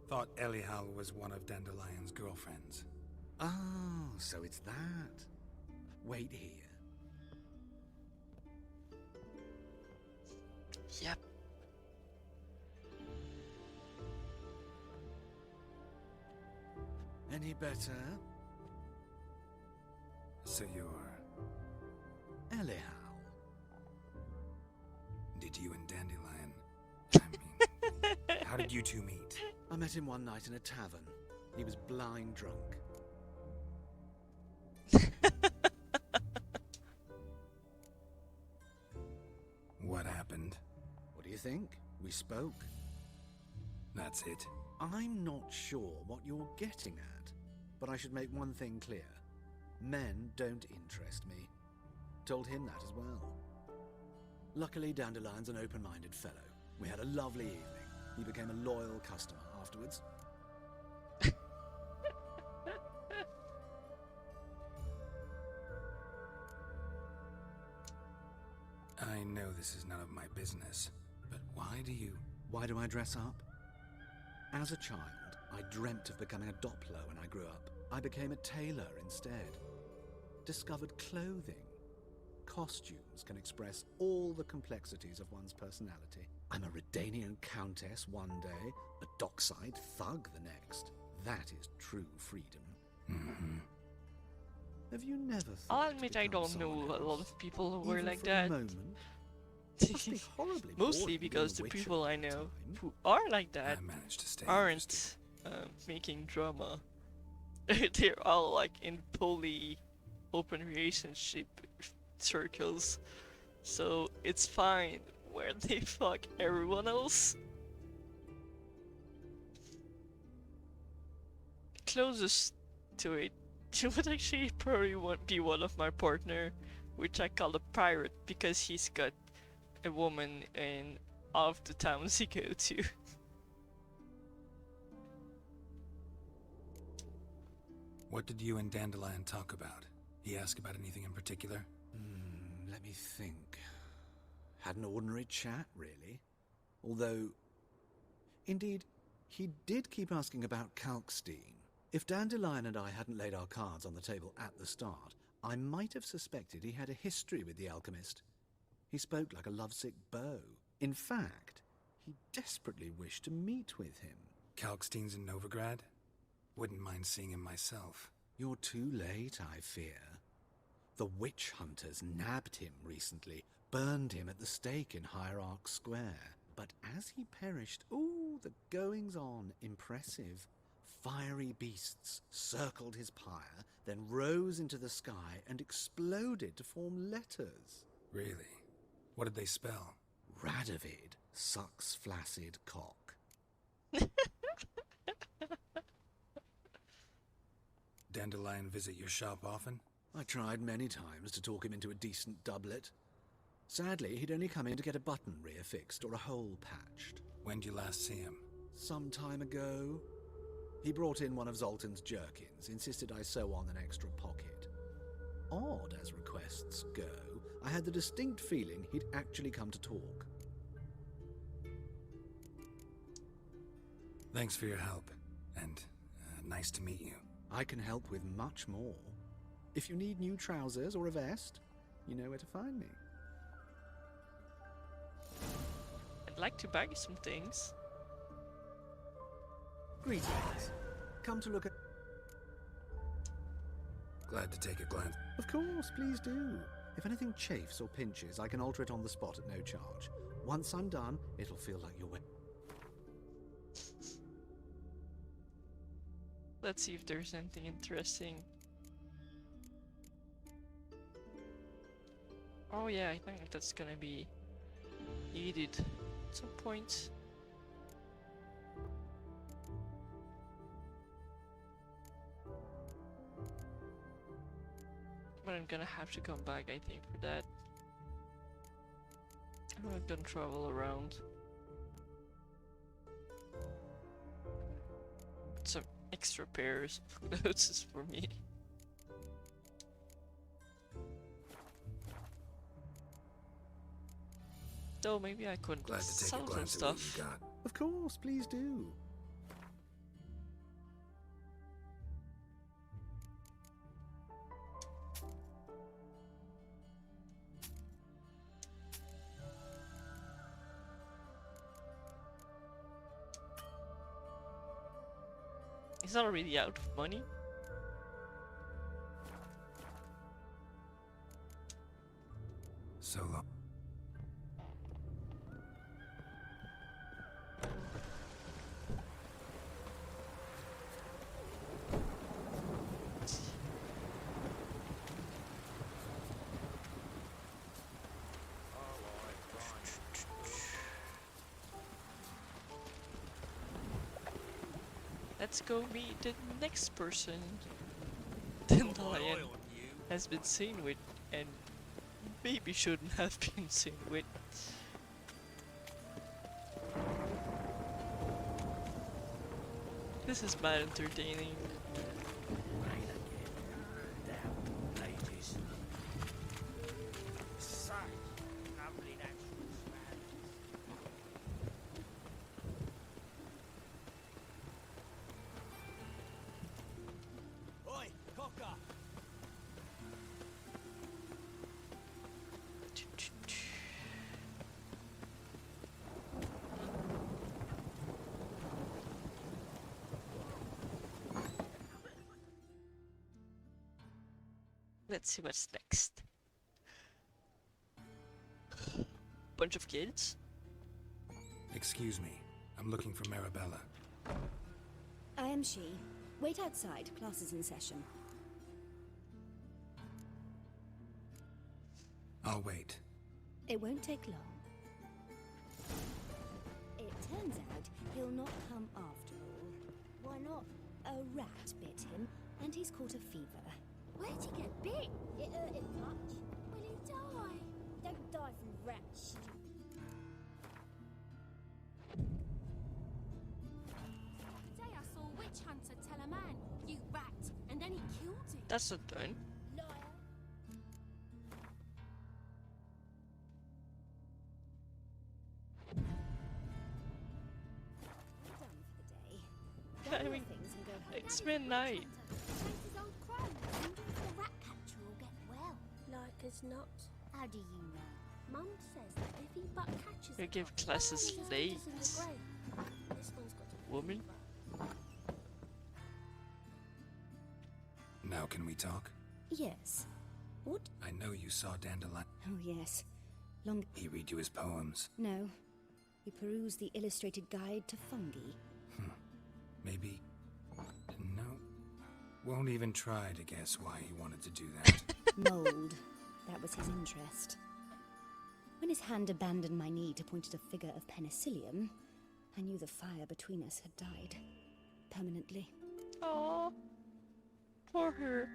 thought Elial was one of Dandelion's girlfriends. Oh, so it's that. Wait here. Yep. Any better? So you're... Elial. Did you and Dandelion... I mean... how did you two meet? I met him one night in a tavern. He was blind drunk. What happened? What do you think? We spoke. That's it. I'm not sure what you're getting at, but I should make one thing clear. Men don't interest me. Told him that as well. Luckily, Dandelion's an open-minded fellow. We had a lovely evening. He became a loyal customer afterwards. I know this is none of my business, but why do I dress up? As a child, I dreamt of becoming a Doppler when I grew up. I became a tailor instead. Discovered clothing. Costumes can express all the complexities of one's personality. I'm a Redanian countess one day, a dockside thug the next. That is true freedom. Mm-hmm. Have you never thought I'll admit I don't know a lot of people who were even like for a that. moment? Must be horribly Mostly boring because being the a witch people all I the know time. who are like that I managed to stay aren't making drama. They're all like in poly open relationship circles, so it's fine where they fuck everyone else. Closest to it would actually probably be one of my partner, which I call a pirate because he's got a woman in all of the towns he go to. What did you and Dandelion talk about? He asked about anything in particular? Let me think. Had an ordinary chat, really. Although, indeed, he did keep asking about Kalkstein. If Dandelion and I hadn't laid our cards on the table at the start, I might have suspected he had a history with the alchemist. He spoke like a lovesick beau. In fact, he desperately wished to meet with him. Kalkstein's in Novigrad? Wouldn't mind seeing him myself. You're too late, I fear. The witch hunters nabbed him recently, burned him at the stake in Hierarch Square. But as he perished, ooh, the goings-on, impressive. Fiery beasts circled his pyre, then rose into the sky and exploded to form letters. Really? What did they spell? Radovid sucks flaccid cock. Dandelion visit your shop often? I tried many times to talk him into a decent doublet. Sadly, he'd only come in to get a button reaffixed or a hole patched. When did you last see him? Some time ago. He brought in one of Zoltan's jerkins, insisted I sew on an extra pocket. Odd as requests go, I had the distinct feeling he'd actually come to talk. Thanks for your help, and nice to meet you. I can help with much more. If you need new trousers or a vest, you know where to find me. I'd like to buy you some things. Greetings. Come to look at... Glad to take a glance. Of course, please do. If anything chafes or pinches, I can alter it on the spot at no charge. Once I'm done, it'll feel like you're... Let's see if there's anything interesting. Oh yeah, I think that's gonna be needed at some point. But I'm gonna have to come back, I think, for that. I'm not gonna travel around. Some extra pairs of clothes is for me. Though maybe I could Glad to take sell a some glance at what stuff. you got. Of course, please do. He's not really out of money. So long. Let's go meet the next person Dandelion has been seen with and maybe shouldn't have been seen with. This is bad entertaining. Oi, cocker! Let's see what's next. Bunch of kids. Excuse me. I'm looking for Marabella. I am she. Wait outside. Class is in session. I'll wait. It won't take long. It turns out he'll not come after all. Why not? A rat bit him, and he's caught a fever. Where'd he get bit? It hurt him much. Will he die? Don't die from rats. The day I saw a witch hunter tell a man, "You rat," and then he killed him. That's not done. Liar. We're done for the day. I Gather your mean, things and go home. it's midnight. Changed his old clothes. Wonder if the rat catcher will get well. Like as not. How do you know? Mum says that if he but catches You it, give classes he late. stays in the grave. This one's got to be Woman. Now can we talk? Yes. What? I know you saw Dandelion. Oh, yes. Long... He read you his poems. No. We perused the illustrated guide to fungi. Maybe... No. Won't even try to guess why he wanted to do that. Mold. That was his interest. When his hand abandoned my knee to point at a figure of penicillium, I knew the fire between us had died. Permanently. Aww. Poor her.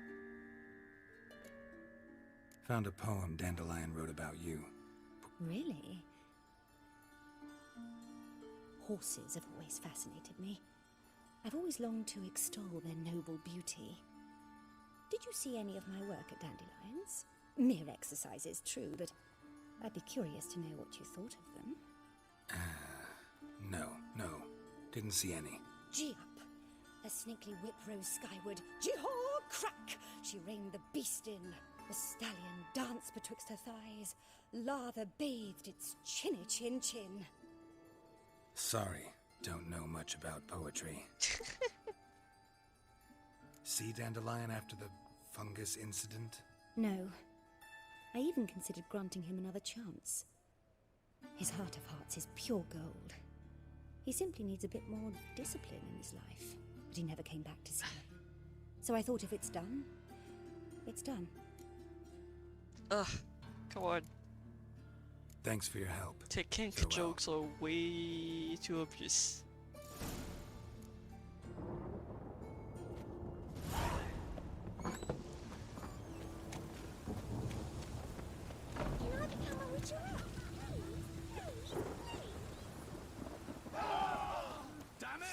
Found a poem Dandelion wrote about you. Really? Horses have always fascinated me. I've always longed to extol their noble beauty. Did you see any of my work at Dandelions? Mere exercises, true, but I'd be curious to know what you thought of them. No. Didn't see any. Gee up! A snaky whip rose skyward. Jee-haw! Crack! She reined the beast in. The stallion danced betwixt her thighs. Lather bathed its chinny chin. Sorry, don't know much about poetry. See Dandelion after the fungus incident? No. I even considered granting him another chance. His heart of hearts is pure gold. He simply needs a bit more discipline in his life. But he never came back to see me. So I thought if it's done, it's done. Ugh. Come on. Thanks for your help. The kink Farewell. jokes are way too obvious. Can I become a witcher out? Please? Damn it!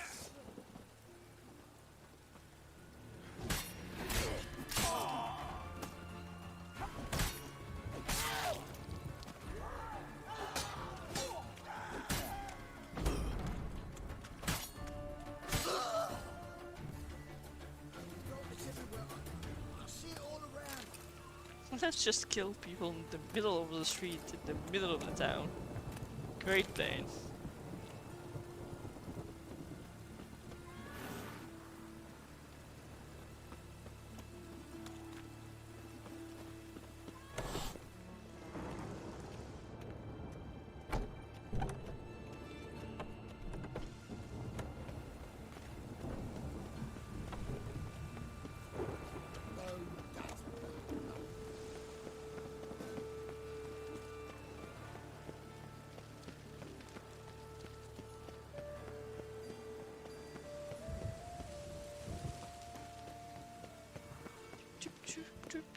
Let's just kill people in the middle of the street, in the middle of the town. Great plan.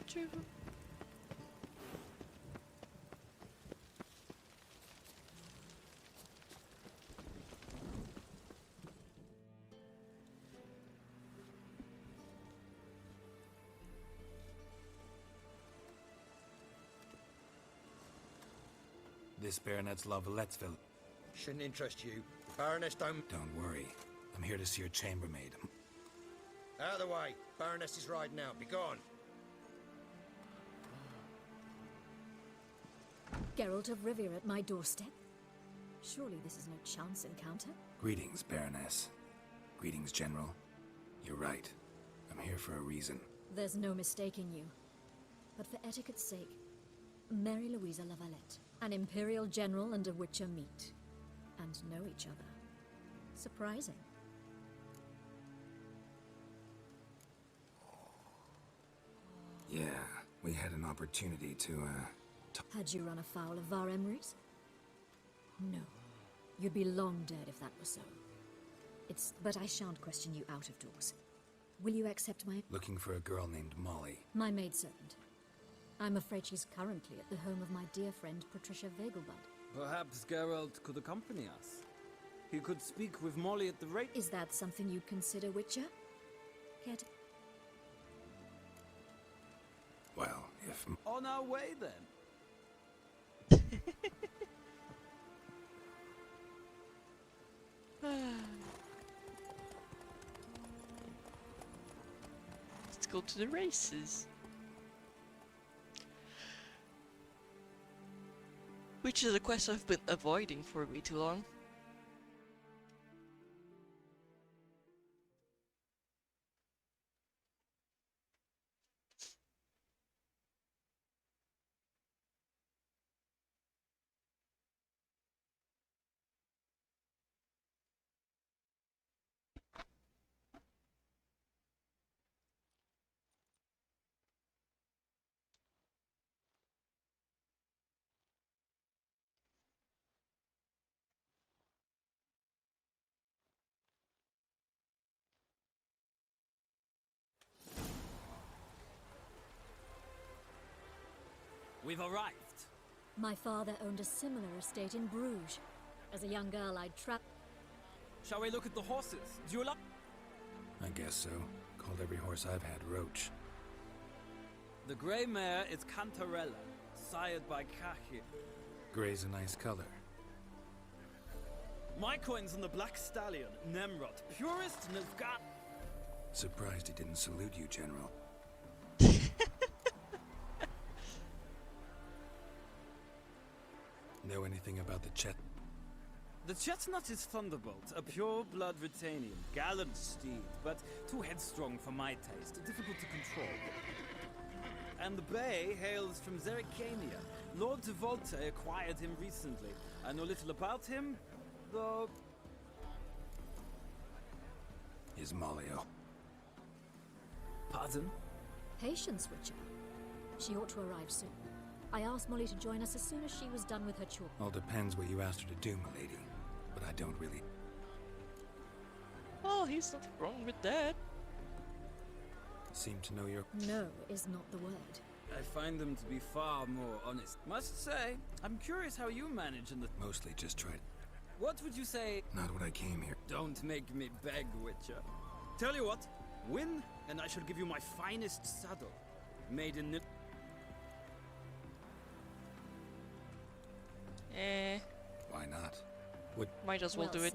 to... This Baronet's Lavallette'sville. Shouldn't interest you. Baroness don't... Don't worry. I'm here to see your chambermaid. Out of the way. Baroness is riding out. Be gone. Geralt of Rivia at my doorstep? Surely this is no chance encounter? Greetings, Baroness. Greetings, General. You're right. I'm here for a reason. There's no mistaking you. But for etiquette's sake, Mary Louisa Lavalette, an Imperial General and a Witcher meet. And know each other. Surprising. Yeah, we had an opportunity to, Had you run afoul of Var Emrys? No. You'd be long dead if that were so. But I shan't question you out of doors. Will you accept my... Looking for a girl named Molly. My maidservant. I'm afraid she's currently at the home of my dear friend Patricia Vegelbud. Perhaps Geralt could accompany us. He could speak with Molly at the rate... Is that something you'd consider, Witcher? Care to... Well, if... On our way, then. Let's go to the races. Which is a quest I've been avoiding for way too long. We've arrived. My father owned a similar estate in Bruges. As a young girl, I'd Shall we look at the horses? Do you like... I guess so. Called every horse I've had Roach. The grey mare is Cantarella, sired by Catgirl. Gray's a nice color. My coin's on the black stallion, Nemrod, purest Nilfgaard. Surprised he didn't salute you, General. Know anything about the Chet? The chestnut is Thunderbolt, a pure-blood Retanian, gallant steed, but too headstrong for my taste, difficult to control. And the bay hails from Zericania. Lord de Volte acquired him recently. I know little about him, though... Is Molly up? Pardon? Patience, Witcher. She ought to arrive soon. I asked Molly to join us as soon as she was done with her chore. All depends what you asked her to do, milady. But I don't really... Oh, he's not wrong with that. Seem to know your... No is not the word. I find them to be far more honest. Must say, I'm curious how you manage in the... Mostly just tried... What would you say... Not what I came here. Don't make me beg, Witcher. Tell you what, win, and I shall give you my finest saddle. Made in... Why not? Might as well do it.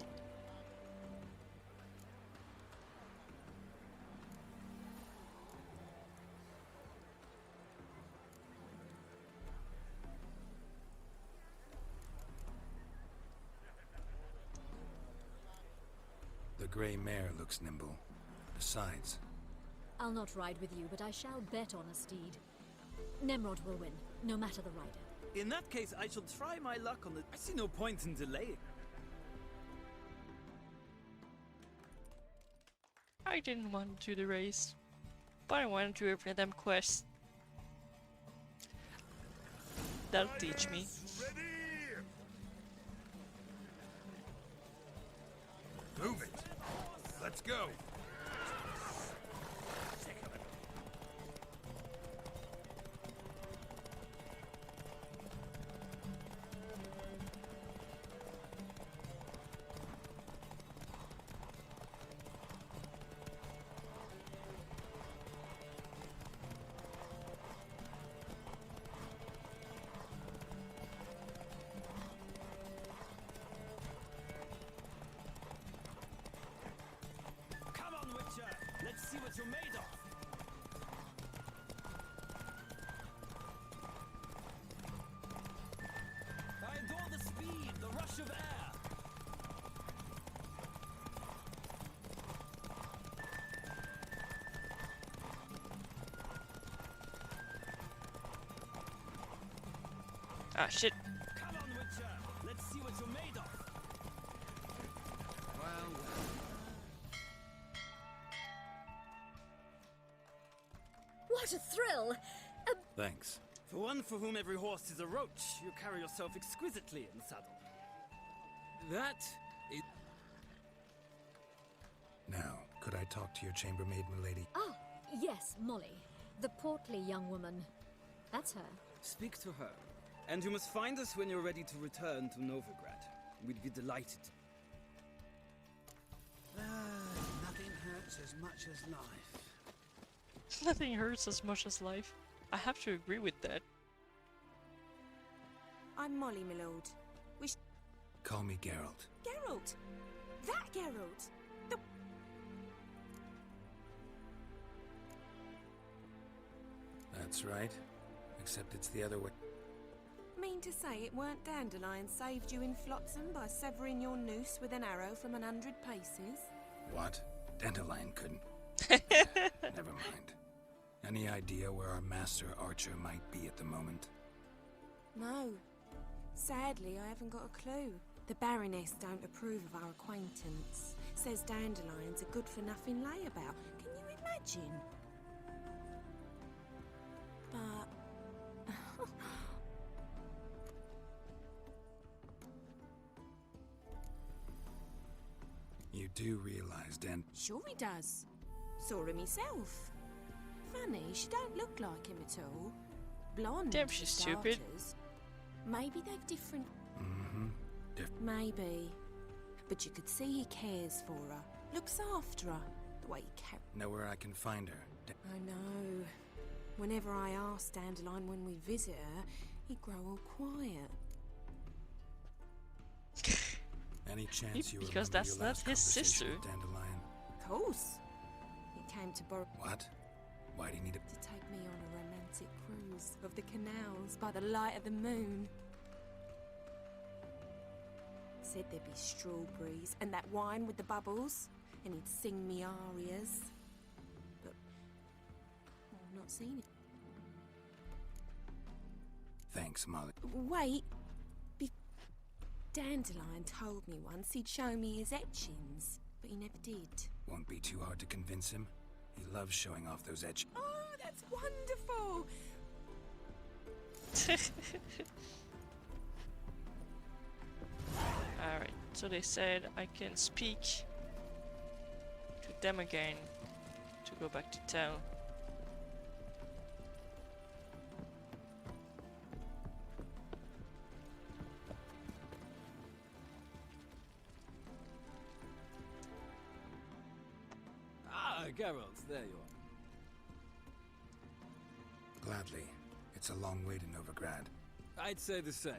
The grey mare looks nimble. Besides... I'll not ride with you, but I shall bet on a steed. Nemrod will win, no matter the rider. In that case, I shall try my luck on the... I see no point in delaying. I didn't want to do the race, but I wanted to replay them quests. That'll teach me. Move it. Let's go. Ah, shit. Come on, Witcher. Let's see what you're made of. Well, What a thrill! Thanks. For one for whom every horse is a roach, you carry yourself exquisitely in the saddle. That is... Now, could I talk to your chambermaid, milady? Ah, yes, Molly. The portly young woman. That's her. Speak to her. And you must find us when you're ready to return to Novigrad. We'd be delighted. Nothing hurts as much as life. Nothing hurts as much as life. I have to agree with that. I'm Molly, my lord. Call me Geralt. Geralt! That Geralt! The... That's right. Except it's the other way. Mean to say it weren't Dandelion saved you in Flotsam by severing your noose with an arrow from 100 paces? What? Dandelion couldn't. Never mind. Any idea where our master archer might be at the moment? No. Sadly, I haven't got a clue. The Baroness don't approve of our acquaintance. Says Dandelion's a good-for-nothing layabout. Can you imagine? But... You do realize Sure he does. Saw him himself. Funny, she don't look like him at all. Blonde, Damn, for she's stupid. starters. Maybe they've different... Mm-hmm. Maybe. But you could see he cares for her. Looks after her. The way he carries... Know where I can find her? I know. Whenever I ask Dandelion when we visit her, he'd grow all quiet. Any chance you Because remember that's your not last his conversation sister. with Dandelion? Of course. He came to borrow... What? Why do you need To take me on a romantic cruise of the canals by the light of the moon. Said there'd be strawberries and that wine with the bubbles, and he'd sing me arias. But I've not seen it. Thanks, Molly. Wait. Dandelion told me once he'd show me his etchings, but he never did. Won't be too hard to convince him. He loves showing off those etchings. Oh, that's wonderful! Alright, so they said I can speak to them again to go back to town. Ah, Geralt, there you are. Gladly. It's a long way to Novigrad. I'd say the same.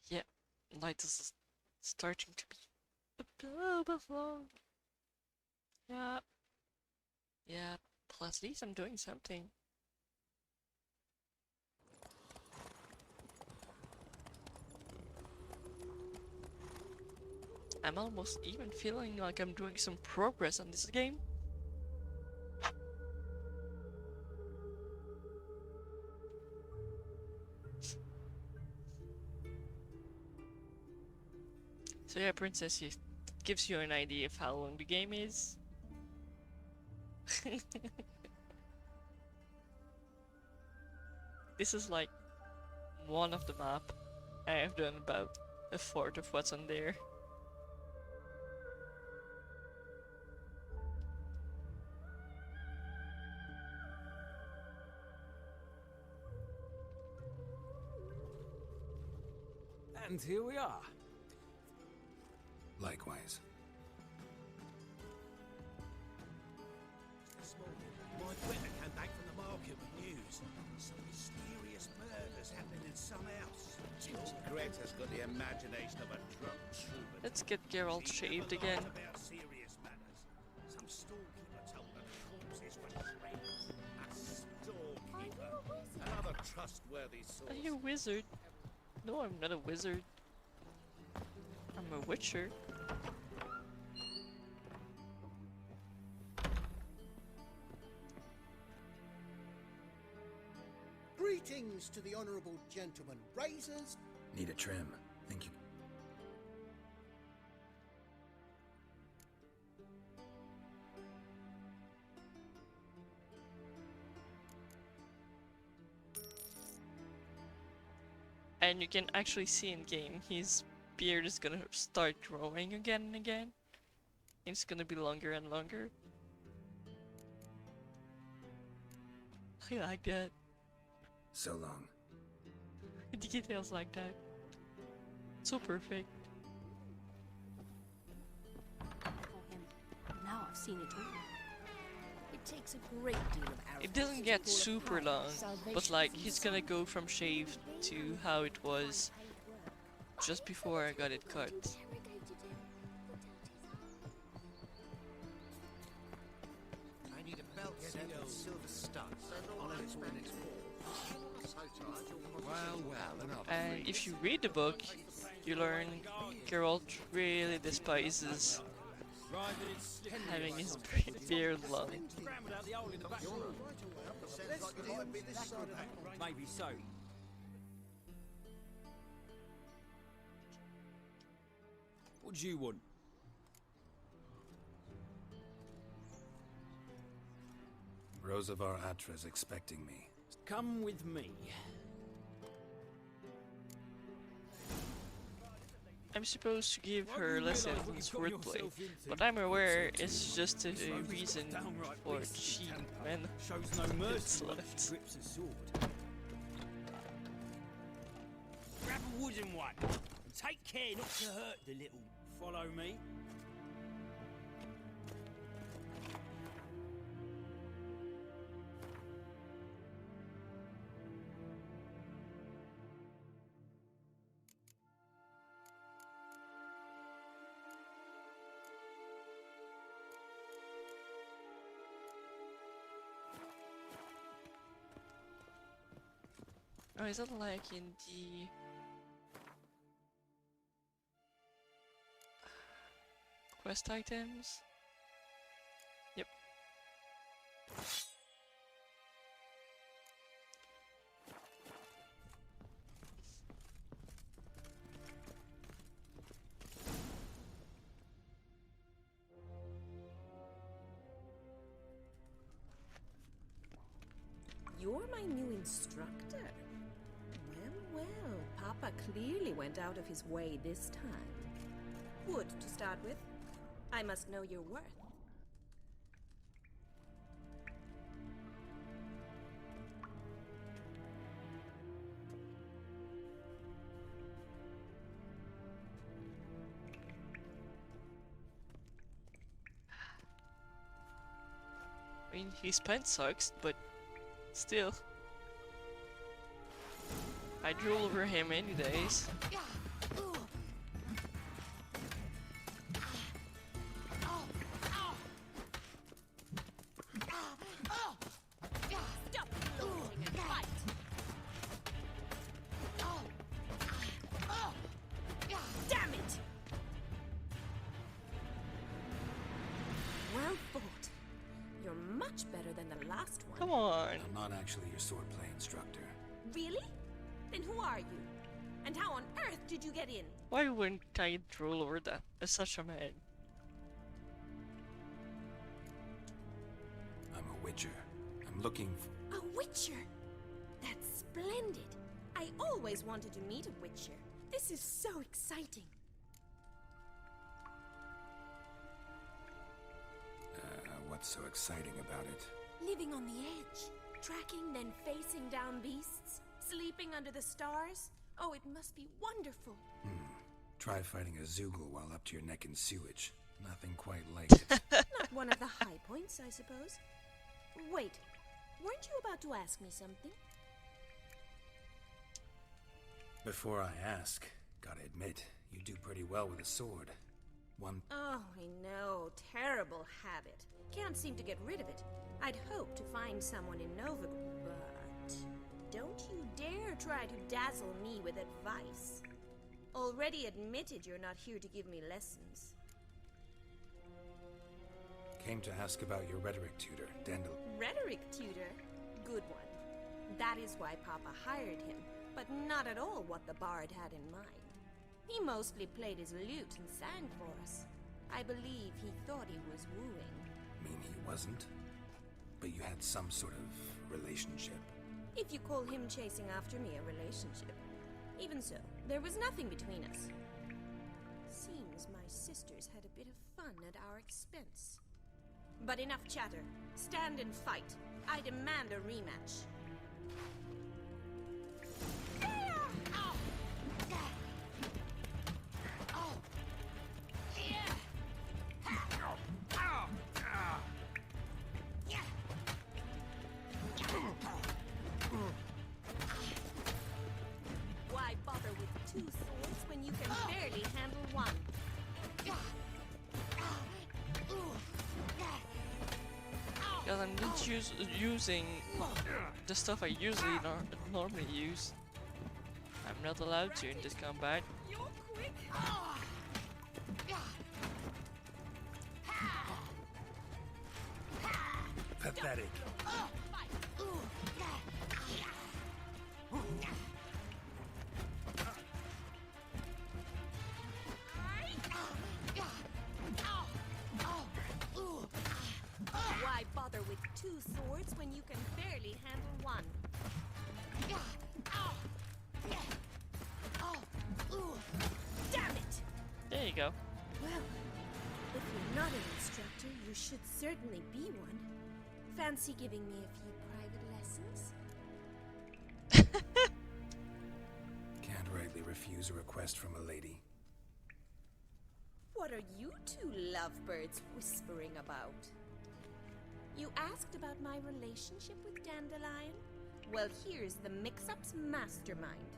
Yeah, night is starting to be a little bit long. Yeah. Yeah, but at least I'm doing something. I'm almost even feeling like I'm doing some progress on this game. So yeah, Princess, it gives you an idea of how long the game is. This is like one of the map. I have done about a fourth of what's on there. And here we are. Likewise. This morning, my brother came back from the market with news. Some mysterious murders happening in some house. Greta's got the imagination of a drunk troubadour. Let's get Geralt shaved again. About serious matters. Some storekeeper told her corpses were trains. A storekeeper. trustworthy source. Are you a wizard? No, I'm not a wizard. I'm a witcher. Greetings to the honourable gentleman. Razors. Need a trim. Think you... And you can actually see in game his beard is gonna start growing again and again. It's gonna be longer and longer. I like that. So long. The details like that. So perfect. Now I've seen it all. It takes a great deal of arrogance. It doesn't get to call a super power long, salvation but like from he's some gonna go from shaved to how it was just before I got it cut. I need a belt set with silver studs on a little minute. And if you read the book, you learn Geralt really despises having his beard long. Maybe so. What do you want? Rosavar Atra's expecting me. Come with me. I'm supposed to give her lessons in swordplay, but I'm aware it's just a reason for cheap men. Shows no mercy when she grips a sword. Grab a wooden one. And take care not to hurt the little. Follow me. Oh, is that like in the... quest items? Yep. You're my new instructor. Well, Papa clearly went out of his way this time. Wood, to start with. I must know your worth. I mean, his pen sucks, but still. I drool over him any days. Damn it! Well fought. You're much better than the last one. Come on. I'm not actually your swordplay instructor. Really? Then who are you? And how on earth did you get in? Why wouldn't I drool over that as such a man? I'm a witcher. I'm looking for... A witcher? That's splendid. I always wanted to meet a witcher. This is so exciting. What's so exciting about it? Living on the edge. Tracking, then facing down beasts. Sleeping under the stars. Oh, it must be wonderful. Try fighting a Zoogle while up to your neck in sewage. Nothing quite like it. Not one of the high points, I suppose. Wait, weren't you about to ask me something? Before I ask, gotta admit, you do pretty well with a sword. Oh, I know. Terrible habit. Can't seem to get rid of it. I'd hoped to find someone in Novigrad, but... don't you dare try to dazzle me with advice. Already admitted you're not here to give me lessons. Came to ask about your rhetoric tutor, Rhetoric tutor? Good one. That is why Papa hired him, but not at all what the bard had in mind. He mostly played his lute and sang for us. I believe he thought he was wooing. Mean he wasn't? But you had some sort of relationship. If you call him chasing after me a relationship. Even so, there was nothing between us. Seems my sisters had a bit of fun at our expense. But enough chatter. Stand and fight. I demand a rematch. Why bother with two swords when you can barely handle one? Because I'm not using the stuff I usually normally use. I'm not allowed to in this combat. Pathetic. Why bother with two swords when you can barely handle one? Damn it! There you go. Well, if you're not an instructor, you should certainly be one. Fancy giving me a few private lessons? Can't rightly refuse a request from a lady. What are you two lovebirds whispering about? You asked about my relationship with Dandelion? Well, here's the mix-up's mastermind.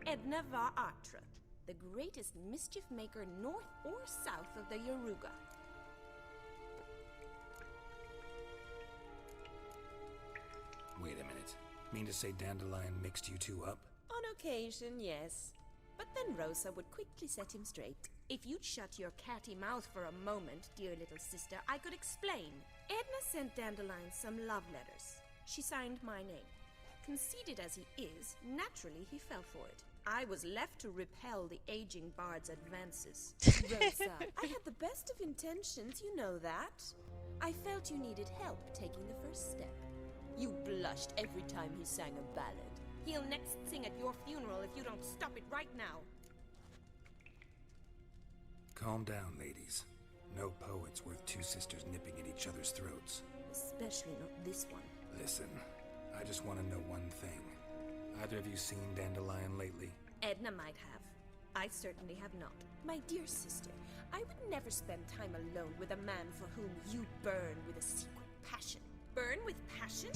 Edna Va Atra, the greatest mischief maker north or south of the Yaruga. Wait a minute. Mean to say Dandelion mixed you two up? On occasion, yes. But then Rosa would quickly set him straight. If you'd shut your catty mouth for a moment, dear little sister, I could explain. Edna sent Dandelion some love letters. She signed my name. Conceited as he is, naturally he fell for it. I was left to repel the aging bard's advances. Rosa, I had the best of intentions, you know that. I felt you needed help taking the first step. You blushed every time he sang a ballad. He'll next sing at your funeral if you don't stop it right now. Calm down, ladies. No poet's worth two sisters nipping at each other's throats. Especially not this one. Listen, I just want to know one thing. Either of you seen Dandelion lately? Edna might have. I certainly have not. My dear sister, I would never spend time alone with a man for whom you burn with a secret passion. Burn with passion?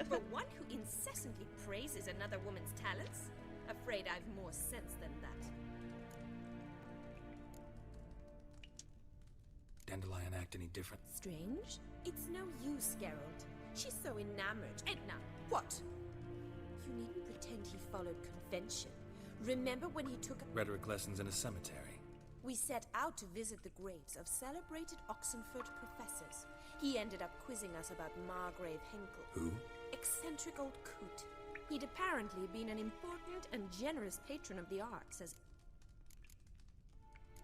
For one who incessantly praises another woman's talents? Afraid I've more sense than that. Dandelion act any different? Strange? It's no use, Geralt. She's so enamored. Edna, what? You needn't pretend he followed convention. Remember when he took Rhetoric lessons in a cemetery. We set out to visit the graves of celebrated Oxenford professors. He ended up quizzing us about Margrave Henkel. Who? Eccentric old coot. He'd apparently been an important and generous patron of the arts as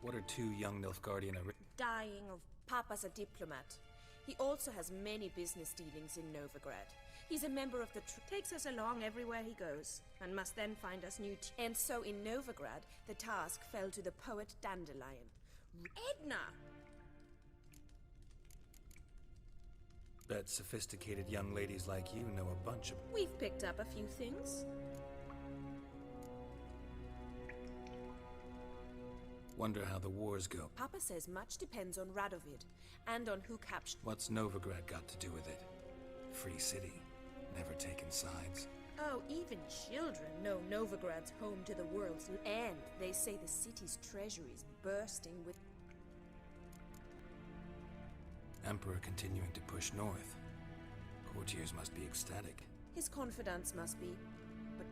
What are two young Nilfgaardian dying of Papa's a diplomat. He also has many business dealings in Novigrad. He's a member of the takes us along everywhere he goes, and must then find us new and so in Novigrad, the task fell to the poet Dandelion. Edna! Bet sophisticated young ladies like you know a bunch of... We've picked up a few things. Wonder how the wars go. Papa says much depends on Radovid, and on who captured... What's Novigrad got to do with it? Free city. Never taken sides. Oh, even children know Novigrad's home to the world's end. They say the city's treasury is bursting with... Emperor continuing to push north. Courtiers must be ecstatic. His confidants must be.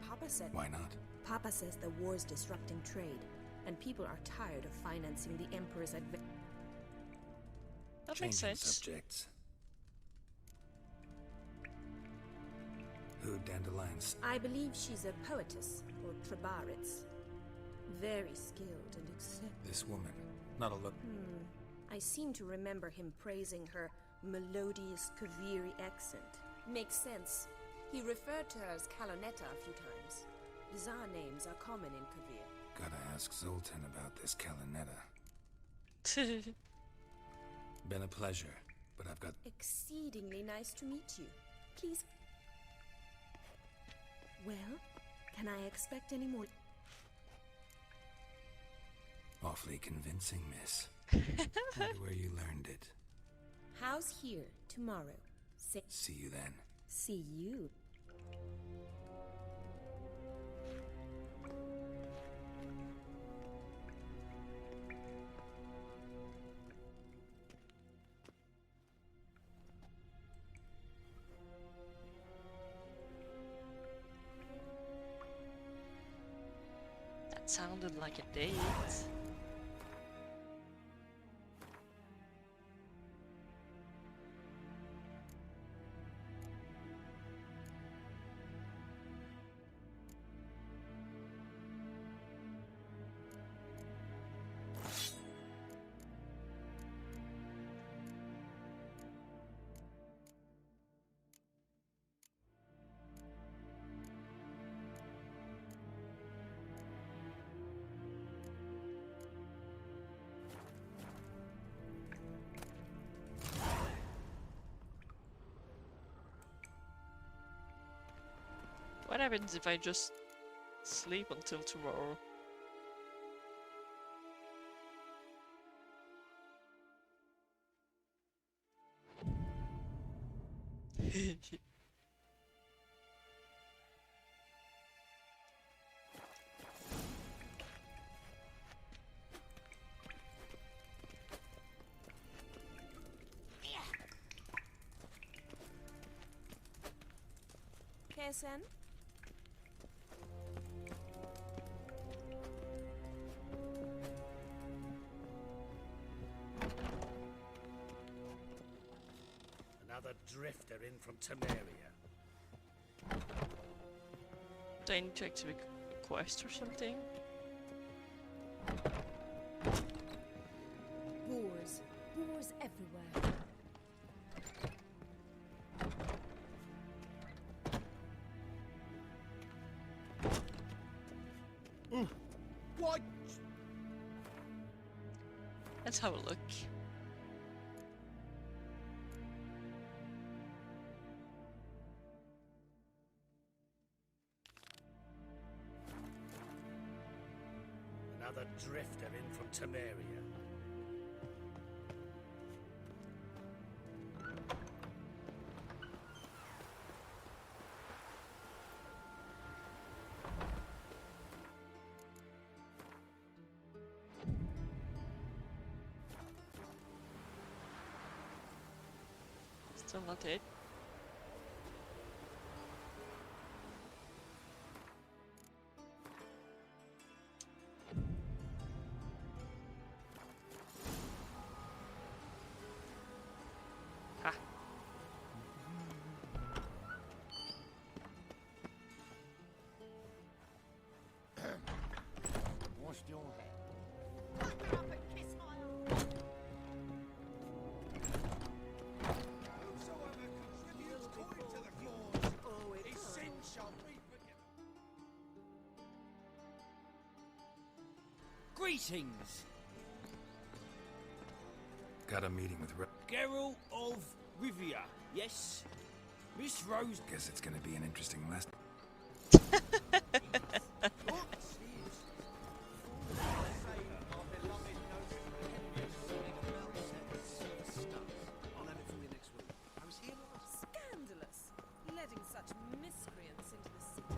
Papa said... Why not? Papa says the war's disrupting trade, and people are tired of financing the Emperor's That makes Changing sense. subjects. Who Dandelion's? I believe she's a poetess, or Trebaritz. Very skilled and accepted. This woman. Not a look. I seem to remember him praising her melodious Kaviri accent. Makes sense. He referred to her as Kalonetta a few times. Bizarre names are common in Kavir. Gotta ask Zoltan about this Kalonetta. Been a pleasure, but I've got... Exceedingly nice to meet you. Please. Well, can I expect any more? Awfully convincing, miss. Wonder where you learned it. How's here tomorrow? See you then. See you. That sounded like a date. What happens if I just sleep until tomorrow? KSN? Another drifter in from Temeria. Do I need to activate a quest or something? Boars. Boars everywhere. What? Let's have a look. Another drifter in from Temeria. Still not it. Ha. Washed your head. Greetings! Got a meeting with Geralt of Rivia, yes? Miss Rose... Guess it's gonna be an interesting lesson. Scandalous! Letting such miscreants into the city.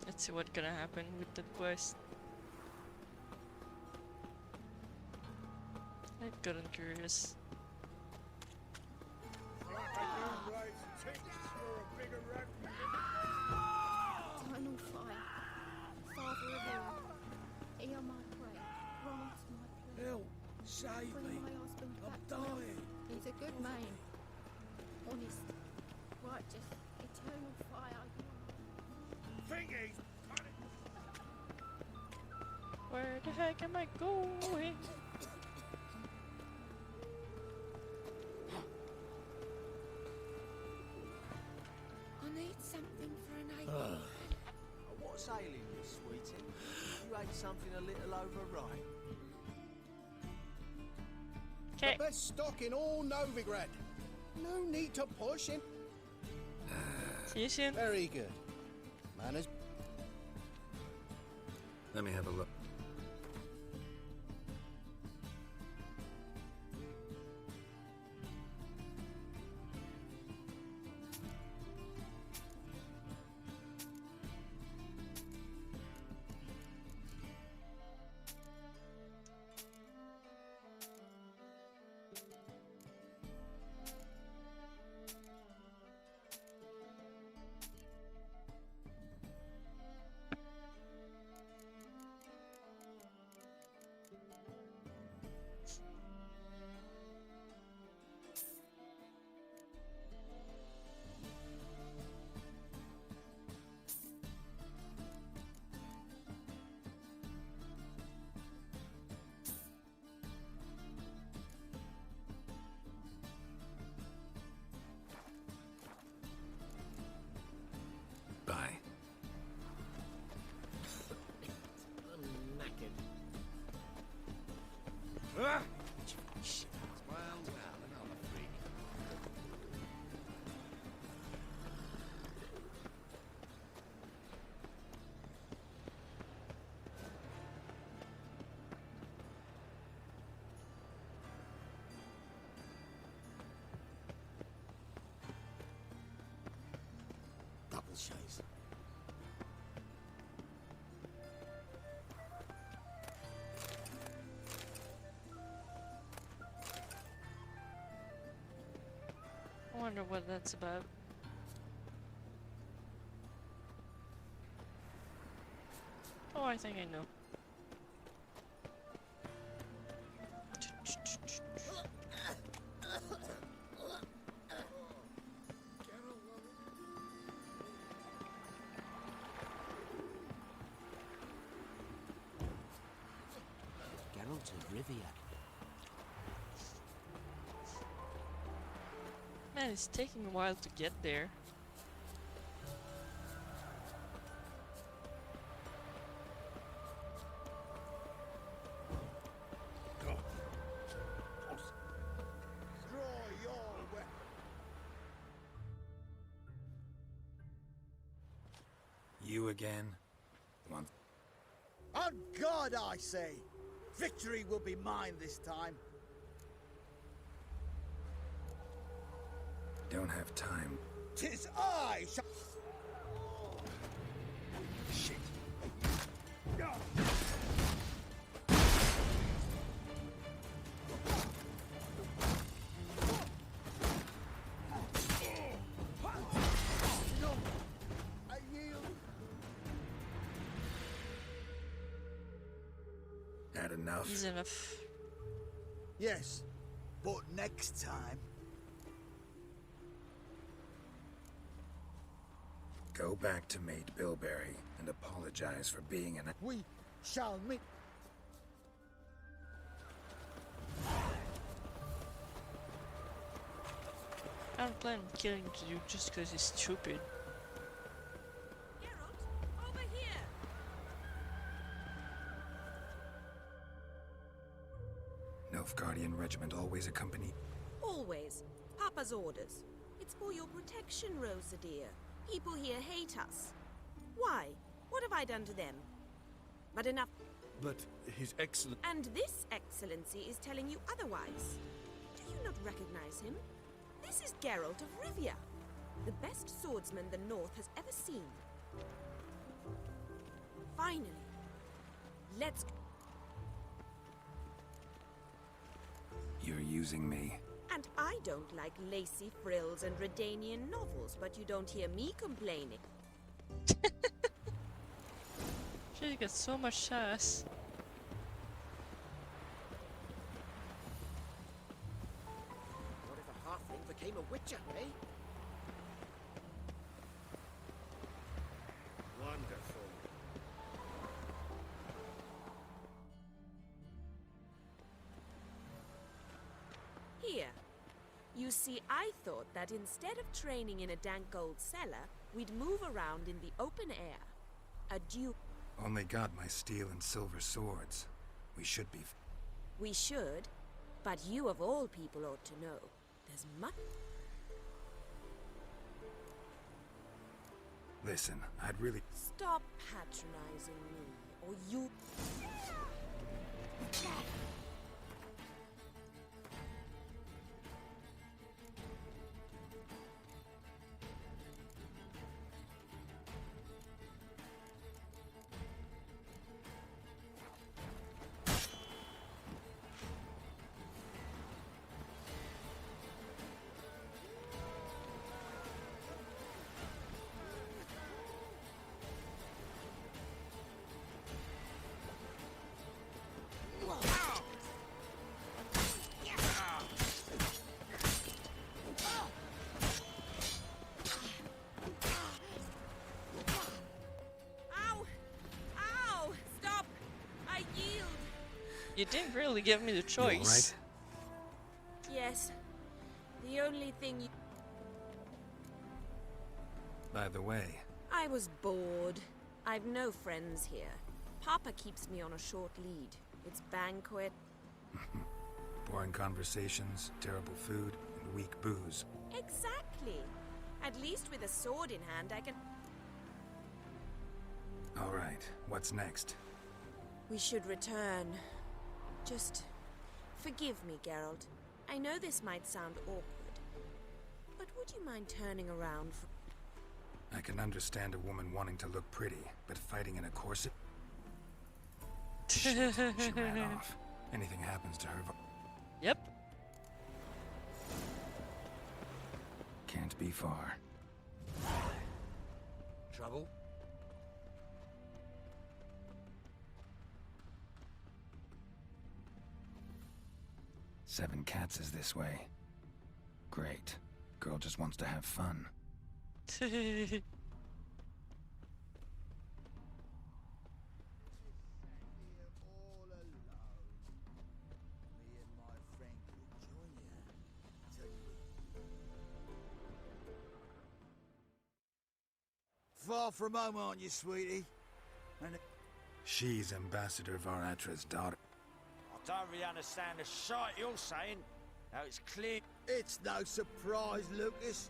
Let's see what's gonna happen with the quest. I got curious. Right, take this for a Eternal fire. Father of all, hear my prayer. Grant my prayer. Help! Save Bring me! my husband I'm back to health. dying! He's a good man. Honest. Righteous. Eternal fire. Thingies! Where the heck am I going? I need something for an ache. What's ailing you, sweetie? You ate something a little overripe. The best stock in all Novigrad. No need to push him. See you soon. Very good. Manners. Let me have a look. Bye. I'm knackered. Shit. Well, another freak. Double chase. I wonder what that's about. Oh, I think I know. Geralt of Rivia. Man, it's taking a while to get there. You again? One. On God, I say! Victory will be mine this time. Don't have time. 'Tis I shall... Shit. I yield. Had enough? Easy enough. Yes, but next time. Go back to Maid Bilberry and apologize for being an... We shall meet. I don't plan on killing the dude just because he's stupid. Geralt, over here! Nilfgaardian regiment always accompanied... Always. Papa's orders. It's for your protection, Rosa dear. People here hate us. Why? What have I done to them? But enough. But His Excellent... And this excellency is telling you otherwise. Do you not recognize him? This is Geralt of Rivia, the best swordsman the North has ever seen. Finally, let's... You're using me. And I don't like lacy frills and Redanian novels, but you don't hear me complaining. She gets so much sass. What if a halfling became a witcher, eh? Wonderful. Here. You see, I thought that instead of training in a dank old cellar, we'd move around in the open air. A duke. Only got my steel and silver swords. We should be... We should, but you of all people ought to know. There's much... Listen, I'd really... Stop patronizing me, or you... You didn't really give me the choice. Yes. The only thing you... By the way... I was bored. I've no friends here. Papa keeps me on a short lead. It's banquet. Boring conversations, terrible food, and weak booze. Exactly. At least with a sword in hand, I can... All right, what's next? We should return. Just forgive me, Geralt. I know this might sound awkward, but would you mind turning around for... I can understand a woman wanting to look pretty, but fighting in a corset? Shit, she ran off. Anything happens to her... Yep. Can't be far. Trouble? Seven Cats is this way. Great. Girl just wants to have fun. Far from home, aren't you, sweetie? And She's Ambassador Varatra's daughter. I don't really understand the shite you're saying. Now it's clear. it's no surprise, Lucas.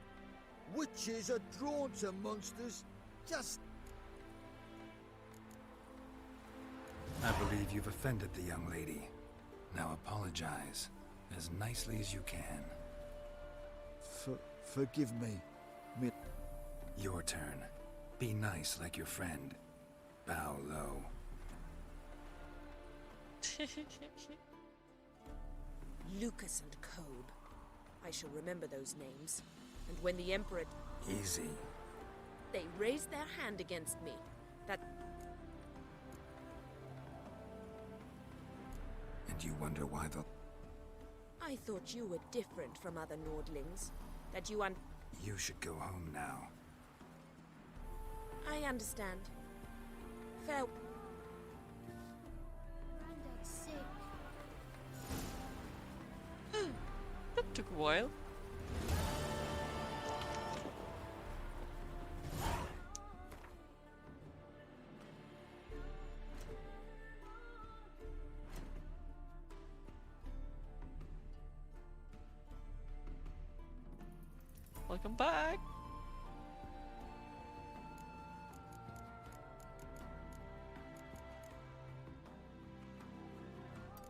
Witches are drawn to monsters. Just... I believe you've offended the young lady. Now apologize, as nicely as you can. Forgive me. Your turn. Be nice like your friend. Bow low. Lucas and Cobe. I shall remember those names. And when the Emperor... Easy. They raised their hand against me. That... And you wonder why the... I thought you were different from other Nordlings. That you You should go home now. I understand. Fair... Granddad's sick. That took a while. Welcome back.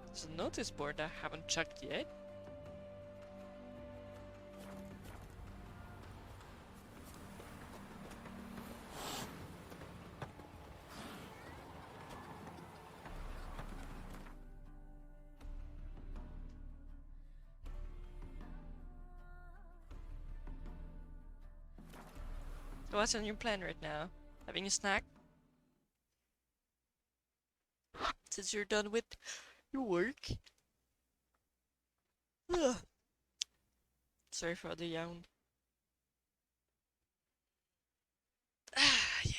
There's a notice board I haven't checked yet. So what's on your plan right now? Having a snack? Since you're done with your work? Ugh. Sorry for the yawn. Ah, yeah.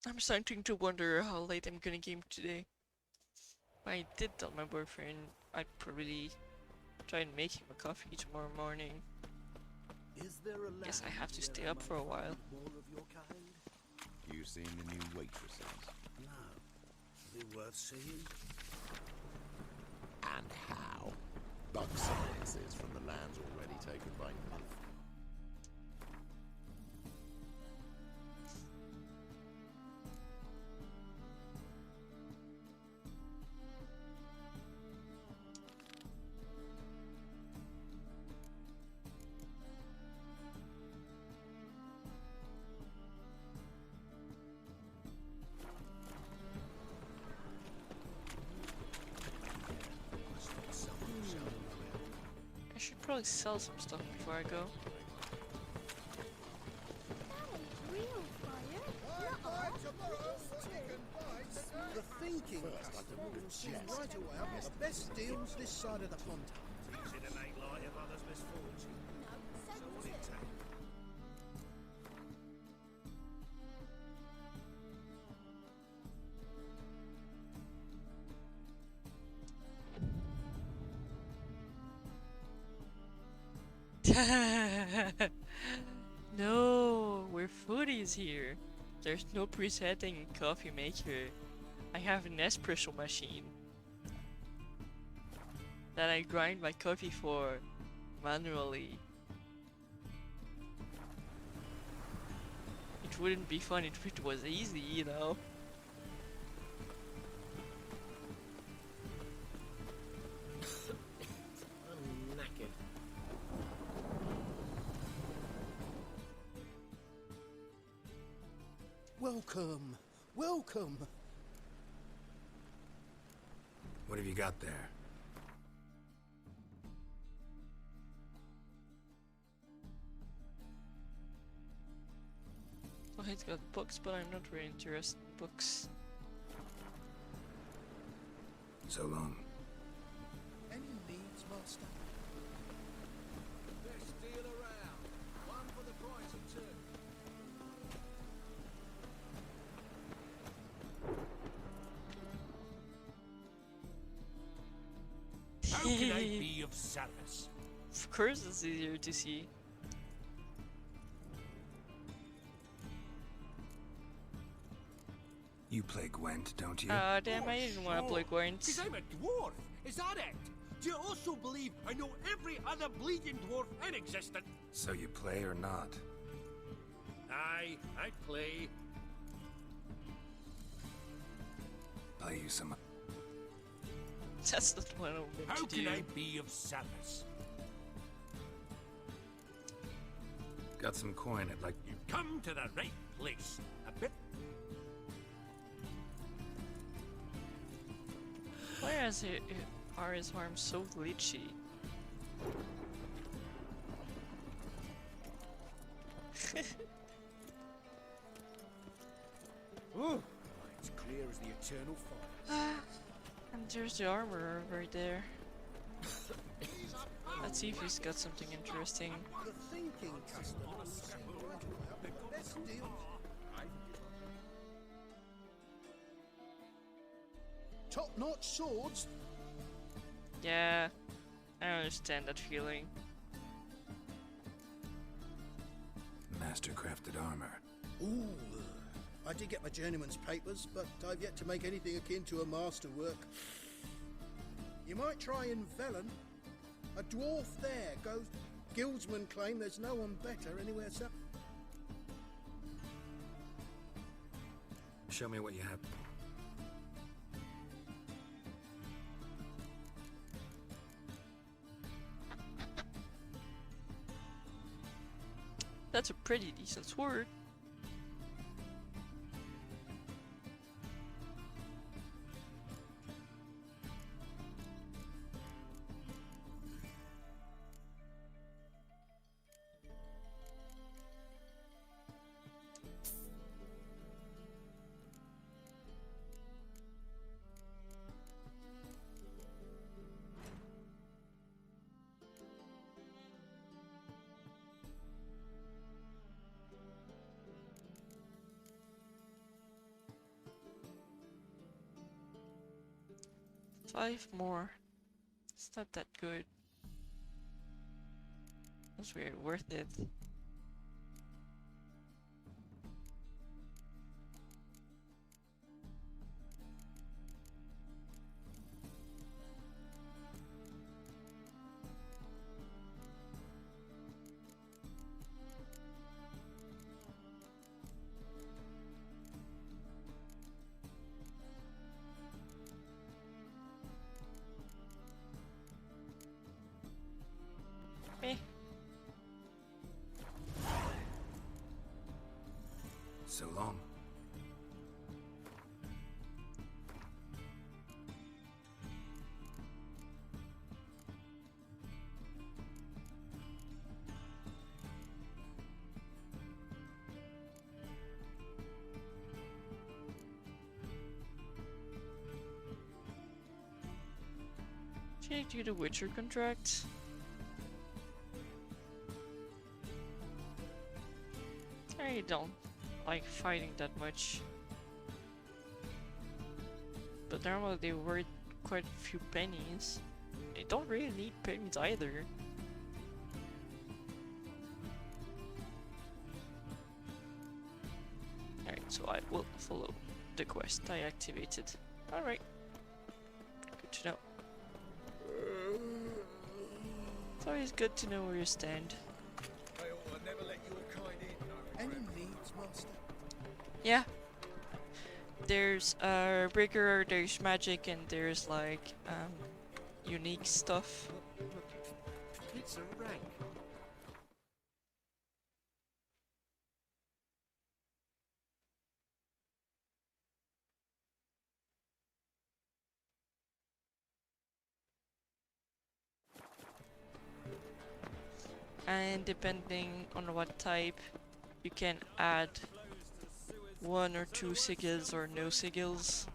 I'm starting to wonder how late I'm gonna game today. I did tell my boyfriend I'd probably try and make him a coffee tomorrow morning. Guess I have to stay up for a while. You seen the new waitresses? No. Are they worth seeing? And how? Bug silences from the lands already taken by Myth. I should probably sell some stuff before I go. The thinking customer will see right away out the best deals this side of the pond. Easy to make light of others' misfortune. So what it take? No, we're foodies here. There's no presetting coffee maker. I have an espresso machine that I grind my coffee for manually. It wouldn't be fun if it was easy, you know. I'm knackered. Welcome, welcome. What have you got there? Oh, he's got books, but I'm not really interested in books. So long. Any needs, master? Best deal around. One for the price of two. How can I be of service? Of course it's easier to see. You play Gwent, don't you? Ah, damn, I didn't want to play Gwent. Because I'm a dwarf. Is that it? Do you also believe I know every other bleeding dwarf in existence? So you play or not? Aye, I play. Play you some. That's not what I meant How to do. can I be of service? Got some coin I'd like. You've come to the right place. A bit. Are his arms so glitchy? Ooh, it's clear as the eternal fire. And there's the armor right there. Let's see if he's got something interesting. The thinking customer will see right away out the best deals. Top-notch swords. Yeah, I understand that feeling. Master-crafted armor. Ooh, I did get my journeyman's papers, but I've yet to make anything akin to a masterwork. You might try in Velen. A dwarf there goes. Guildsmen claim there's no one better anywhere so. Show me what you have. That's a pretty decent sword. 5 more. It's not that good. That's weird. Worth it. So long. Should I do the Witcher contract? I don't like fighting that much. But normally they worth quite a few pennies. They don't really need pennies either. Alright, so I will follow the quest I activated. Alright. Good to know. It's always good to know where you stand. I ought to never let your kind in. Any needs, Master? Yeah. There's rigor, there's magic, and there's like unique stuff. It's a rank. And depending on what type, you can add 1 or 2 sigils or no sigils.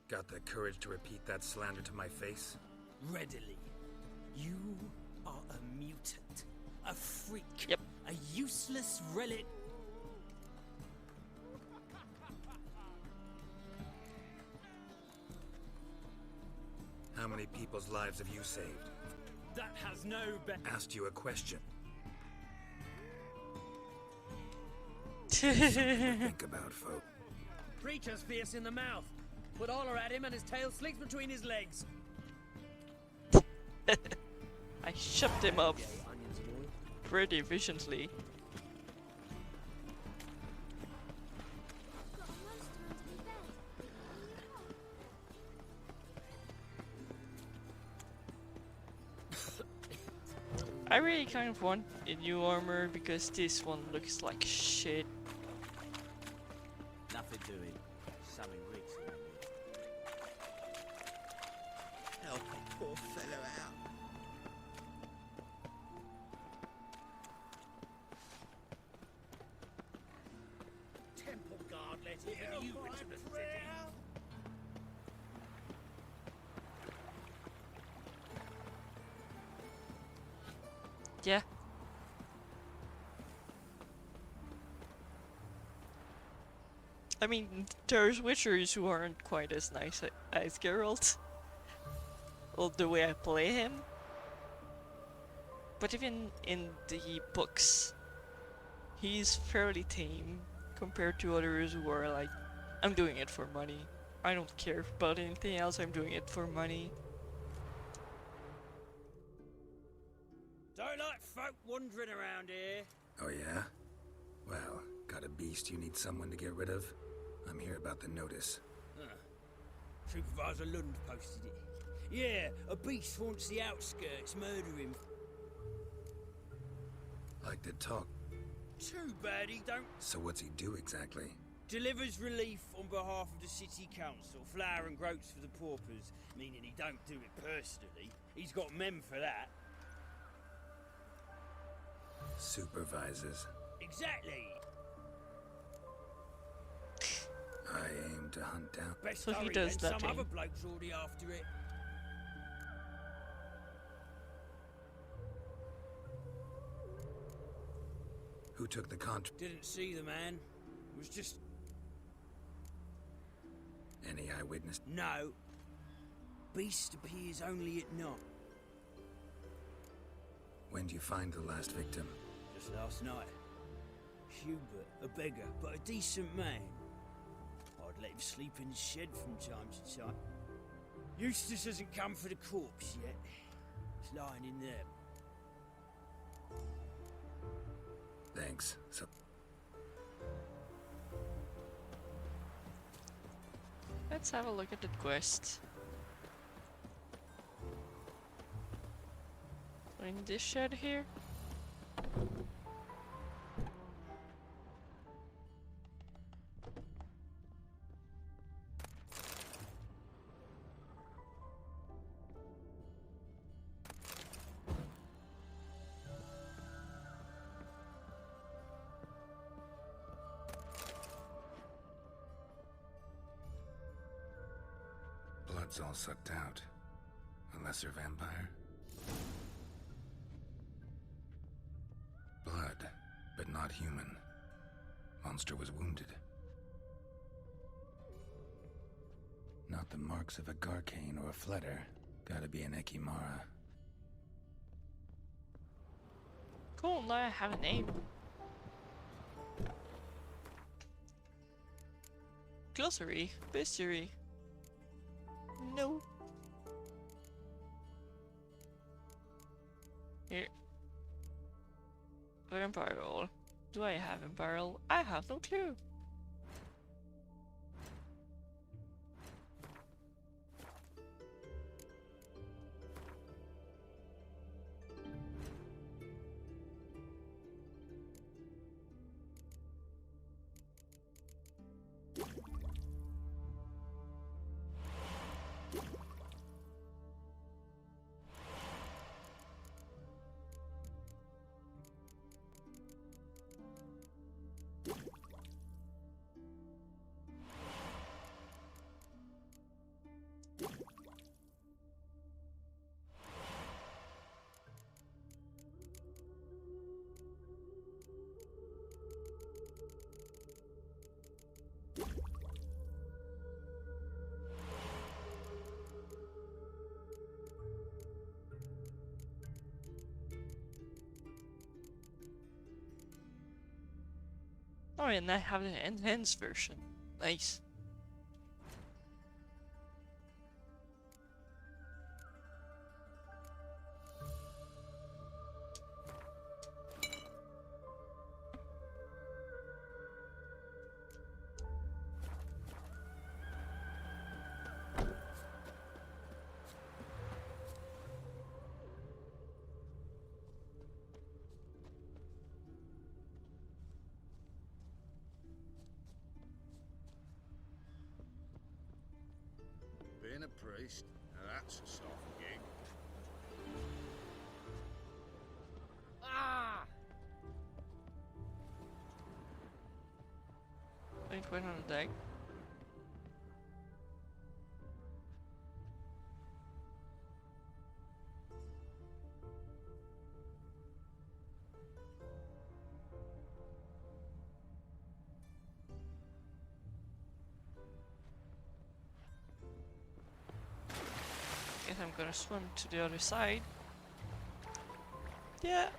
Got the courage to repeat that slander to my face? Readily. You are a mutant. A freak. Yep. A useless relic. How many people's lives have you saved? That has no Asked you a question. Something to think about, folk. Preacher's fierce in the mouth. Put holler at him and his tail slinks between his legs. I shoved him up pretty efficiently. I really kind of want a new armor because this one looks like shit. Nothing doing. Something rigs around here. Help a poor fellow out. Temple guard let even you into the city. Yeah. I mean, there's Witchers who aren't quite as nice as Geralt. Or the way I play him. But even in the books, he's fairly tame compared to others who are like, I'm doing it for money. I don't care about anything else, I'm doing it for money. Don't like folk wandering around here. Oh yeah? Well, got a beast you need someone to get rid of? I'm here about the notice. Supervisor Lund posted it. Yeah, a beast haunts the outskirts, murdering. Like to talk. Too bad he don't. So what's he do exactly? Delivers relief on behalf of the city council, flour and groats for the paupers, meaning he don't do it personally. He's got men for that. Supervises. Exactly. I aim to hunt down. Best So he hurry, does then nothing. some other bloke's already after it. Who took the contract? Didn't see the man. Was just... Any eyewitness? No. Beast appears only at night. When did you find the last victim? Just last night. Hubert, a beggar, but a decent man. I'd let him sleep in the shed from time to time. Eustace hasn't come for the corpse yet. It's lying in there. Thanks. So Let's have a look at the quest. In this shed here. blood's all sucked out. A lesser vampire? Blood, but not human. Monster was wounded. Not the marks of a Garcane or a Fletter. Gotta be an Ekimara. Cool, now I have a name. Glossary, bestiary. No. Here. Vampire roll. Do I have vampire roll? I have no clue. Oh, and I have the enhanced version. Nice. Being a priest, now that's a soft gig. Ah! Wait, wait on the deck. Guess I'm gonna swim to the other side. Yeah.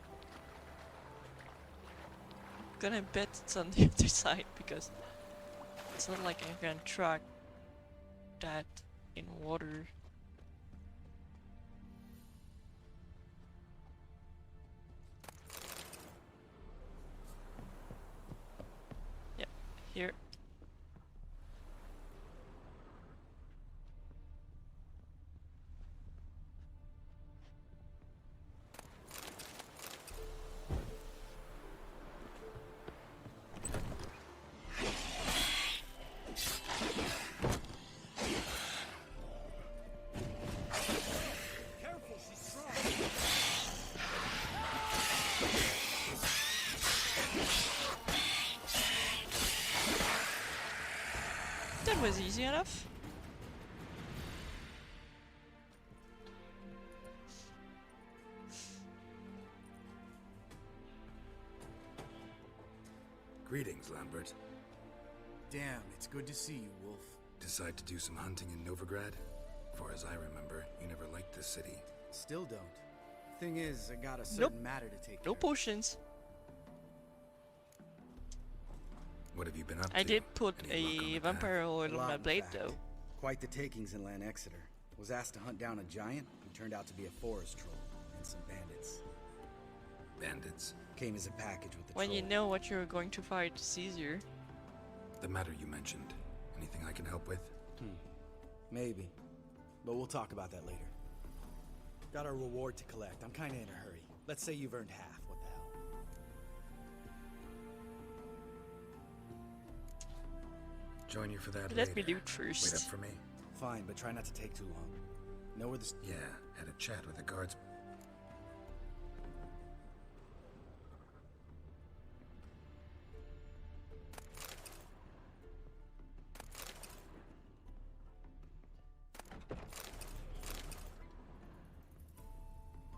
Gonna bet it's on the other side because it's not like I can track that in water. Yep, here. That was easy enough. Lambert. Damn, it's good to see you, Wolf. Decide to do some hunting in Novigrad? Far as I remember, you never liked the city. Still don't. Thing is, I got a certain matter to take care No of. potions. What have you been up to? I did put Any luck on a the vampire path? oil A on lot, my in blade fact. though. Quite the takings in Lan Exeter. Was asked to hunt down a giant who turned out to be a forest troll and some bandits. Bandits? Came as a package with the When troll. you know what you're going to fight, it's easier. The matter you mentioned. Anything I can help with? Maybe. But we'll talk about that later. Got our reward to collect. I'm kinda in a hurry. Let's say you've earned half. What the hell? Join you for that Let me later. loot first. Wait up for me. Fine, but try not to take too long. Know where the... Yeah, had a chat with the guards.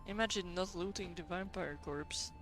Imagine not looting the vampire corpse.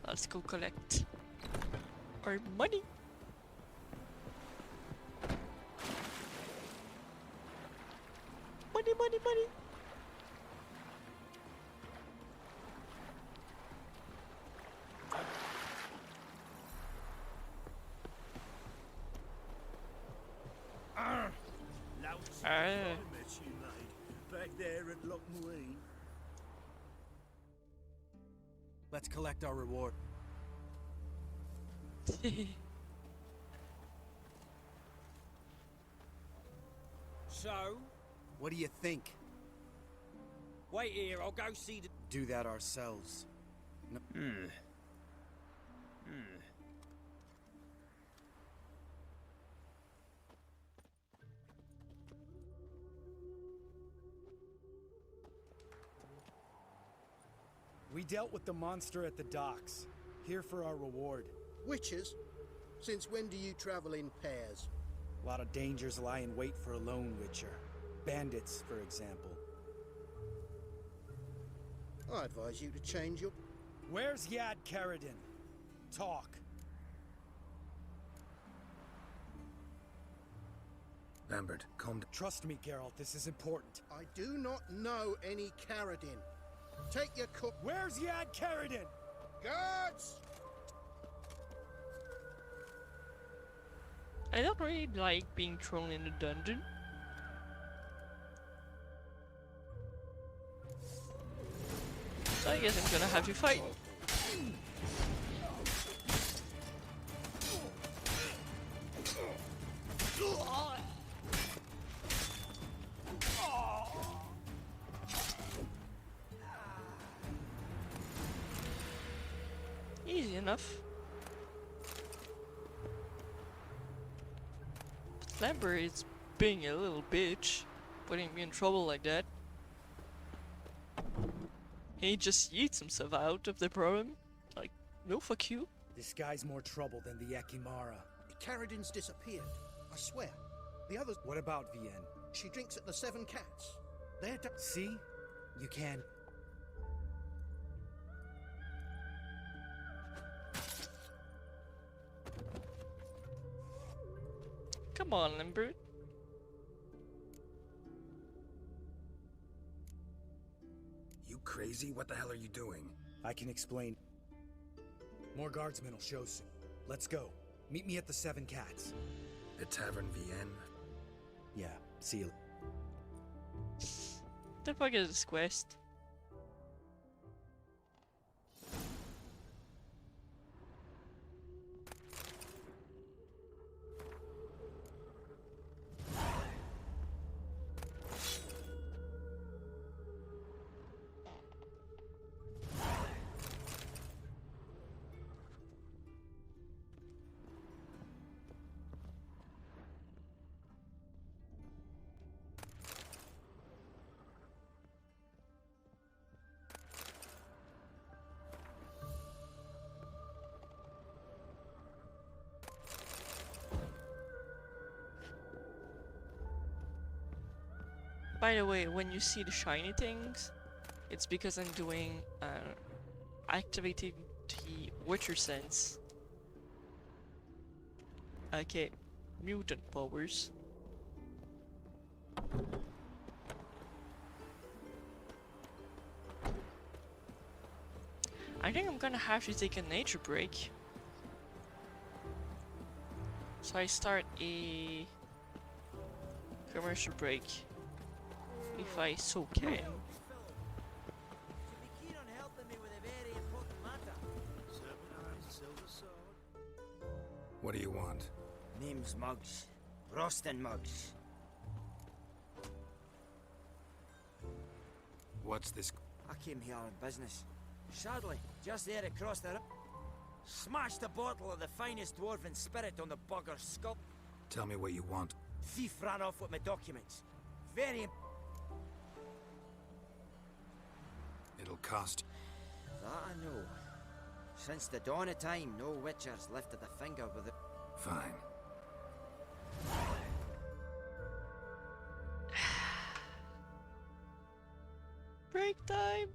Let's go collect our money. Money, money, money. Back there at Loch Marine. Let's collect our reward. So, What do you think? wait here, I'll go see the... Do that ourselves. No. We dealt with the monster at the docks. Here for our reward. Witches? Since when do you travel in pairs? A lot of dangers lie in wait for a lone witcher. Bandits, for example. I advise you to change your... Where's Yad Karadin? Talk. Lambert, calm down. Trust me, Geralt, this is important. I do not know any Karadin. Take your cook... Where's Yad Karadin? Guards! I don't really like being thrown in a dungeon. So I guess I'm gonna have to fight. Easy enough. But Lambert is being a little bitch, putting me in trouble like that. He just yeets himself out of the problem. Like, no fuck you. This guy's more trouble than the Yakimara. Karadin's disappeared. I swear. The others... What about Vienne? She drinks at the Seven Cats. They're... See? You can... Come on, Lambert. You crazy? What the hell are you doing? I can explain. More guardsmen will show soon. Let's go. Meet me at the Seven Cats. The Tavern Vienne? Yeah, see you. The fuck is this quest? By the way, when you see the shiny things, it's because I'm doing activating the Witcher sense. Okay, mutant powers. I think I'm gonna have to take a nature break. So I start a commercial break, if I so can. What do you want? Name's Muggs. Rostin Muggs. What's this? I came here on business. Sadly, just there across the smashed a bottle of the finest dwarven spirit on the bugger's skull. Tell me what you want. Thief ran off with my documents. Very It'll cost. That I know. Since the dawn of time, no witcher's lifted a finger with it. Fine. Break time!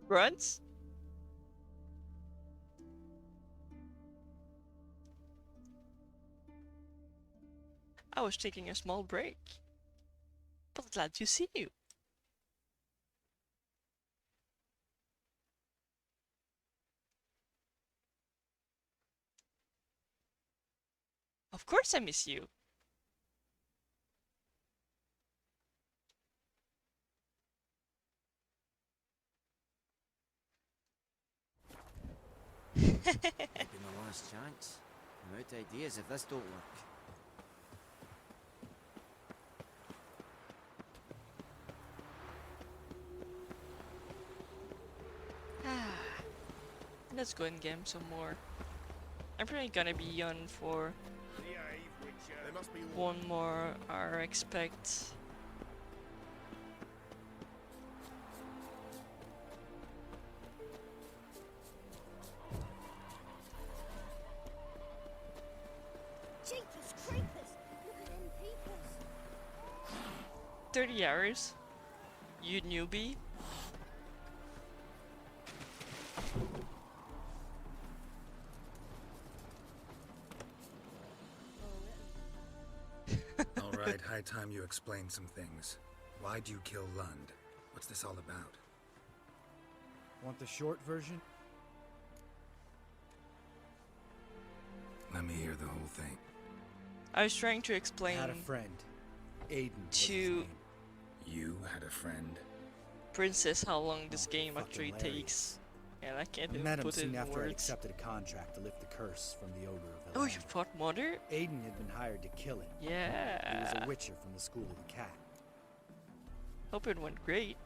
Runs? I was taking a small break, but glad to see you. Of course I miss you. Might be my last chance. I'm out of ideas if this don't work. Let's go and game some more. I'm probably gonna be on for one more hour, expect. Jeepers creepers! Look at them peepers! 30 hours? You newbie? Alright, high time you explain some things. Why'd you kill Lund? What's this all about? Want the short version? Let me hear the whole thing. I was trying to explain. I had a friend, Aiden. To You had a friend? Princess how long this game actually takes. And I can't I even met him put it soon in after I words. accepted a contract to lift the curse from the ogre of Oh, Elan. you fought Mother? Aiden had been hired to kill it. Yeah. He was a witcher from the School of the Cat. Hope it went great.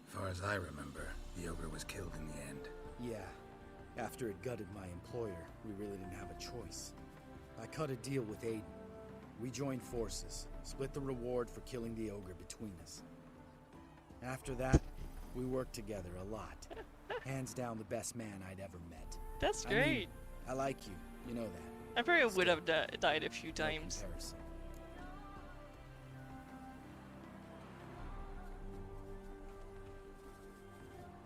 Far as I remember, the ogre was killed in the end. Yeah. After it gutted my employer, we really didn't have a choice. I cut a deal with Aiden. We joined forces, split the reward for killing the ogre between us. After that, we worked together a lot. Hands down the best man I'd ever met. That's I mean, great. I like you. You know that. I probably would have died a few No times. comparison.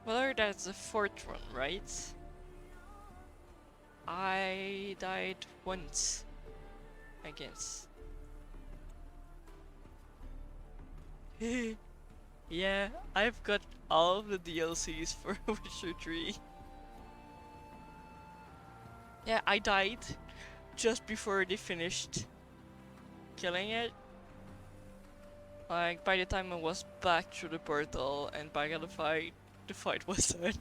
Well, that's the fourth one, right? I died once, I guess. Yeah, I've got all of the DLCs for Witcher 3. Yeah, I died just before they finished killing it. Like, by the time I was back through the portal and back at the fight was done.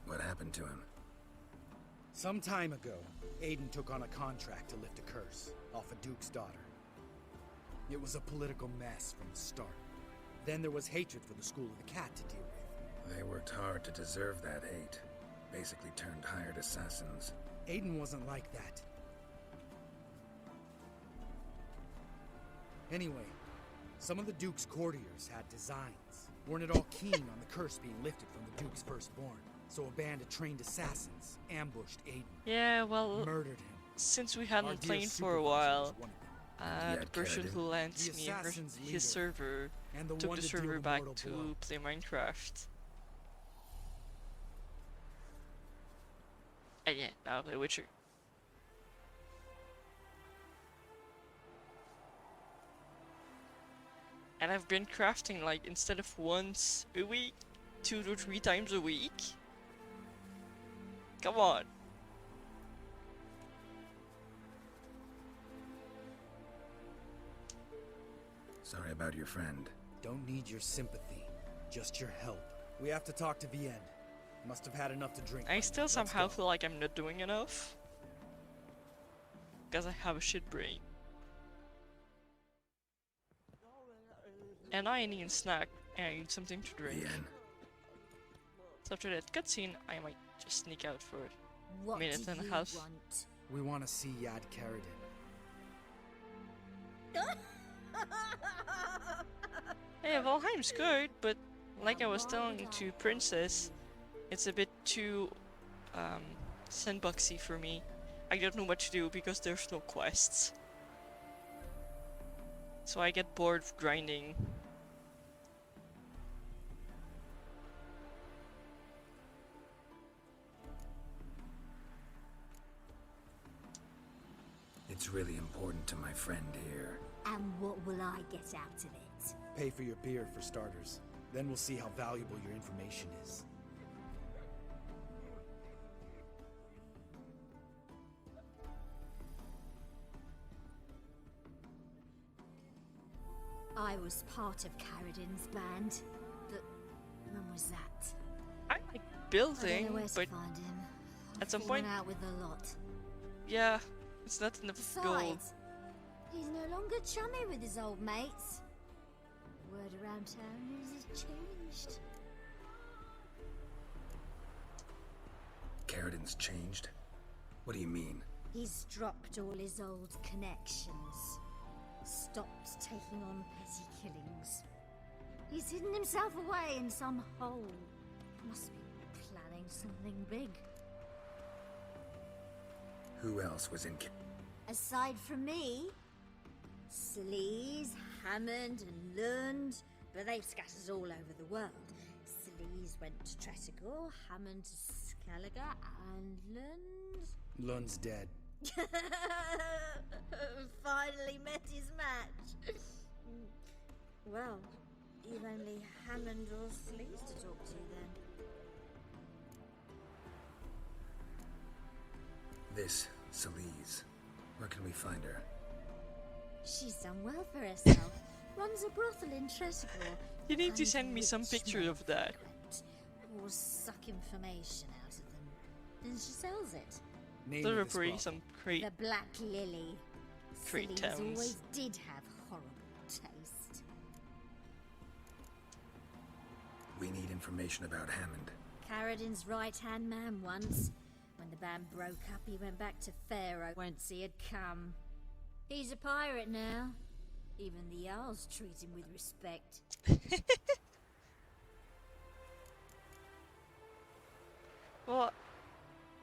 What happened to him? Some time ago, Aiden took on a contract to lift a curse off a duke's daughter. It was a political mess from the start. Then there was hatred for the School of the Cat to deal with. They worked hard to deserve that hate. Basically turned hired assassins. Aiden wasn't like that. Anyway, some of the Duke's courtiers had designs. Weren't at all keen on the curse being lifted from the Duke's firstborn. So a band of trained assassins ambushed Aiden. Yeah, well, murdered him. Since we Our hadn't dear played for a supervisor while, was one of them. the person who lent The me assassin's leader, his server and the took one the to deal server the back mortal to blow. play Minecraft. And yeah, now I play Witcher. And I've been crafting like instead of once a week, 2 to 3 times a week. Come on. Sorry about your friend. Don't need your sympathy, just your help. We have to talk to Vienne. Must have had enough to drink. I by still now. Let's somehow go. feel like I'm not doing enough. Because I have a shit brain. And I need a snack, and I need something to drink. Vienne. So after that cutscene, I might just sneak out for a What minute do and a you half. want? We want to see Yad Karadin. Yeah, Valheim's good, but like I was telling to Princess, it's a bit too sandboxy for me. I don't know what to do because there's no quests. So I get bored of grinding. It's really important to my friend here. And what will I get out of it? Pay for your beer for starters. Then we'll see how valuable your information is. I was part of Carradin's band, but when was that? I like I don't building, know where to but find him. at some Fallen point, out with a lot. yeah, it's not in the goal. Besides, he's no longer chummy with his old mates. Word around town is he's changed. Carradin's changed? What do you mean? He's dropped all his old connections. Stopped taking on petty killings. He's hidden himself away in some hole. Must be planning something big. Who else was in Aside from me, Sleaze, Hammond and Lund, but they've scattered all over the world. Sleaze went to Tretogor, Hammond to Skellige, and Lund... Lund's dead. Finally met his match. Well, you've only Hammond or Sleaze to talk to then. This Celise. Where can we find her? She's done well for herself. Runs a brothel in Tretogor. You need to send me some picture of that. Or suck information out of them. Then she sells it. Name There of are this pretty brothel. some great The Black Lily. Great Sleaze towns. always did have horrible taste. We need information about Hammond. Carradin's right-hand man once. When the band broke up, he went back to Pharaoh whence he had come. He's a pirate now. Even the Jarls treat him with respect. Well,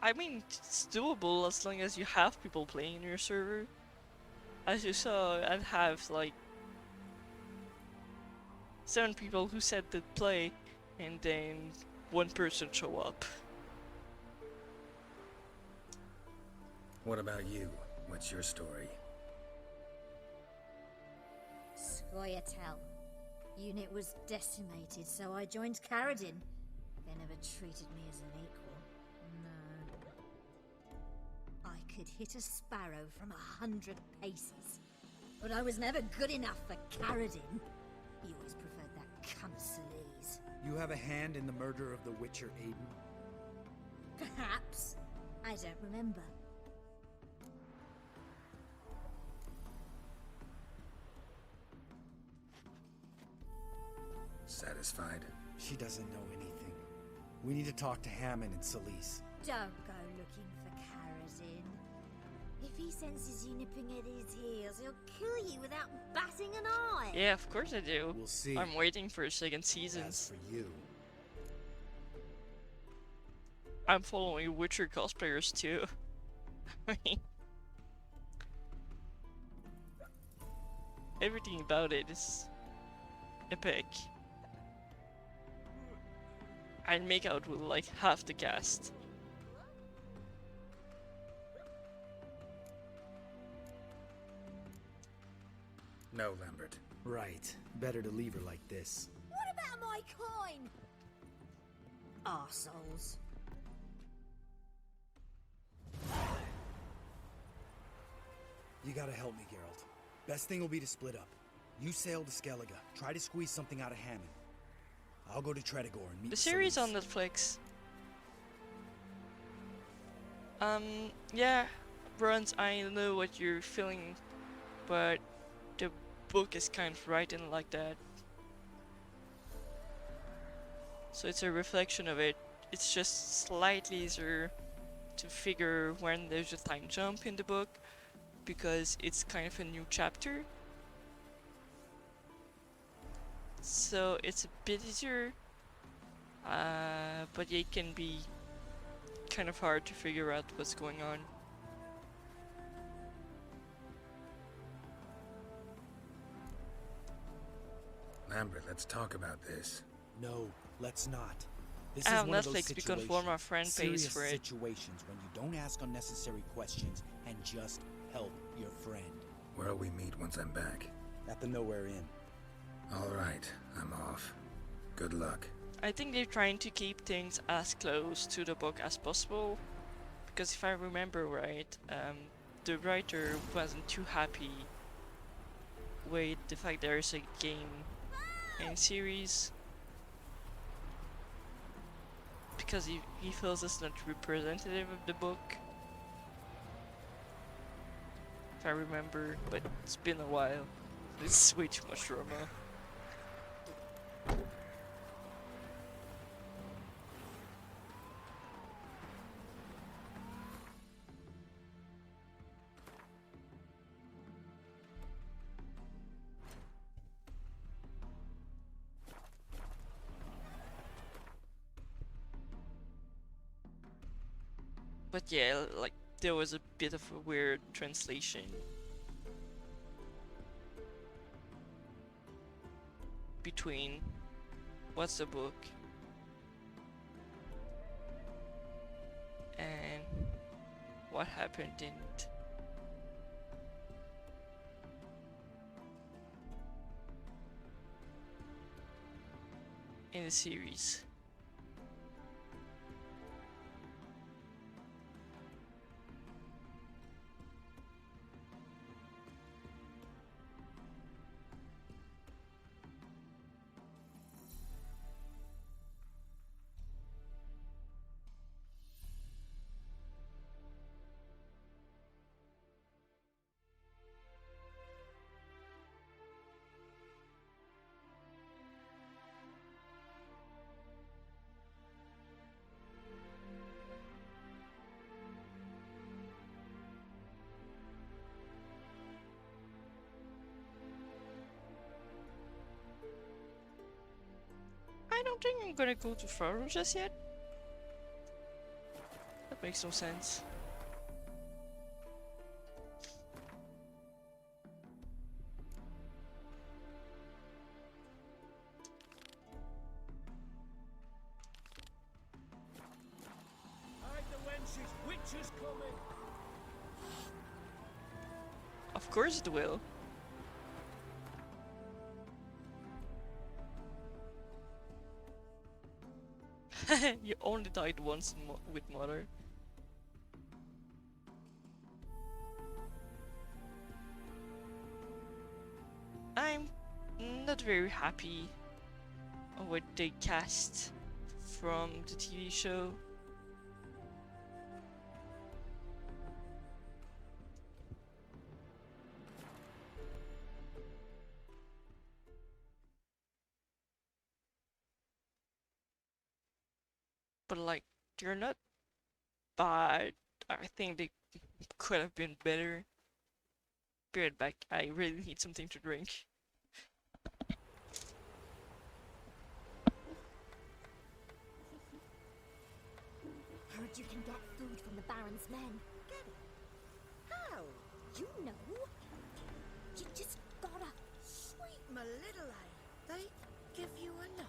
I mean, it's doable as long as you have people playing in your server. As you saw, I'd have like 7 people who said they'd play, and then 1 person show up. What about you? What's your story? Scoia'tael. Unit was decimated, so I joined Carradin. They never treated me as an equal. No. I could hit a sparrow from 100 paces. But I was never good enough for Carradin. He always preferred that cunt Sleaze. You have a hand in the murder of the Witcher Aiden? Perhaps. I don't remember. Satisfied? She doesn't know anything. We need to talk to Hammond and Celise. Don't go looking for Carradin. If he senses you nipping at his heels, he'll kill you without batting an eye. Yeah, of course I do. We'll see. I'm waiting for second seasons. As for you, I'm following Witcher cosplayers too. I mean, everything about it is epic. I'd make out with like half the cast. No, Lambert. right. Better to leave her like this. What about my coin? Arseholes. You gotta help me, Geralt. Best thing will be to split up. You sail to Skellige. Try to squeeze something out of Hammond. I'll go to Tretogor and meet The series Celise. on Netflix. Yeah, Bruns, I know what you're feeling, but the book is kind of written like that. So it's a reflection of it. It's just slightly easier to figure when there's a time jump in the book, because it's kind of a new chapter, so it's a bit easier, but it can be kind of hard to figure out what's going on. Lambert, let's talk about this. No, let's not. This I is have one of those Netflix because for my friend pays serious for it. situations when you don't ask unnecessary questions and just help your friend. Where'll we meet once I'm back? At the Nowhere Inn. All right, I'm off. Good luck. I think they're trying to keep things as close to the book as possible, because if I remember right, the writer wasn't too happy with the fact there is a game in series, because he feels it's not representative of the book, if I remember, but it's been a while. It's way too much drama. But yeah, like, there was a bit of a weird translation between what's the book and what happened in it. In the series. I don't think I'm gonna go to Faro just yet. That makes no sense. Hide the wenches, witches coming! Of course it will. You only died once with Mother. I'm not very happy with the cast from the TV show. But like, they're not bad. I think they could have been better. Be right back. I really need something to drink. Heard you can get food from the Baron's men. Get it? How? You know. You just gotta. Sweet my little eye. They give you a lot.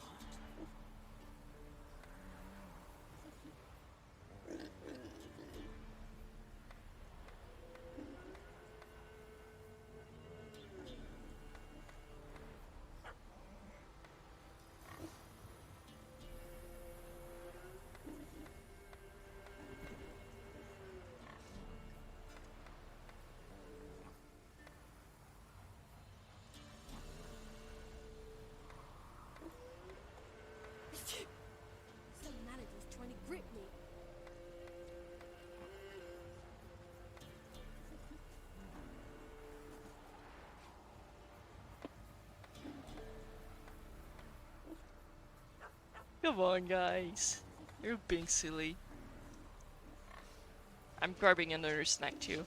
Some manager's trying to grip me. Come on, guys. You're being silly. I'm grabbing another snack too.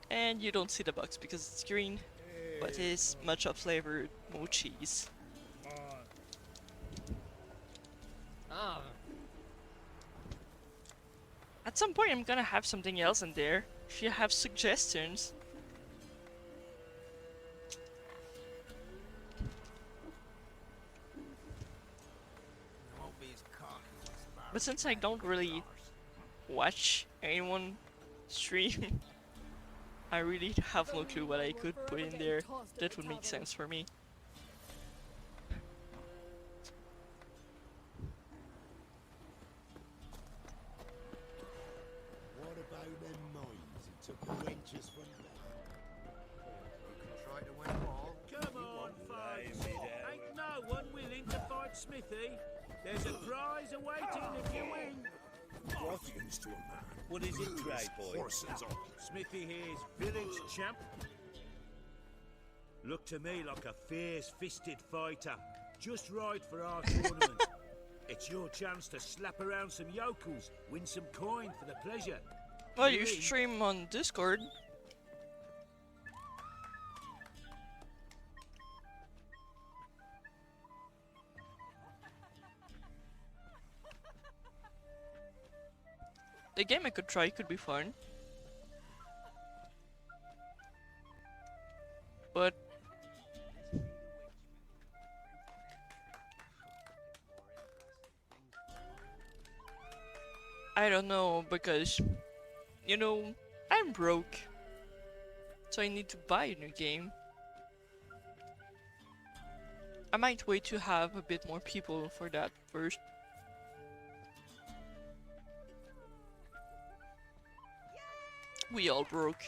And you don't see the box because it's green. Hey, but it's matcha flavored mochis. Ah, At some point I'm gonna have something else in there. If you have suggestions. But since I don't really watch anyone stream, I really have no clue what I could put in there that would make sense for me. What about them mines who took the wenches from them? You can try to win them all. Come on, folks. Ain't no one willing to fight Smithy. There's a prize awaiting if you win. What is to a man? What is it, Grey Boy? Horses on. Smithy here's village champ. Look to me like a fierce-fisted fighter. Just right for our tournament. It's your chance to slap around some yokels, win some coin for the pleasure. Well, you stream on Discord. The game I could try could be fun. But I don't know, because you know, I'm broke. So I need to buy a new game. I might wait to have a bit more people for that first. We all broke.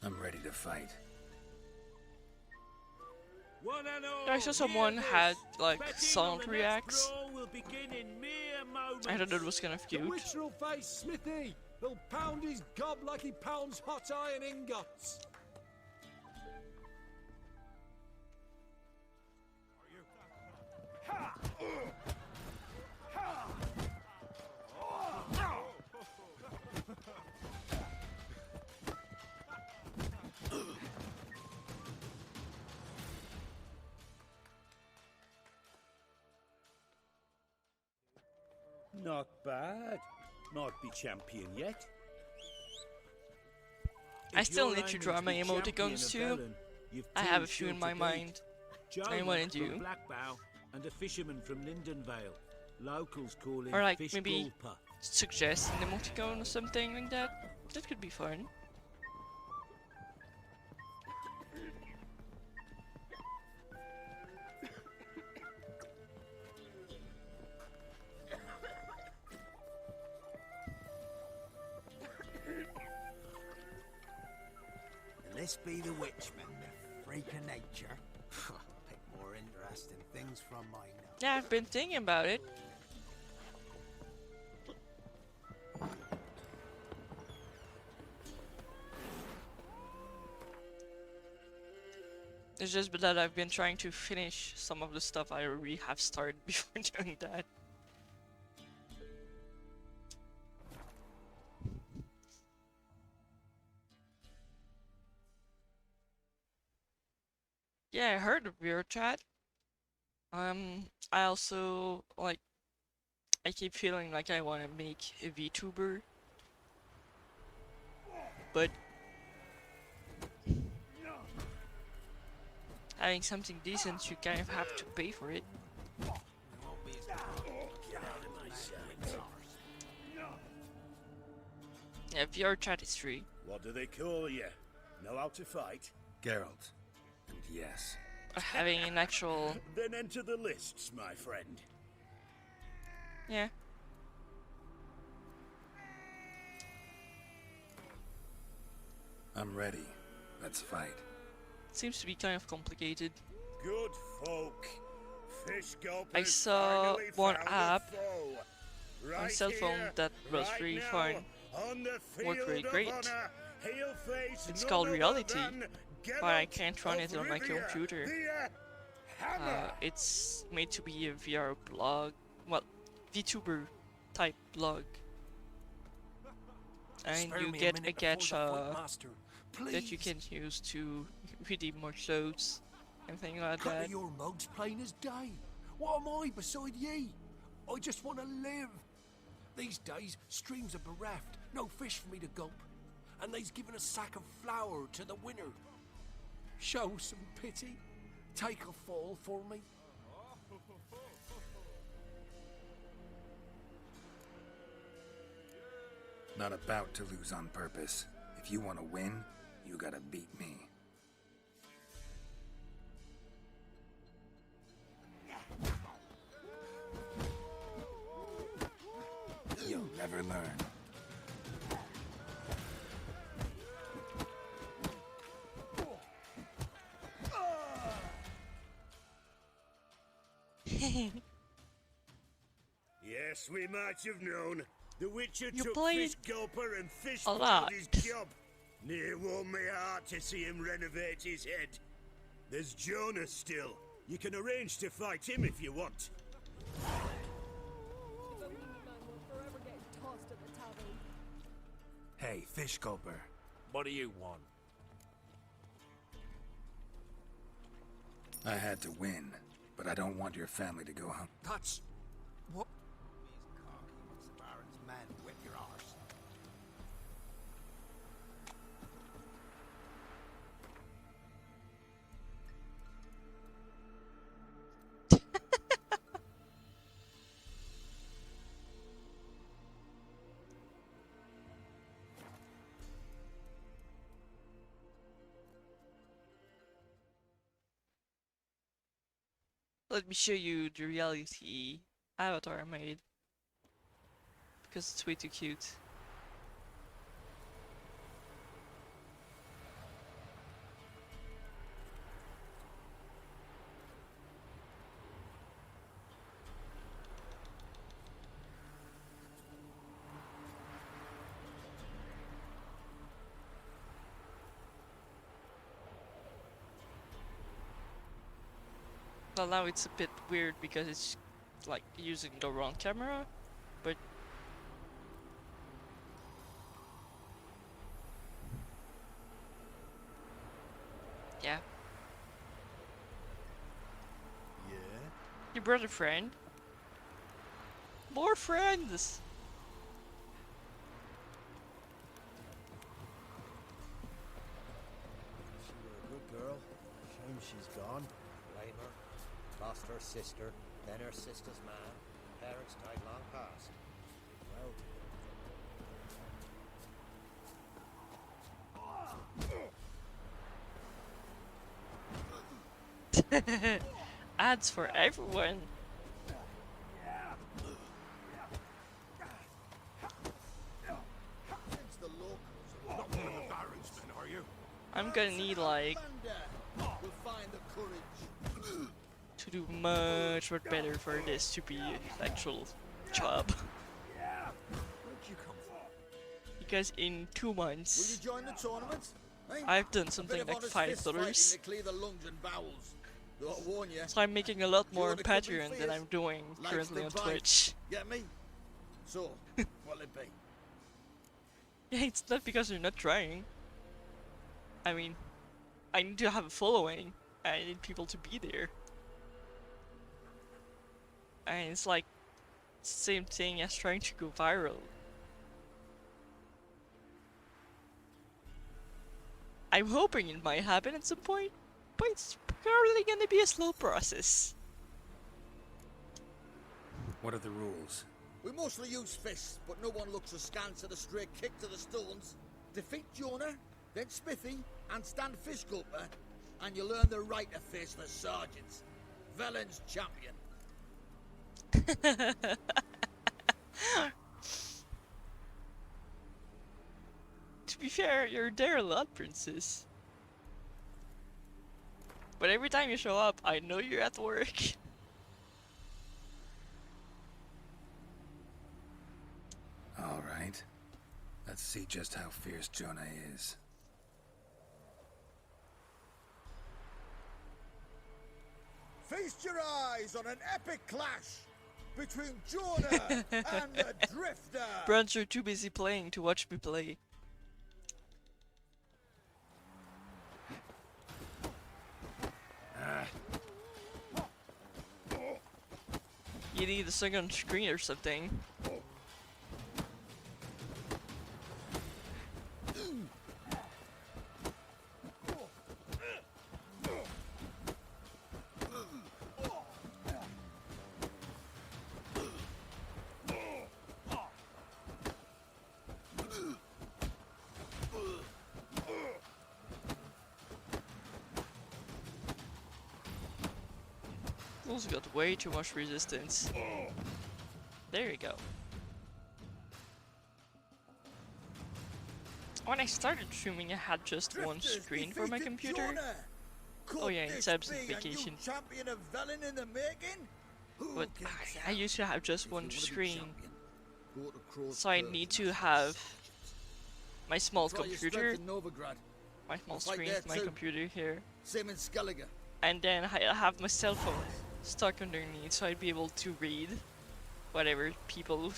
I'm ready to fight. I saw someone had like sound reacts. I thought it was kind of cute. The witch will face Smithy. He'll pound his gob like he pounds hot iron ingots. Not bad. Might be champion yet. I still need to draw my emoticons too. I have a few in my mind. I want to do. Blackbow and a fisherman from Lindenvale. Locals call him Or like Fish maybe Gulper. suggest an emoticon or something like that. That could be fun. This be the witchman, the freak of nature. Pick more interesting things from my notes. Yeah, I've been thinking about it. It's just that I've been trying to finish some of the stuff I already have started before doing that. Yeah, I heard of your chat. I also, like, I keep feeling like I want to make a VTuber. But having something decent, you kind of have to pay for it. Yeah, VR chat is free. What do they call you? Know how to fight? Geralt. And yes. Having an actual... Then enter the lists, my friend. Yeah. I'm ready. Let's fight. Seems to be kind of complicated. Good folk. Fish gulpers I saw finally one found a app foe. on Right cell phone here, that was right really now. fun. On the work field really of great. honor, he'll face It's none called other Reality, than but I Geralt can't run of it on my Rivia, computer. the Hammer. It's made to be a VR blog, well, VTuber type blog. And Spare you me a get a minute before the gacha Footmaster, that you can use to redeem more clothes and things like Cut that. your mugs plain as day. What am I beside ye? I just want to live. These days, streams are bereft, no fish for me to gulp, and they's given a sack of flour to the winner. Show some pity. Take a fall for me. Not about to lose on purpose. If you want to win, you gotta beat me. You'll never learn. Yes, we might have known. The Witcher You took played Fish Gulper and Fish a out lot. of his job. Near warmed my heart to see him renovate his head. There's Jonas still. You can arrange to fight him if you want. Hey, Fish Gulper, what do you want? I had to win, but I don't want your family to go home. That's... what? Baron's man, whip your arse. Let me show you the reality avatar I made. Because it's way too cute. Well, now it's a bit weird because it's like using the wrong camera, but yeah. Yeah? You brought a friend? More friends! She were a good girl. Shame she's gone. Blame her. Lost her sister, then her sister's man. Parents died long past. Well, Ads for everyone. It's the locals. Not one of the Baron's men, are you? I'm gonna need like We'll find the courage. to do much better for this to be an actual job. Where'd you come from? Because in 2 will months you join the tournament? Eh? I've done A something bit of like honest fist fighting $5. to clear the lungs and bowels. Though I warn you, So I'm making a lot more on Join the club in Patreon than fierce. I'm doing Life's currently the on bite. Twitch. Get me? So, what'll it be? Yeah, it's not because you're not trying. I mean, I need to have a following. I need people to be there. And it's like same thing as trying to go viral. I'm hoping it might happen at some point, but it's probably gonna be a slow process. What are the rules? We mostly use fists, but no one looks askance at a stray kick to the stones. Defeat Jonah, then Smithy, and stand Fish Gulper, and you'll earn the right to face the sergeants. Velen's champion. To be fair, you're there a lot, Princess. But every time you show up, I know you're at work. All right. Let's see just how fierce Jonah is. Feast your eyes on an epic clash between Jonah and the Drifter. Brunts are too busy playing to watch me play. You need a second screen or something. Those got way too much resistance. There you go. When I started streaming, I had just one screen for my computer. Oh yeah, it's absent vacation. Champion of Velen in the making? But I used to have just one screen, so I need to have my small computer, my small screen, my computer here, Same in Skellige. and then I have my cell phone stuck underneath, so I'd be able to read whatever people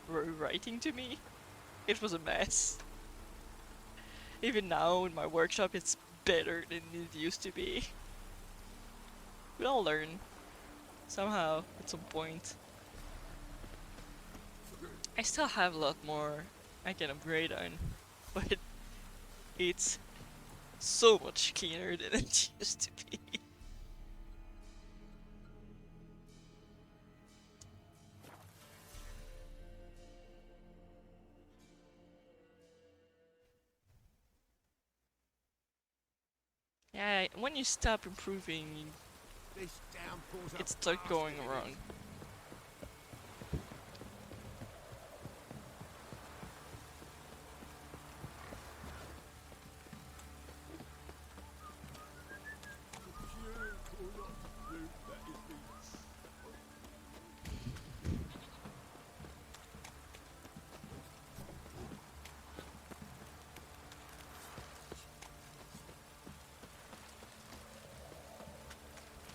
were writing to me. It was a mess. Even now in my workshop, it's better than it used to be. We all learn somehow at some point. I still have a lot more I can upgrade on, but it's so much cleaner than it used to be. Yeah, when you stop improving, it starts going wrong.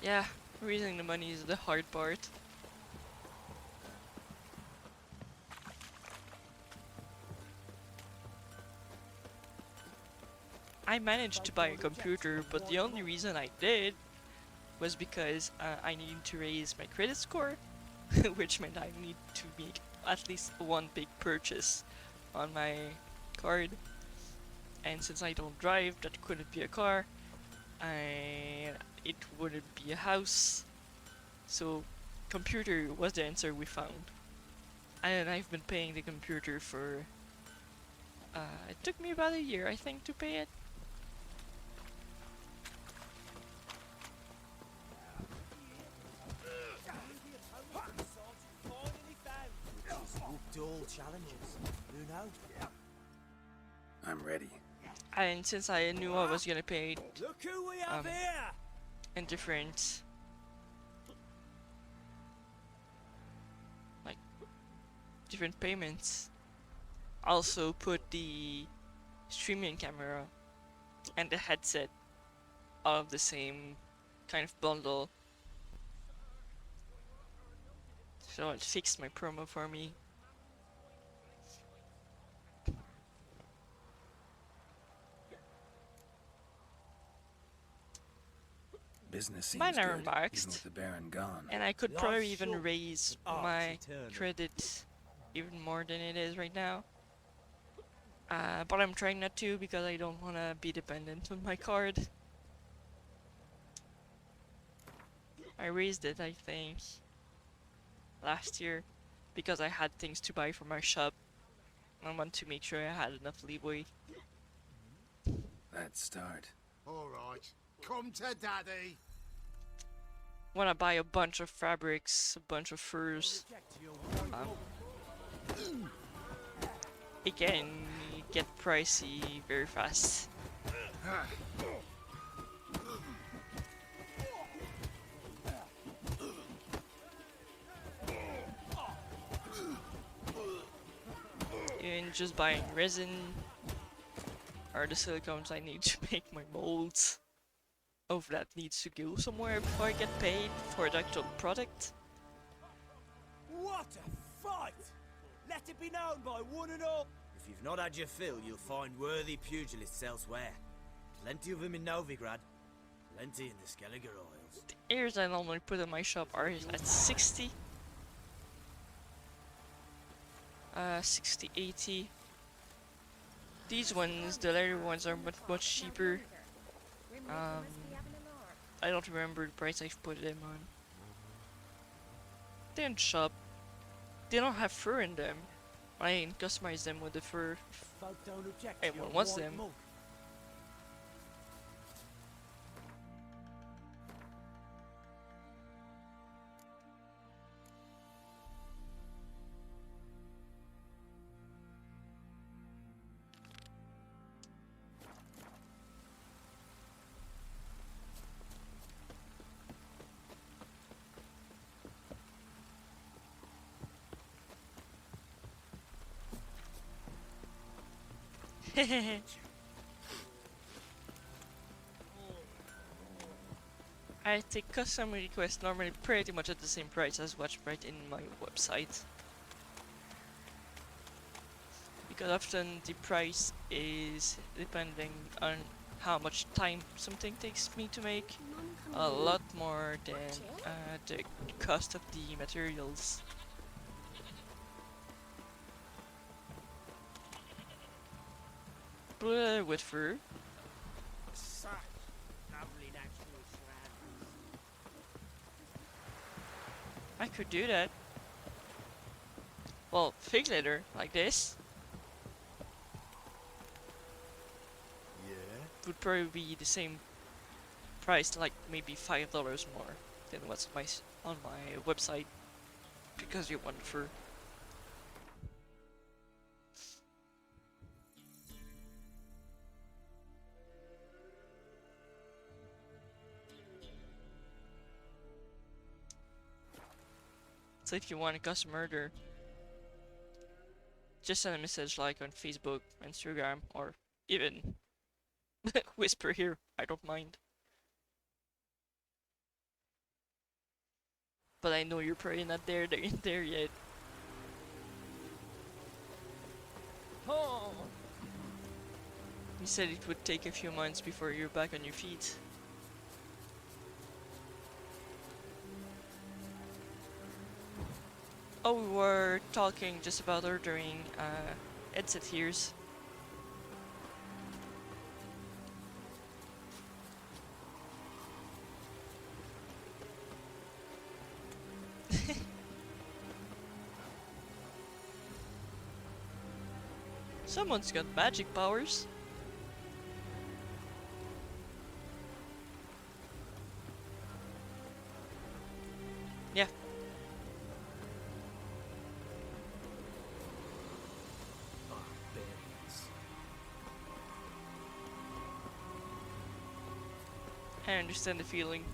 Yeah, raising the money is the hard part. I managed to buy a computer, but the only reason I did was because I needed to raise my credit score, which meant I need to make at least one big purchase on my card. And since I don't drive, that couldn't be a car, and it wouldn't be a house. So computer was the answer we found. And I've been paying the computer for it took me about a year, I think, to pay it. To all challenges, who knows? I'm ready. And since I knew I was gonna pay Look who we have here! in different different payments, also put the streaming camera and the headset all of the same kind of bundle, so it fixed my promo for me. Business seems Mine are good, maxed, even with the Baron gone. and I could Life probably even short, raise art's my eternal. credit even more than it is right now. But I'm trying not to because I don't want to be dependent on my card. I raised it, I think, last year because I had things to buy for my shop. I want to make sure I had enough leeway. Let's start. Alright, come to Daddy. Want to buy a bunch of fabrics, a bunch of furs. It can get pricey very fast. just buying resin or the silicones I need to make my molds. Oh, that needs to go somewhere before I get paid for the actual product. What a fight! Let it be known by one and all. If you've not had your fill, you'll find worthy pugilists elsewhere. Plenty of them in Novigrad. Plenty in the Skelliger Isles. The ears I normally put in my shop are at 60. 60, 80. These ones, the leather ones, are much cheaper. I don't remember the price I've put them on. They're in shop. They don't have fur in them. I can customize them with the fur. Folk don't object to Anyone your wants white them. mug. I take custom requests normally pretty much at the same price as what's right in my website. Because often the price is depending on how much time something takes me to make. A lot more than the cost of the materials. With fur. Such lovely natural surroundings. I could do that. Well, fig leather, like this. Yeah. Would probably be the same price, like maybe $5 more than what's on my website. Because you want fur. So if you want a custom order, just send a message like on Facebook, Instagram, or even whisper here. I don't mind. But I know you're probably not there yet. Oh. You said it would take a few months before you're back on your feet. Oh, we were talking just about ordering headset ears. Someone's got magic powers. Yeah. I understand the feeling.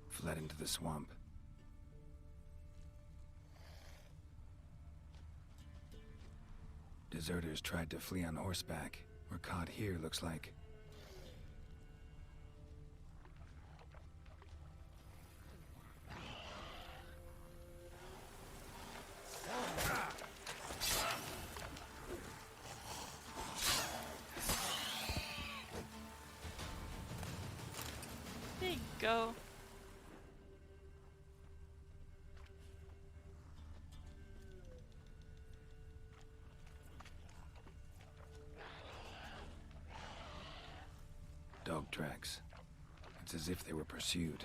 Fled into the swamp. Deserters tried to flee on horseback. Were caught here, looks like. There you go. Dog tracks. It's as if they were pursued.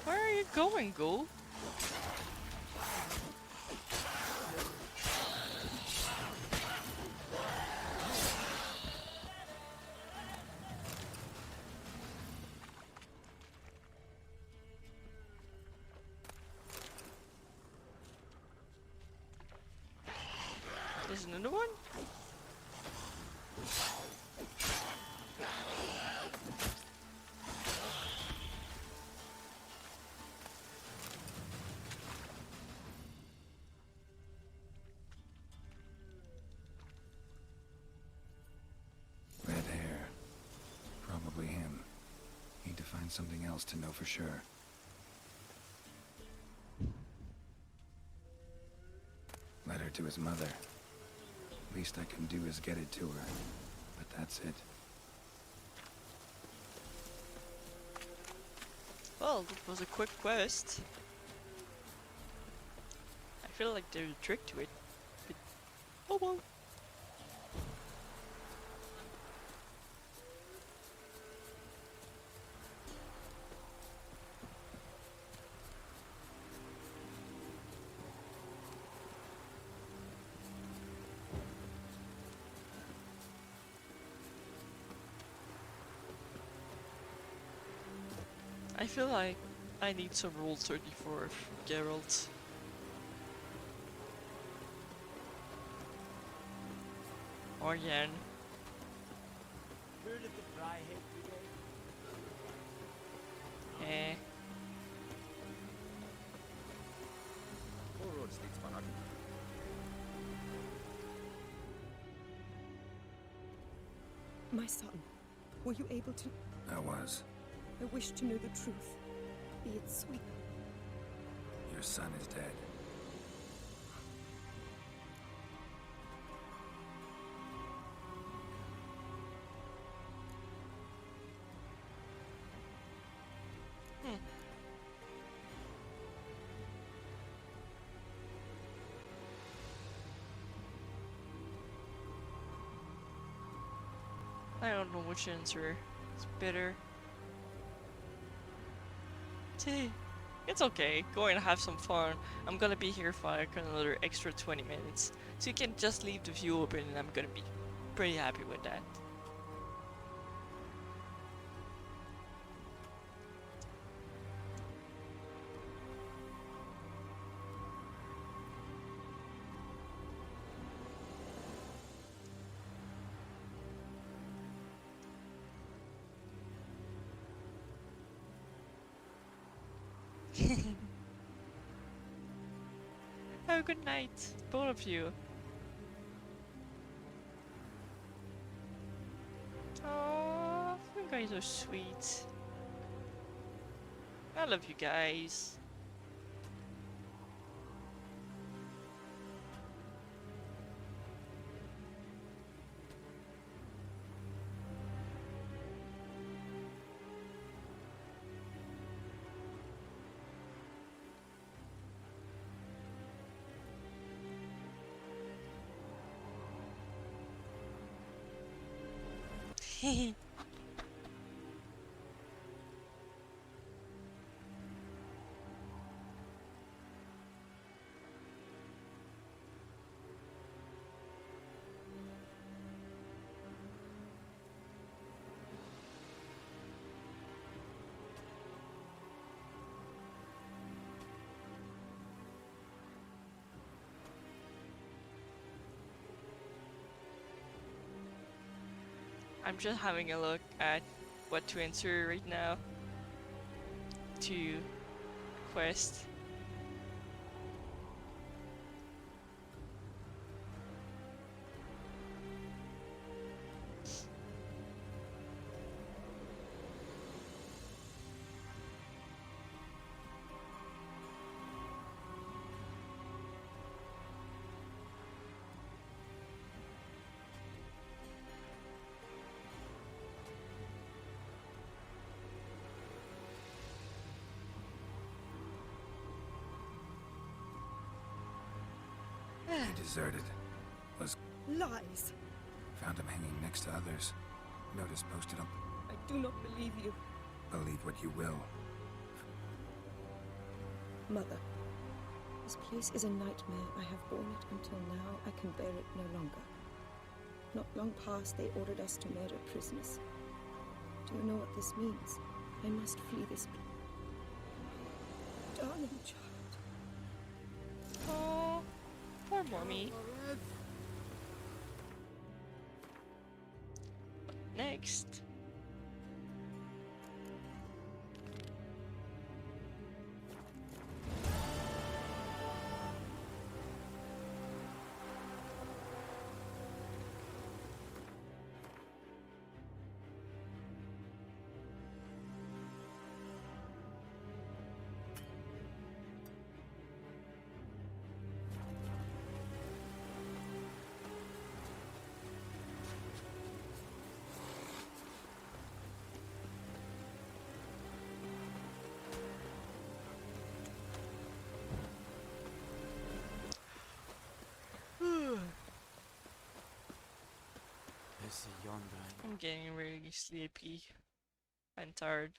Where are you going, Ghoul? Another one? Red hair. Probably him. Need to find something else to know for sure. Letter to his mother. Least I can do is get it to her. But that's it. Well, that was a quick quest. I feel like there's a trick to it. But oh well. I feel like I need some Rule 34 Geralt. Or Yen. Heard of the Fryhead Brigade? Eh. My son, were you able to... I was. I wish to know the truth. Be it sweet. Your son is dead. I don't know which answer is better. It's okay, go and have some fun. I'm gonna be here for like another extra 20 minutes. So you can just leave the view open and I'm gonna be pretty happy with that. Have a good night, both of you. Oh, you guys are sweet. I love you guys. I'm just having a look at what to answer right now to quest. He deserted. Was Lies. found him hanging next to others. Notice posted on. I do not believe you. Believe what you will. Mother, this place is a nightmare. I have borne it until now. I can bear it no longer. Not long past, they ordered us to murder prisoners. Do you know what this means? I must flee this place. Darling child. Oh, poor mommy. next. I'm getting really sleepy and tired.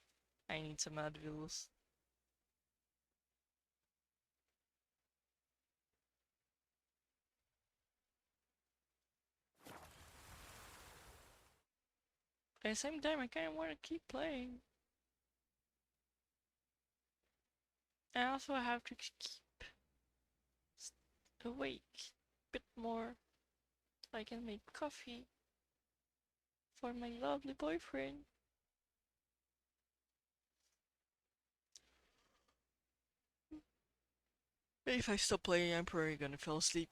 I need some Advils. At the same time, I kind of want to keep playing. I also have to keep awake a bit more so I can make coffee for my lovely boyfriend. If I stop playing, I'm probably gonna fall asleep.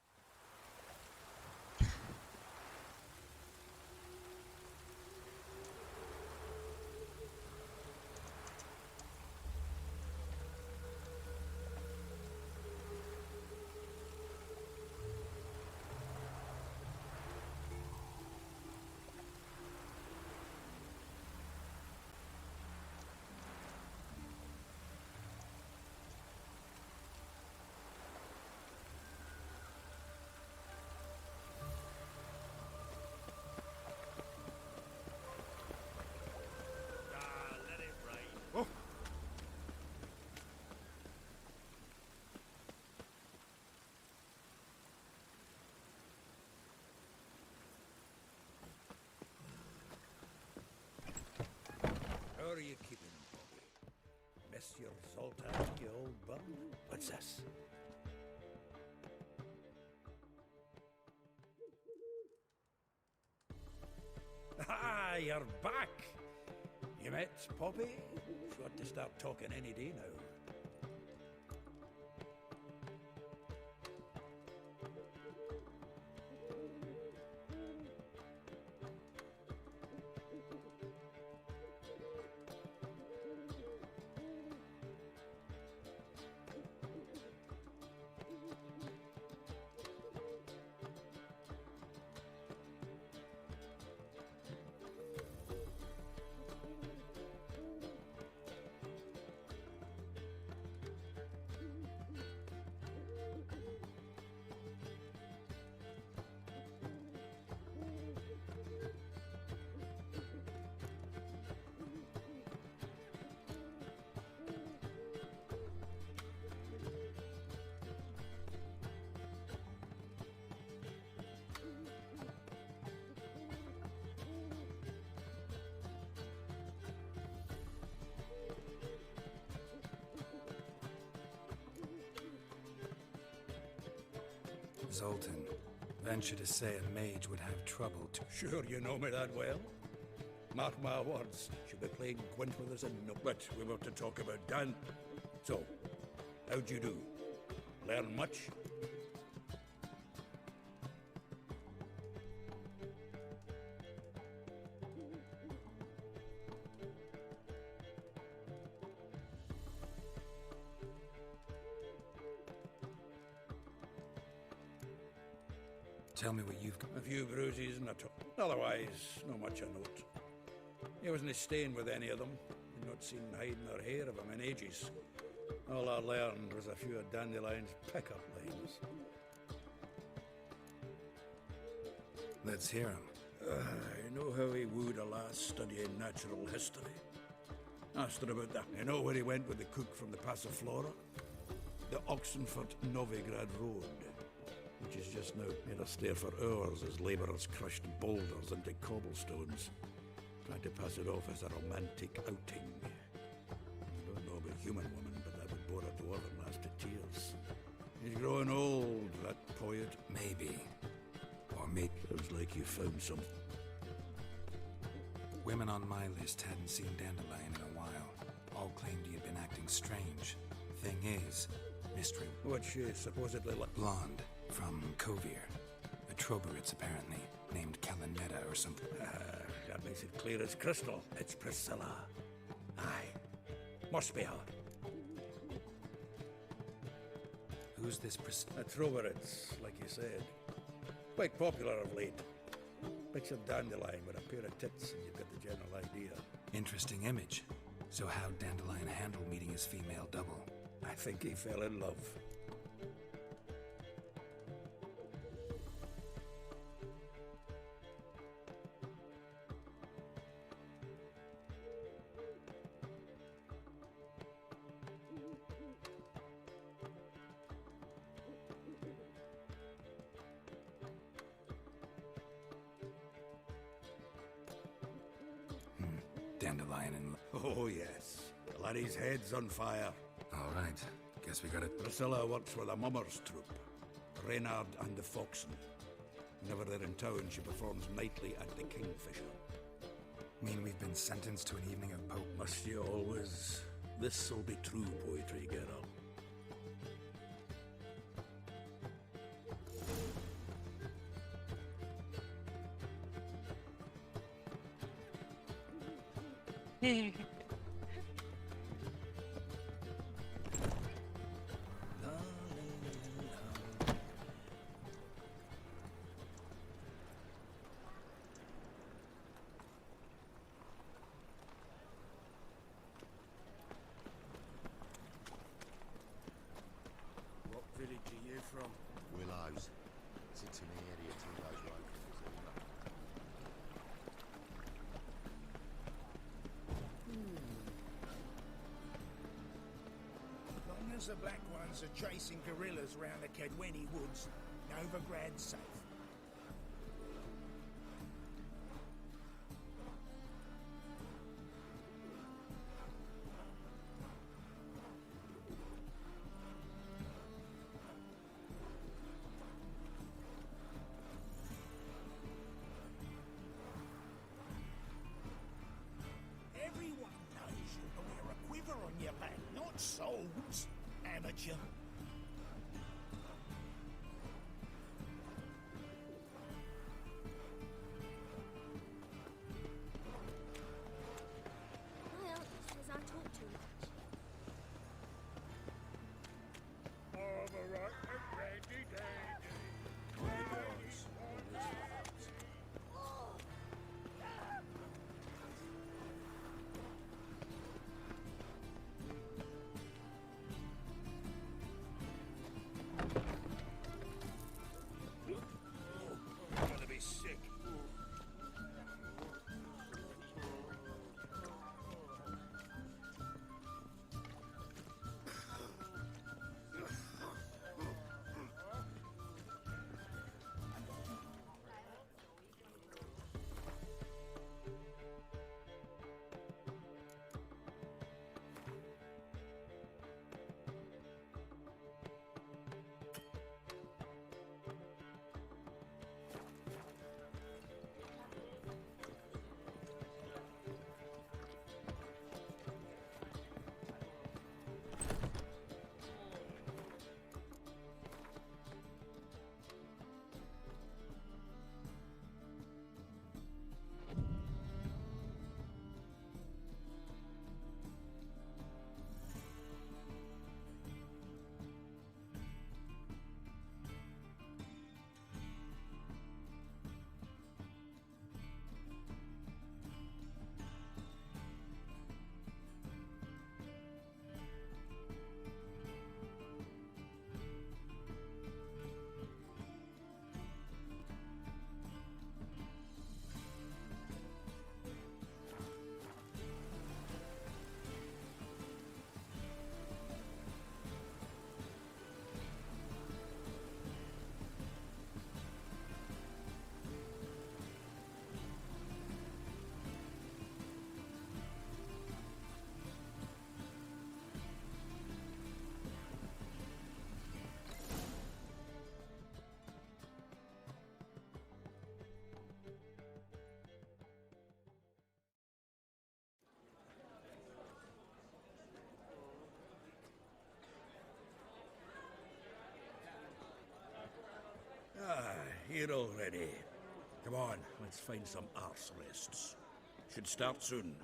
How are you keeping, Bobby? Miss your Zoltan, you old bum? What's this? Ah, you're back! You met Poppy? She's got to start talking any day now. Zoltan, venture to say a mage would have trouble to... Sure you know me that well? Mark my words, she'll be playing Gwent with us and no... But we were to talk about Dan. So, how'd you do? Learn much? Tell me what you've got. A few bruises and a otherwise, not much a note. He wasn't staying with any of them. I'd not seen hiding or hair of him in ages. All I learned was a few of Dandelion's pick-up lines. Let's hear him. You know how he wooed a lass studying natural history? Asked her about that. You know where he went with the cook from the Passiflora? The Oxenfurt-Novigrad Road, which is just now made us stare for hours as labourers crushed boulders into cobblestones, trying to pass it off as a romantic outing. I don't know about human woman, but that would bore a dwarven lass to tears. He's growing old, that poet. Maybe. Or maybe. Sounds like you found something. Women on my list hadn't seen Dandelion in a while. All claimed he had been acting strange. Thing is, mystery. What's she supposedly like? Blonde, from Kovir. A Troberitz, apparently, named Kalanetta or something. That makes it clear as crystal. It's Priscilla. Aye. Must be her. Who's this Priscilla? A Troberitz, like you said. Quite popular of late. Picture Dandelion with a pair of tits and you've got the general idea. Interesting image. So how'd Dandelion handle meeting his female double? I think he fell in love. Dandelion and... Oh, yes. The laddie's head's on fire. All right. Guess we gotta... Priscilla works for the Mummers troupe. Reynard and the Foxen. Whenever they're in town, she performs nightly at the Kingfisher. Mean we've been sentenced to an evening of Pope? Must you always? This'll be true poetry, girl. What village are you from? Willows. Sits in the area 2 days away from New Zealand. Long as the Black Ones are chasing guerrillas round the Kedweni woods, Novigrad's safe. Everyone knows you to wear a quiver on your back, not swords, amateur. My uncle says I talk too much. All the right and ready, dandy. here already. Come on, let's find some arse rests. Should start soon.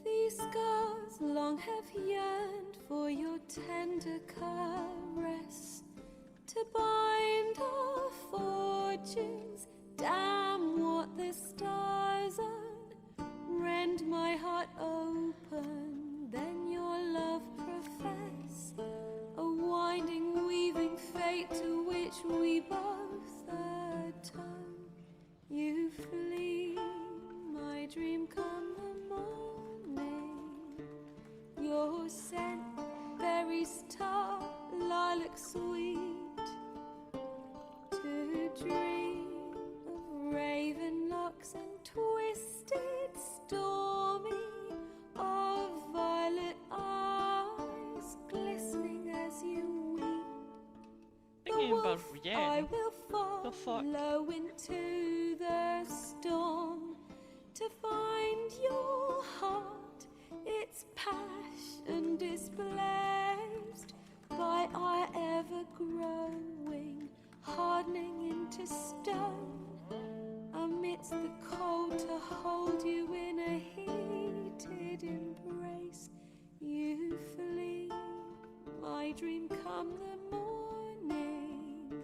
These scars long have yearned for your tender caress, to bind our fortunes. Damn what the stars are. Rend my heart open, then your love profess. A winding, weaving fate to which we both atone. You flee, my dream come the morning. Your scent, berries tart, lilac sweet. To dream of raven locks and twisted, stormy, of violet eyes glistening as you weep. Thinking about I Rianne. will follow into the storm to find your heart, its passion displaced by our ever-growing, hardening into stone. Amidst the cold, to hold you in a heated embrace, you flee. My dream come the morning.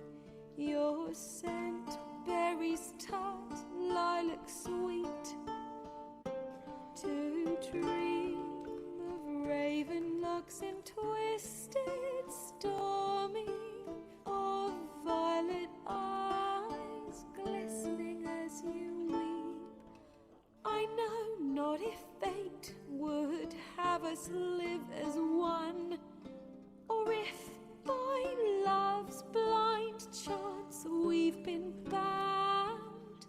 Your scent, berries tart, lilac sweet. To dream of raven locks and twisted, stormy, of violet eyes glistening as you weep. I know not if fate would have us live as one, or if by love's blind chance we've been bound.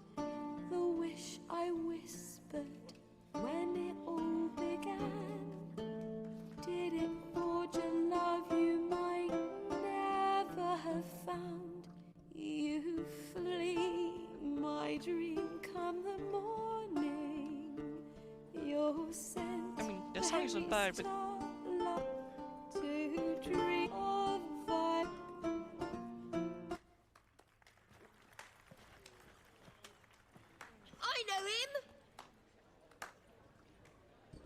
The wish I whispered when it all began, did it forge a love you might never have found? You flee, my dream come the morning. Your scent, I mean, the song isn't bad, but to dream of I know him!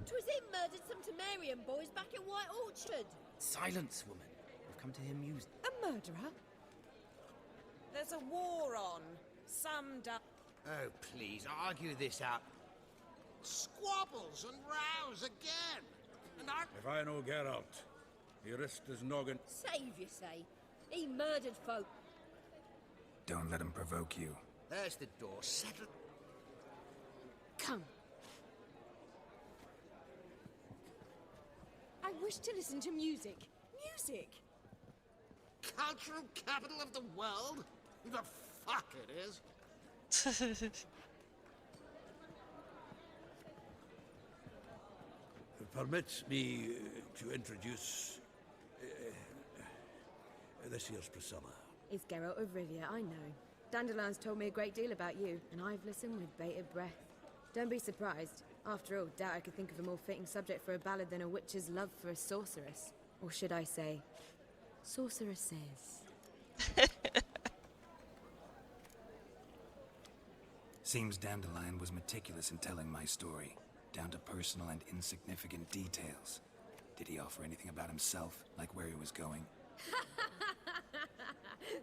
'Twas him murdered some Temerian boys back in White Orchard. Silence, woman. We've come to hear music. A murderer? There's a war on. Some Oh, please, argue this out. Squabbles and rows again. And I... If I know Geralt, he risked his noggin. Save you say. He murdered folk. Don't let him provoke you. There's the door. Settle. Come. I wish to listen to music. Music! Cultural capital of the world? The fuck it is. Permit me to introduce this here's Priscilla. It's Geralt of Rivia, I know. Dandelion's told me a great deal about you, and I've listened with bated breath. Don't be surprised. After all, doubt I could think of a more fitting subject for a ballad than a witch's love for a sorceress. Or should I say, sorceresses. Seems Dandelion was meticulous in telling my story, down to personal and insignificant details. Did he offer anything about himself, like where he was going?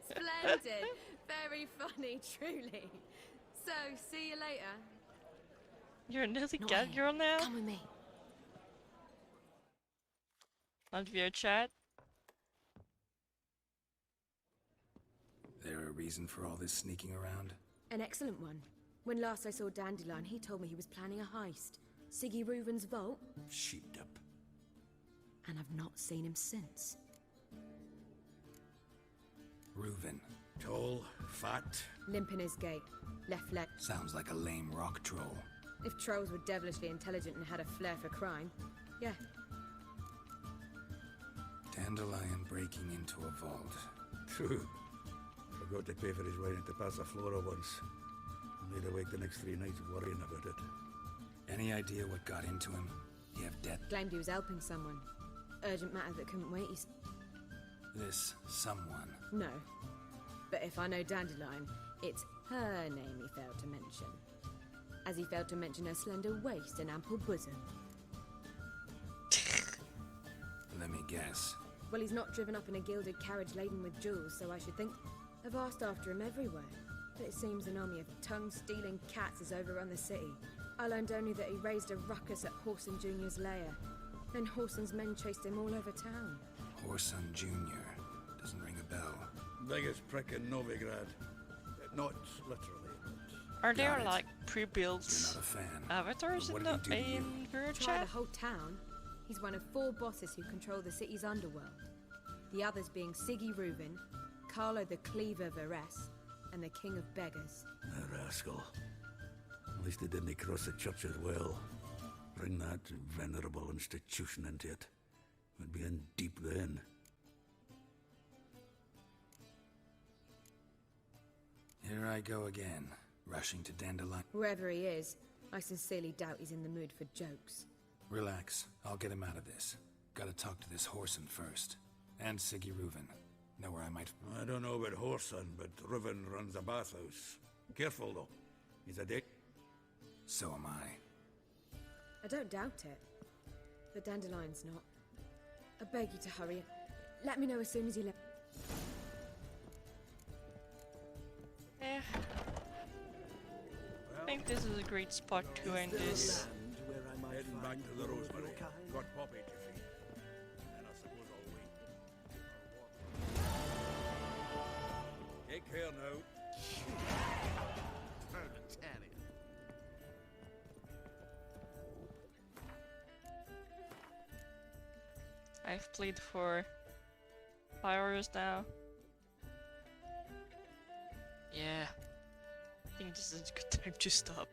Splendid! Very funny, truly. So, see you later. You're a nearly Not Catgirl here. now? Come with me. Not via chat? There a reason for all this sneaking around? An excellent one. When last I saw Dandelion, he told me he was planning a heist. Siggy Reuven's vault. Sheeped up. And I've not seen him since. Reuven. Tall, fat. Limp in his gait. Left leg. Sounds like a lame rock troll. If trolls were devilishly intelligent and had a flair for crime, yeah. Dandelion breaking into a vault. True. Forgot to pay for his wine at the Passaflora once. Laid awake the next 3 nights worrying about it. Any idea what got into him? You have debt? Claimed he was helping someone. Urgent matter that couldn't wait. This someone? No. But if I know Dandelion, it's her name he failed to mention. As he failed to mention her slender waist and ample bosom. Let me guess. Well, he's not driven up in a gilded carriage laden with jewels, so I should think. I've asked after him everywhere, but it seems an army of tongue-stealing cats has overrun the city. I learned only that he raised a ruckus at Horson Jr.'s lair. Then Horson's men chased him all over town. Horson Jr. Doesn't ring a bell. Biggest prick in Novigrad. Not literally, but... Are there like pre-built You're not a fan. avatars in the Try chat? the whole town. He's one of 4 bosses who control the city's underworld. The others being Siggy Reuven, Carlo the Cleaver Varese, and the King of Beggars. A rascal. At least he didn't cross the church as well. Bring that venerable institution into it. We'd be in deep then. Here I go again, rushing to Dandelion. Wherever he is, I sincerely doubt he's in the mood for jokes. Relax, I'll get him out of this. Gotta talk to this Horson first. And Siggy Reuven. Know where I might... I don't know about Horson, but Reuven runs a bathhouse. Careful, though. He's a dick. So am I. I don't doubt it. But Dandelion's not. I beg you to hurry. Let me know as soon as you let... I think this is a great spot to end this. Heading back to the Rosemary. Got Poppy to feed. And I suppose I'll wait. Take care now. I've played for 5 hours now. Yeah, I think this is a good time to stop.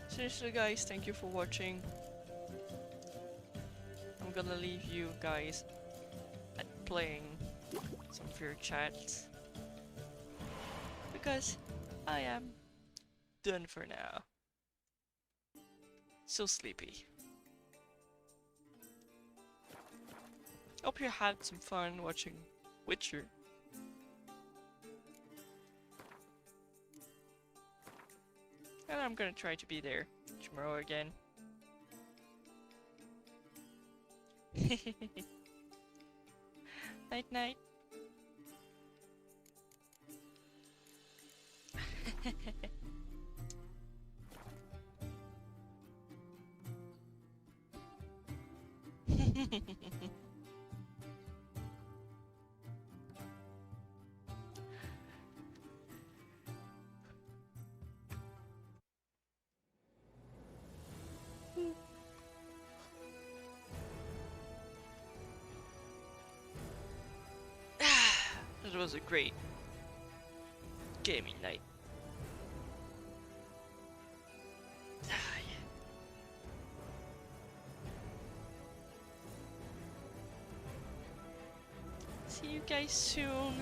Seriously guys, thank you for watching. I'm gonna leave you guys at playing some of your chats because I am done for now. So sleepy. Hope you had some fun watching Witcher. And I'm gonna try to be there tomorrow again. Night night. It was a great gaming night. See you guys soon.